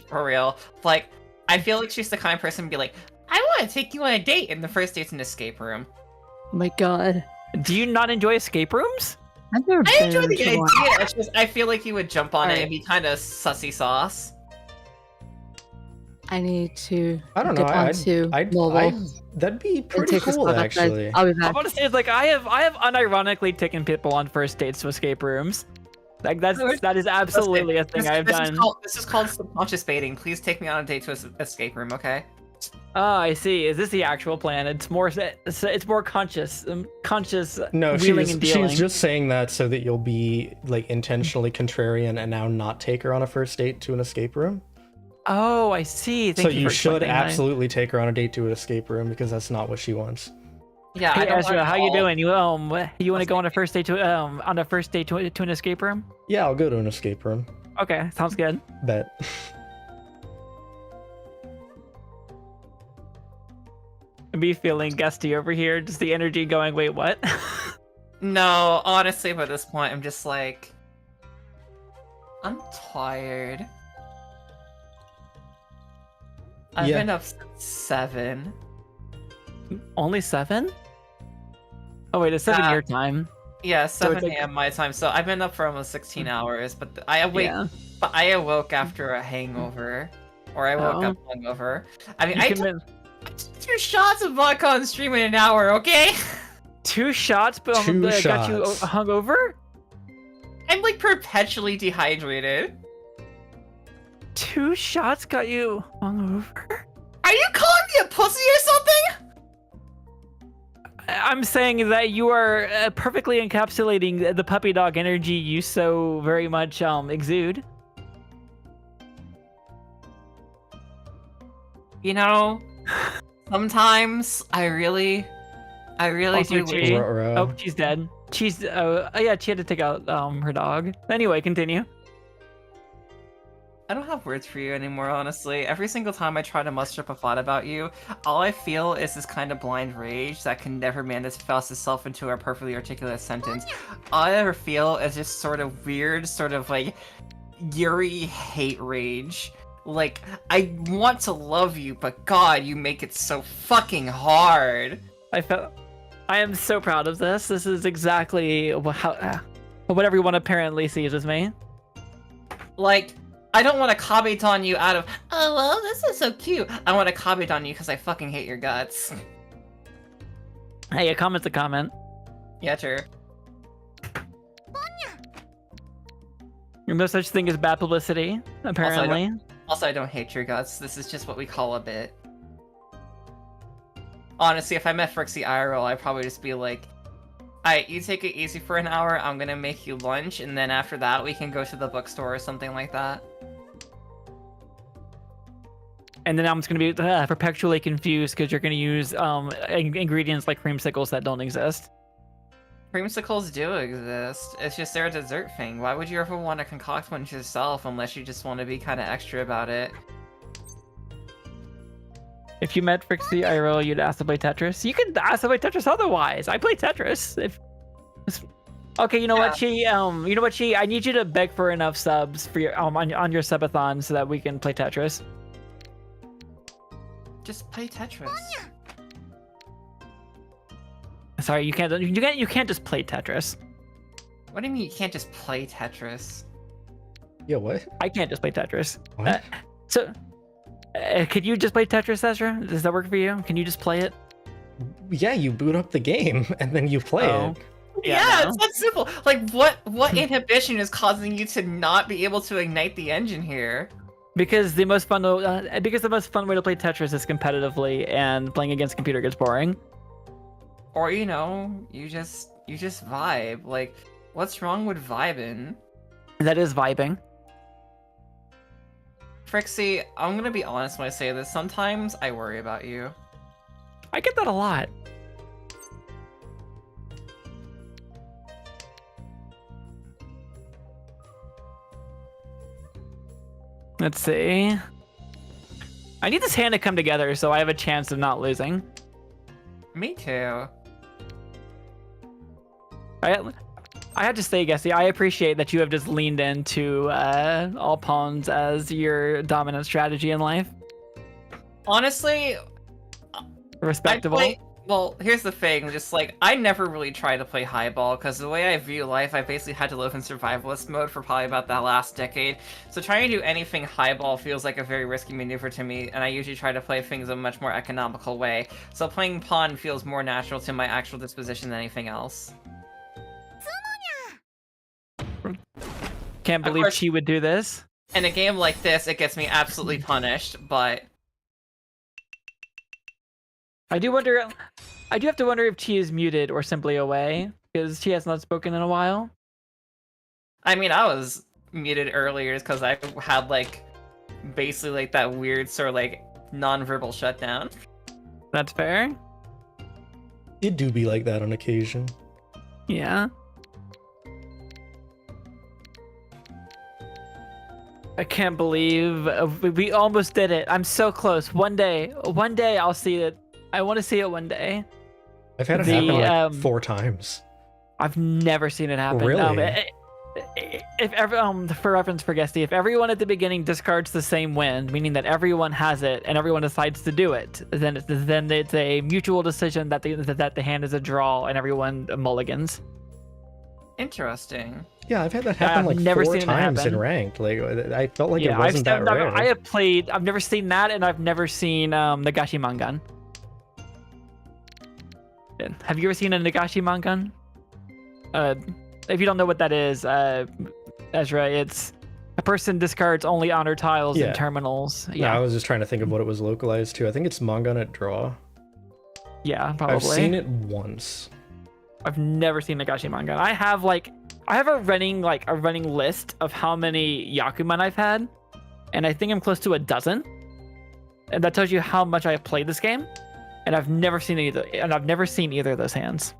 for real. Like, I feel like she's the kind of person to be like, I want to take you on a date, and the first date's an escape room. Oh my god. Do you not enjoy escape rooms? I've never I been enjoy the to idea. one. It's just I feel like you would jump on it Alright. and be kind of sussy sauce. I need to I don't know. get onto mobile. That'd be and pretty take a cool, spot outside. actually. I'll be I'm back. gonna say like I have unironically taken people on first dates to escape rooms. Like that is absolutely a thing I've done. This is called subconscious baiting. Please take me on a date to an escape room, okay? Oh, I see. Is this the actual plan? It's more conscious, conscious No, wheeling and dealing. she's just saying that so that you'll be like intentionally contrarian and now not take her on a first date to an escape room. Oh, I see. So Thank you for should explaining that. absolutely take her on a date to an escape room because that's not what she wants. Yeah, Hey I don't Ezra, want how you all- doing? You want to go on a first date to an escape room? Yeah, I'll go to an escape room. Okay, sounds good. Bet. Me feeling gusty over here, just the energy going. Wait, what? No, honestly, by this point, I'm just like, I'm tired. I've Yeah. been up since 7. Only 7? Oh wait, it's 7 Yeah. your time. Yeah, So 7 it's like- a.m. my time. So I've been up for almost 16 hours, but I awoke after a hangover, or I woke up hungover. I mean, You I can took live 2 shots of vodka on stream in an hour. Okay, 2 shots, but Two got you shots. hungover. I'm like perpetually dehydrated. 2 shots got you hungover. Are you calling me a pussy or something? I'm saying that you are perfectly encapsulating the puppy dog energy you so very much exude. You know, sometimes I really Also, do Chi. wish. Ruh-roh. Oh, she's dead. She's yeah, she had to take out her dog. Anyway, continue. I don't have words for you anymore, honestly. Every single time I try to muster up a thought about you, all I feel is this kind of blind rage that can never manifest itself into a perfectly articulate sentence. All I ever feel is just sort of weird, sort of like Yuri hate rage. Like, I want to love you, but God, you make it so fucking hard. I am so proud of this. This is exactly what everyone apparently sees as me. Like, I don't want to comment on you out of, oh, well, this is so cute. I want to comment on you because I fucking hate your guts. Hey, a comment's a comment. Yeah, true. No such thing as bad publicity, apparently. Also, I don't hate your guts. This is just what we call a bit. Honestly, if I met Frixie IRL, I'd probably just be like, alright, you take it easy for an hour, I'm gonna make you lunch, and then after that, we can go to the bookstore or something like that. And then I'm just going to be perpetually confused because you're going to use ingredients like creamsicles that don't exist. Creamsicles do exist. It's just they're a dessert thing. Why would you ever want to concoct one yourself unless you just want to be kind of extra about it? If you met Frixie IRL, you'd ask to play Tetris. You could ask to play Tetris otherwise. I play Tetris. Okay, you know what, Chi? You know what, Chi? I need you to beg for enough subs for your on your subathon so that we can play Tetris. Just play Tetris. Sorry, you can't just play Tetris. What do you mean you can't just play Tetris? Yeah, what? I can't just play Tetris. What? Could you just play Tetris, Ezra? Does that work for you? Can you just play it? Yeah, you boot up the game and then you play it. Yeah, no. it's that simple. Like, what inhibition is causing you to not be able to ignite the engine here? Because the most fun way to play Tetris is competitively, and playing against a computer gets boring. Or you just vibe. Like, what's wrong with vibing? That is vibing. Frixie, I'm gonna be honest when I say this. Sometimes I worry about you. I get that a lot. Let's see. I need this hand to come together so I have a chance of not losing. Me too. I have to say, Gessie, I appreciate that you have just leaned into all pawns as your dominant strategy in life. Honestly, Respectable. Well, here's the thing, just like, I never really tried to play highball, because the way I view life, I basically had to live in survivalist mode for probably about that last decade, so trying to do anything highball feels like a very risky maneuver to me, and I usually try to play things a much more economical way, so playing pawn feels more natural to my actual disposition than anything else. Can't believe course. she would do this. In a game like this, it gets me absolutely punished, but... I do have to wonder if Chi is muted or simply away, because she has not spoken in a while. I mean, I was muted earlier because I had, like, basically, like, that weird sort of, like, non-verbal shutdown. That's fair. It do be like that on occasion. Yeah. I can't believe we almost did it. I'm so close. One day I'll see it. I want to see it one day. I've had it happen like 4 times. I've never seen it happen. Really? For reference for Gestie, if everyone at the beginning discards the same wind, meaning that everyone has it and everyone decides to do it, then it's a mutual decision that the hand is a draw and everyone mulligans. Interesting. Yeah, I've had that happen like never 4 seen it times in happen. ranked. Like, I felt like it wasn't that rare. I've never seen that, and I've never seen Nagashi Mangan. Have you ever seen a Nagashi Mangan? If you don't know what that is, Ezra, it's a person discards only honor tiles and terminals. Yeah, I was just trying to think of what it was localized to. I think it's Mangan at draw. Yeah, probably. I've seen it once. I've never seen Nagashi Mangan. I have a running list of how many Yakuman I've had, and I think I'm close to 12. And that tells you how much I have played this game. And I've never seen either of those hands.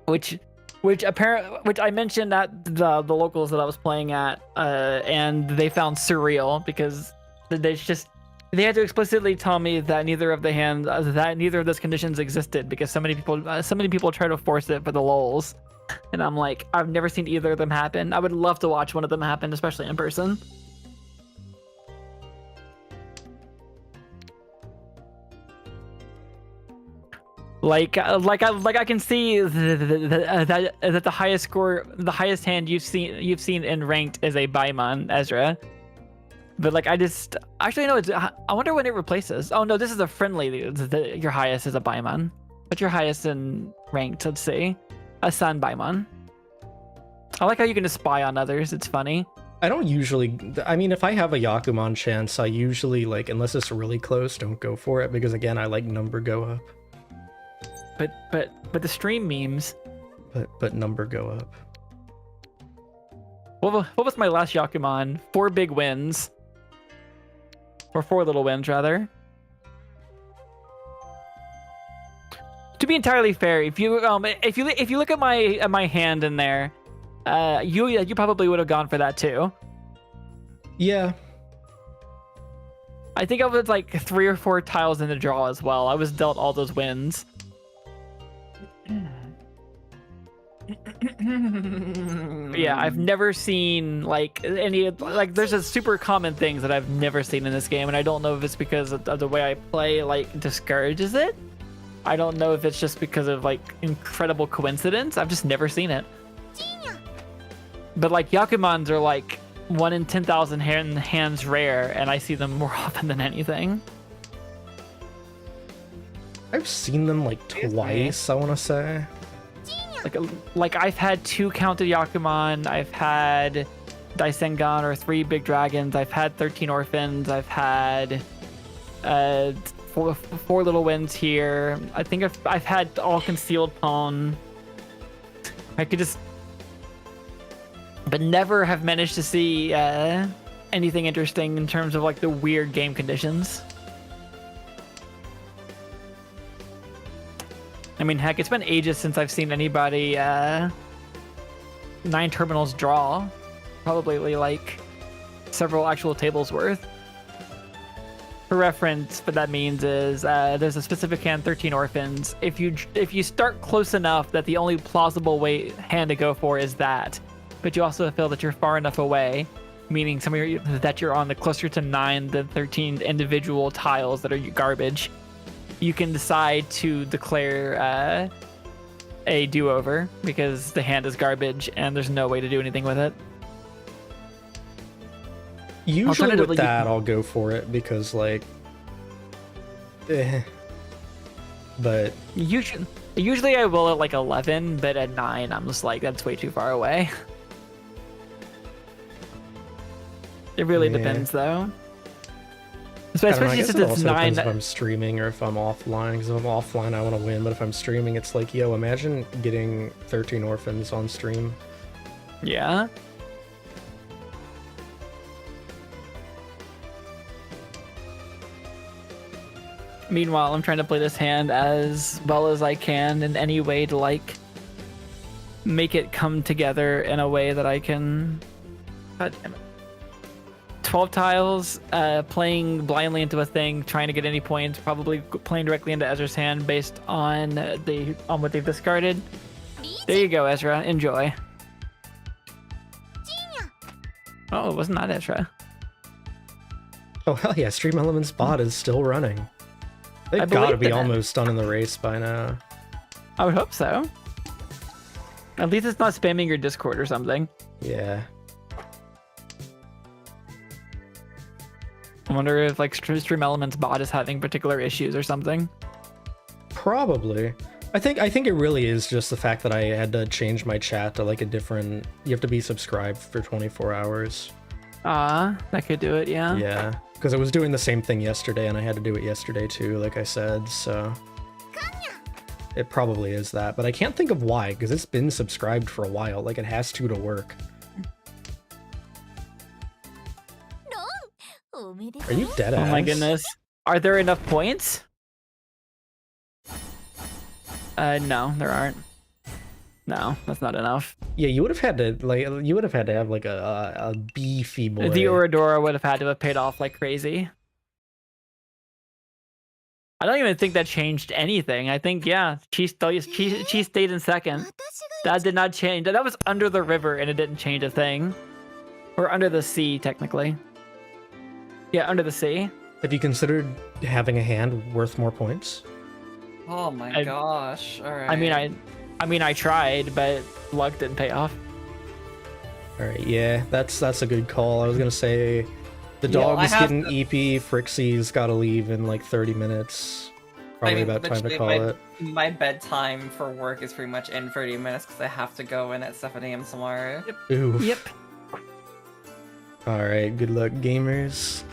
Which I mentioned at the locals that I was playing at, and they found surreal because they had to explicitly tell me that neither of those conditions existed because so many people try to force it for the lulz, and I'm like, I've never seen either of them happen. I would love to watch one of them happen, especially in person. Like I can see that the highest score, the highest hand you've seen in ranked is a Baimon, Ezra. But like I wonder when it replaces. Oh no, this is a friendly. Your highest is a Baimon. What's your highest in ranked? Let's see, a Sun Baimon. I like how you can just spy on others. It's funny. I don't usually. I mean, if I have a Yakuman chance, I usually like, unless it's really close, don't go for it because again, I like number go up. But the stream memes. But number go up. What was my last Yakuman? 4 big wins. Or 4 little wins, rather. To be entirely fair, if you look at my hand in there, you probably would have gone for that too. Yeah. I think I was like 3 or 4 tiles in the draw as well. I was dealt all those wins. Yeah, I've never seen like any like there's a super common things that I've never seen in this game, and I don't know if it's because of the way I play like discourages it. I don't know if it's just because of like incredible coincidence. I've just never seen it. But like Yakumans are like 1 in 10,000 hands rare, and I see them more often than anything. I've seen them like twice, I want to say. Like I've had 2 counted Yakuman, I've had Daisengan or 3 big dragons, I've had 13 orphans, I've had 4 little winds here. I think I've had all concealed pawn. I could just, but never have managed to see anything interesting in terms of like the weird game conditions. I mean, heck, it's been ages since I've seen anybody 9 terminals draw. Probably like several actual tables worth. For reference, what that means is there's a specific hand, 13 orphans. If you start close enough that the only plausible hand to go for is that, but you also feel that you're far enough away, meaning that you're on the closer to 9 than 13 individual tiles that are garbage, you can decide to declare a do-over because the hand is garbage and there's no way to do anything with it. Usually with that, I'll go for it because, like, but usually I will at like 11, but at 9, I'm just like, that's way too far away. It really depends, though. Especially since it's 9. If I'm streaming or if I'm offline, because if I'm offline, I want to win. But if I'm streaming, it's like, yo, imagine getting 13 orphans on stream. Yeah. Meanwhile, I'm trying to play this hand as well as I can in any way to like make it come together in a way that I can. God damn it. 12 tiles, playing blindly into a thing, trying to get any points, probably playing directly into Ezra's hand based on what they've discarded. There you go, Ezra. Enjoy. Oh, it wasn't that Ezra. Oh hell yeah! Stream Elements bot is still running. They've got to be almost done in the race by now. I would hope so. At least it's not spamming your Discord or something. Yeah. I wonder if like Stream Elements bot is having particular issues or something. Probably. I think it really is just the fact that I had to change my chat to like a different. You have to be subscribed for 24 hours. That could do it, yeah. Yeah, because I was doing the same thing yesterday, and I had to do it yesterday too, like I said. So it probably is that, but I can't think of why, because it's been subscribed for a while. Like it has to work. Are you dead ass? Oh my goodness. Are there enough points? No, there aren't. No, that's not enough. Yeah, you would have had to have like a beefy boy. The Oradora would have had to have paid off like crazy. I don't even think that changed anything. I think, yeah, she stayed in second. That did not change. That was under the river and it didn't change a thing. Or under the sea, technically. Yeah, under the sea. Have you considered having a hand worth more points? Oh my gosh! All right. I mean, I tried, but luck didn't pay off. All right, yeah, that's a good call. I was gonna say, the dog is getting EP. Frixie's got to leave in like 30 minutes. Probably about time to call it. My bedtime for work is pretty much in 30 minutes because I have to go in at 7 a.m. tomorrow. Oof. Yep. All right, good luck, gamers.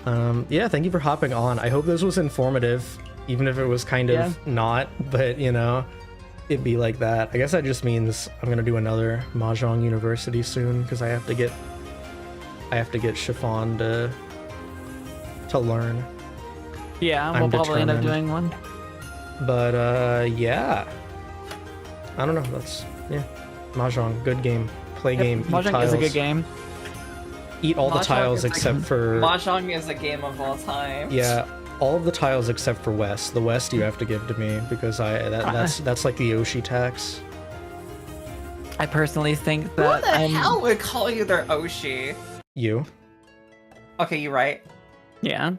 Yeah, thank you for hopping on. I hope this was informative, even if it was kind of not, but you know, it'd be like that. I guess that just means I'm gonna do another Mahjong University soon because I have to get Chiffon to learn. Yeah, we'll probably end up doing one. But yeah, I don't know. That's Mahjong, good game, play game. Mahjong is a good game. Eat all the tiles except for... Mahjong is a game of all time. Yeah, all of the tiles except for West. The West you have to give to me because that's like the Oshi tax. I personally think that... Who the hell would call you their Oshi? You. Okay, you're right. Yeah.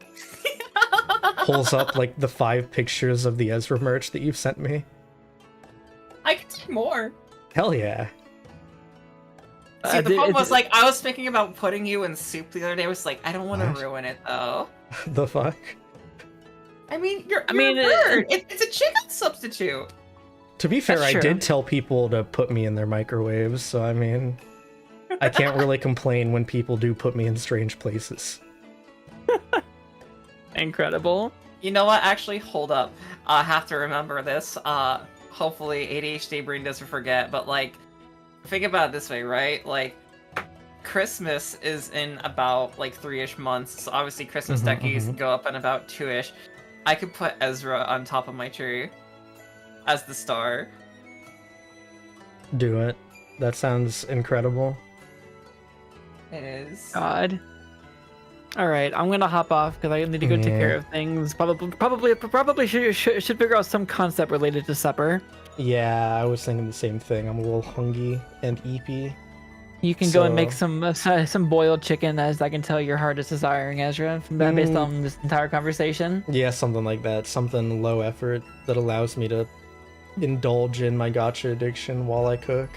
Pulls up like the 5 pictures of the Ezra merch that you've sent me. I can do more. Hell yeah. See, the problem was, like, I was thinking about putting you in soup the other day. I was like, I don't want to ruin it, though. The fuck? I mean, you're a bird. It's a chicken substitute. To be fair, That's I true. did tell people to put me in their microwaves, so I mean, I can't really complain when people do put me in strange places. Incredible. You know what? Actually, hold up. I have to remember this. Hopefully ADHD brain doesn't forget, but, like, think about it this way, right? Like, Christmas is in about, like, 3-ish months, so obviously Christmas deckies go up in about 2-ish. I could put Ezra on top of my tree as the star. Do it. That sounds incredible. It is. God. All right, I'm gonna hop off because I need to go take care of things. Probably should figure out some concept related to supper. Yeah, I was thinking the same thing. I'm a little hungry and eepy. You can go and make some boiled chicken, as I can tell your heart is desiring, Ezra, based on this entire conversation. Yeah, something like that. Something low effort that allows me to indulge in my gacha addiction while I cook.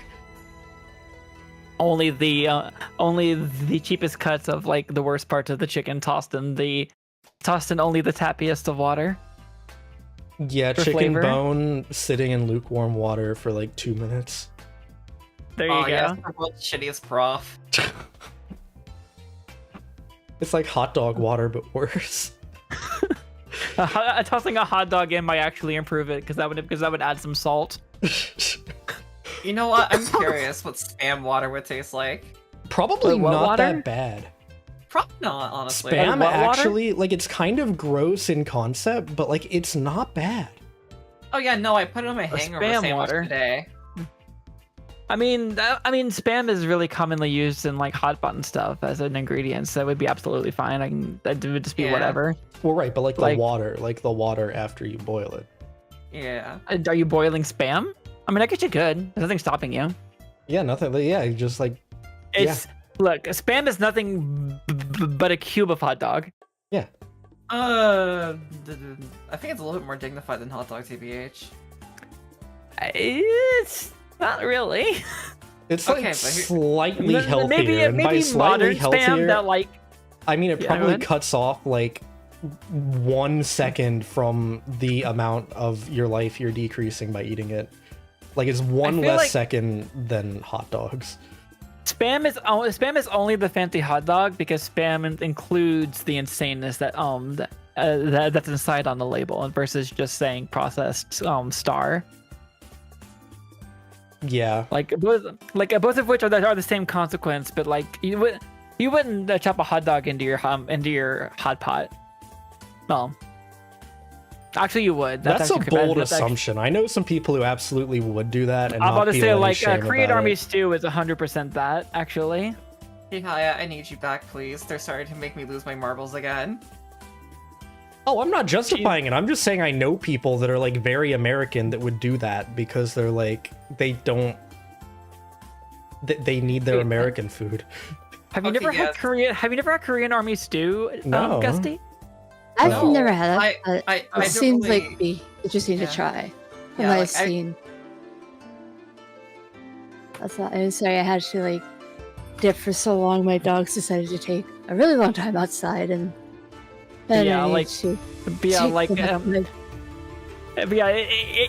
Only the cheapest cuts of like the worst parts of the chicken tossed in only the tappiest of water. Yeah, For chicken flavor. bone sitting in lukewarm water for like 2 minutes. There you go. Yeah, the world's shittiest broth. It's like hot dog water, but worse. Tossing a hot dog in might actually improve it because that would add some salt. You know what? I'm curious what spam water would taste like. Probably Wait, what not water? that bad. Probably not, honestly. Spam what water? actually, like, it's kind of gross in concept, but like, it's not bad. Oh yeah, no, I put it on my hangover spam sandwich water. today. I mean, spam is really commonly used in like hot button stuff as an ingredient, so it would be absolutely fine. That would just be Yeah. whatever. Well, right, but like Like- the water after you boil it. Yeah. Are you boiling spam? I mean, I guess you could. There's nothing stopping you. Yeah, nothing. Yeah, you just like, Look, spam is nothing but a cube of hot dog. yeah. I think it's a little bit more dignified than hot dog, TBH. It's not really. It's Okay, like but slightly healthier. Maybe and by slightly modern healthier, spam that like. I mean, it Yeah, go probably ahead. cuts off like 1 second from the amount of your life you're decreasing by eating it. Like, it's one feel less like- second than hot dogs. Spam is only the fancy hot dog because spam includes the insaneness that's inside on the label versus just saying processed star. Yeah. Like both of which are the same consequence, but like you wouldn't chop a hot dog into your hot pot. Well, actually you would. That's a actually- bold that's actually- assumption. I know some people who absolutely would do that, and I'm not about to feel say any like shame Korean about Army it. stew is 100% that actually. Hikaya, I need you back, please. They're starting to make me lose my marbles again. Oh, I'm not justifying it. I'm just saying I know people that are like very American that would do that because they're like they need their American food. Have you Okay, never had yes. Korean? Have you never had Korean Army stew, No. Gusty? I've No. never had it, I but I it don't seems really... like be interesting Yeah. to try. From Yeah, what like, I've seen. That's why I'm sorry I had to like dip for so long. My dogs decided to take a really long time outside, and then Yeah, I need like- to But yeah, take like them outside. but yeah,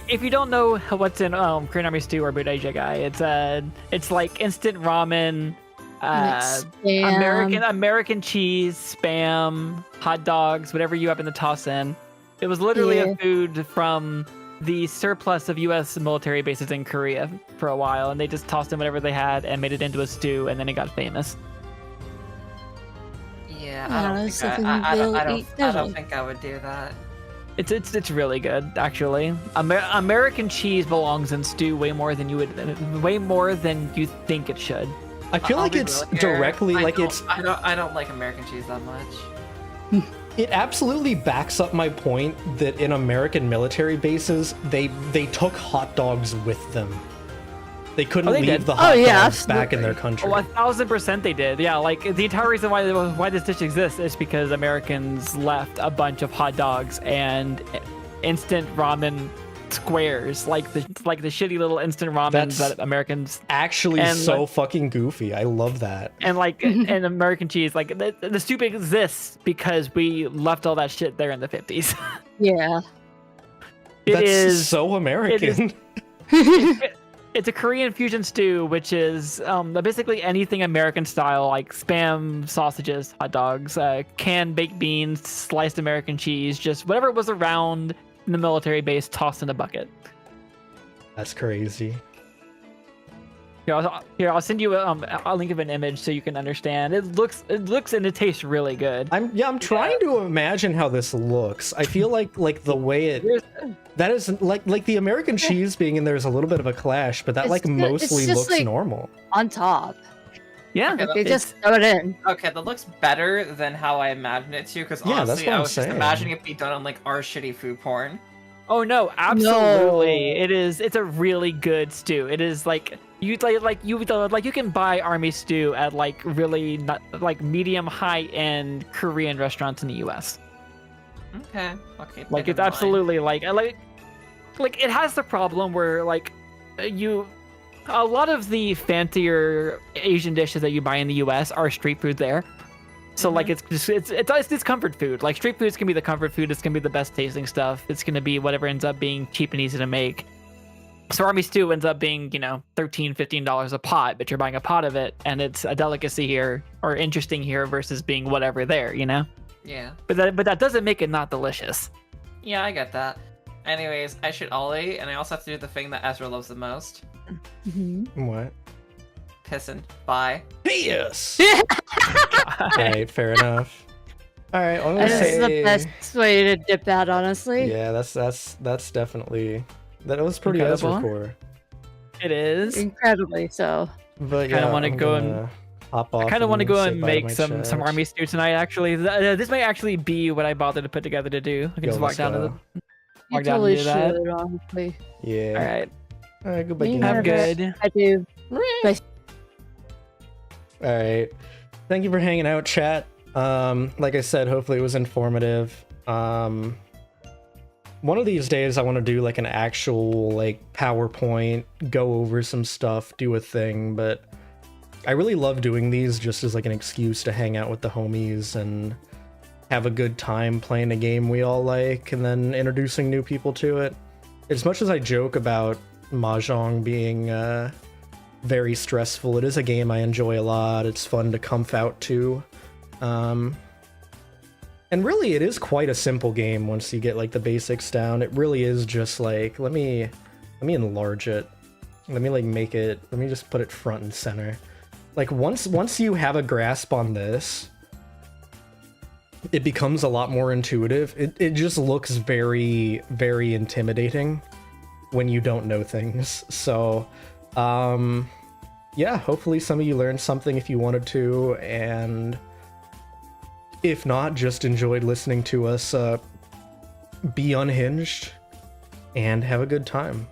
if you don't know what's in Korean Army stew or budae, it's like instant ramen, And it's spam. American cheese, spam, hot dogs, whatever you happen to toss in. It was literally Yeah. a food from the surplus of U.S. military bases in Korea for a while, and they just tossed in whatever they had and made it into a stew, and then it got famous. Yeah, I don't know, something they'll eat I don't casually. think I would do that. It's really good, actually. American cheese belongs in stew way more than you think it should. I feel I'll like be it's real here. directly I like don't- it's I don't like American cheese that much. it absolutely backs up my point that in American military bases they took hot dogs with them. They couldn't Oh, they leave did. the hot yeah, dogs back in their absolutely. country. Oh, 1,000% they did. Yeah, like the entire reason why this dish exists is because Americans left a bunch of hot dogs and instant ramen squares, like the shitty little instant ramens that Americans Actually, and, so like, fucking goofy. I love that. and like and American cheese. Like the soup exists because we left all that shit there in the 50s. Yeah. That's so American. It's a Korean fusion stew, which is basically anything American style, like Spam, sausages, hot dogs, canned baked beans, sliced American cheese, just whatever was around in the military base, tossed in a bucket. That's crazy. Here, I'll send you a link of an image so you can understand. It looks and it tastes really good. I'm trying to imagine how this looks. I feel like the way that is like the American cheese being in there is a little bit of a clash, but that mostly looks like, normal. On top. Yeah, Okay, They just throw it in. Okay, that looks better than how I imagined it to, because Yeah, that's honestly, what I I'm was just saying. imagining it be done on like our shitty food porn. Oh no, absolutely. No. It is. It's a really good stew. It is like you can buy army stew at like really not like medium high end Korean restaurants in the U.S. Okay. Like it's absolutely like it has the problem where like a lot of the fancier Asian dishes that you buy in the U.S. are street food there. So like it's comfort food. Like street food's gonna be the comfort food. It's gonna be the best tasting stuff. It's gonna be whatever ends up being cheap and easy to make. So army stew ends up being, $13-15 a pot, but you're buying a pot of it, and it's a delicacy here or interesting here versus being whatever there, Yeah. But that doesn't make it not delicious. Yeah, I get that. Anyways, I should ollie, and I also have to do the thing that Ezra loves the most. What? Pissing. Bye. Yes. Right, fair enough. All right, I'm gonna This say is the best way to dip that, honestly. Yeah, that's definitely that was pretty Incredible. Ezra core. It is. Incredibly so. But Kinda yeah, wanna I'm go gonna hop off. I kind of want to go say and bye to make my some chat. army stew tonight. Actually, this might actually be what I bothered to put together to do. I can Yo, just walk let's down to go. the. You Walk down totally and do that. should, honestly. Yeah. All right. All right. Goodbye. Me game. Have neither. good. I do. All right. Thank you for hanging out, chat. Like I said, hopefully it was informative. One of these days I want to do like an actual like PowerPoint, go over some stuff, do a thing, but I really love doing these just as like an excuse to hang out with the homies and have a good time playing a game we all like and then introducing new people to it. As much as I joke about Mahjong being very stressful, it is a game I enjoy a lot. It's fun to comf out to. And really, it is quite a simple game once you get like the basics down. It really is just like, let me enlarge it. Let me like make it, let me just put it front and center. Like once you have a grasp on this, it becomes a lot more intuitive. It just looks very, very intimidating when you don't know things. So, yeah, hopefully some of you learned something if you wanted to, and if not, just enjoyed listening to us be unhinged and have a good time.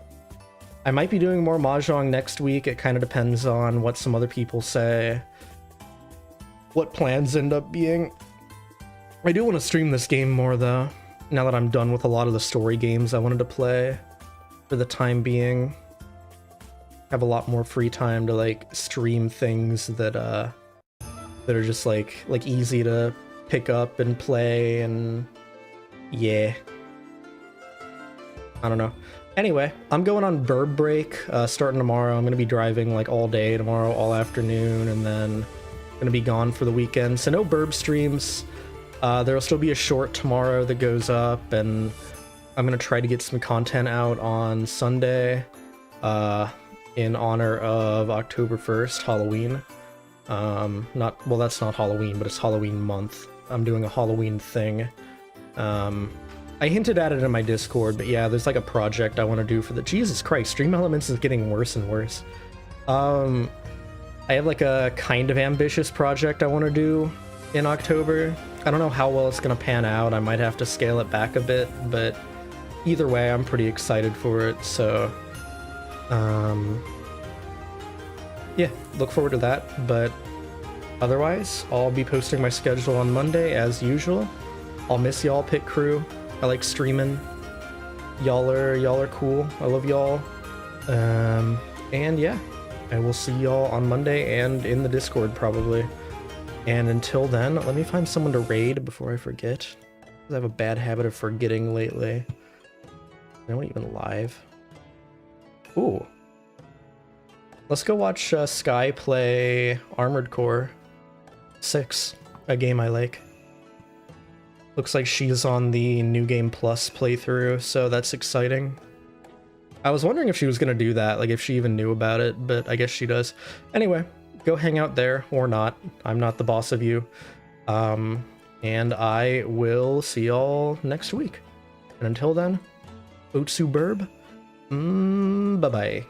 I might be doing more Mahjong next week. It kind of depends on what some other people say, what plans end up being. I do want to stream this game more though, now that I'm done with a lot of the story games I wanted to play for the time being. Have a lot more free time to like stream things that are just like easy to pick up and play, and yeah, I don't know. Anyway, I'm going on burb break starting tomorrow. I'm gonna be driving like all day tomorrow, all afternoon, and then gonna be gone for the weekend, so no burb streams. There'll still be a short tomorrow that goes up, and I'm gonna try to get some content out on Sunday in honor of October 1st, Halloween. That's not Halloween, but it's Halloween month. I'm doing a Halloween thing. I hinted at it in my Discord, but yeah, there's like a project I want to do for the... Jesus Christ, Stream Elements is getting worse and worse. I have like a kind of ambitious project I want to do in October. I don't know how well it's going to pan out. I might have to scale it back a bit, but either way, I'm pretty excited for it, so... yeah, look forward to that, but otherwise, I'll be posting my schedule on Monday as usual. I'll miss y'all, Pit Crew. I like streaming. Y'all are cool. I love y'all. And yeah, I will see y'all on Monday and in the Discord probably. And until then, let me find someone to raid before I forget. I have a bad habit of forgetting lately. No one even live. Ooh. Let's go watch Sky play Armored Core 6, a game I like. Looks like she's on the New Game Plus playthrough, so that's exciting. I was wondering if she was going to do that, like if she even knew about it, but I guess she does. Anyway, go hang out there, or not. I'm not the boss of you. And I will see y'all next week. And until then, Vtuber, bye-bye.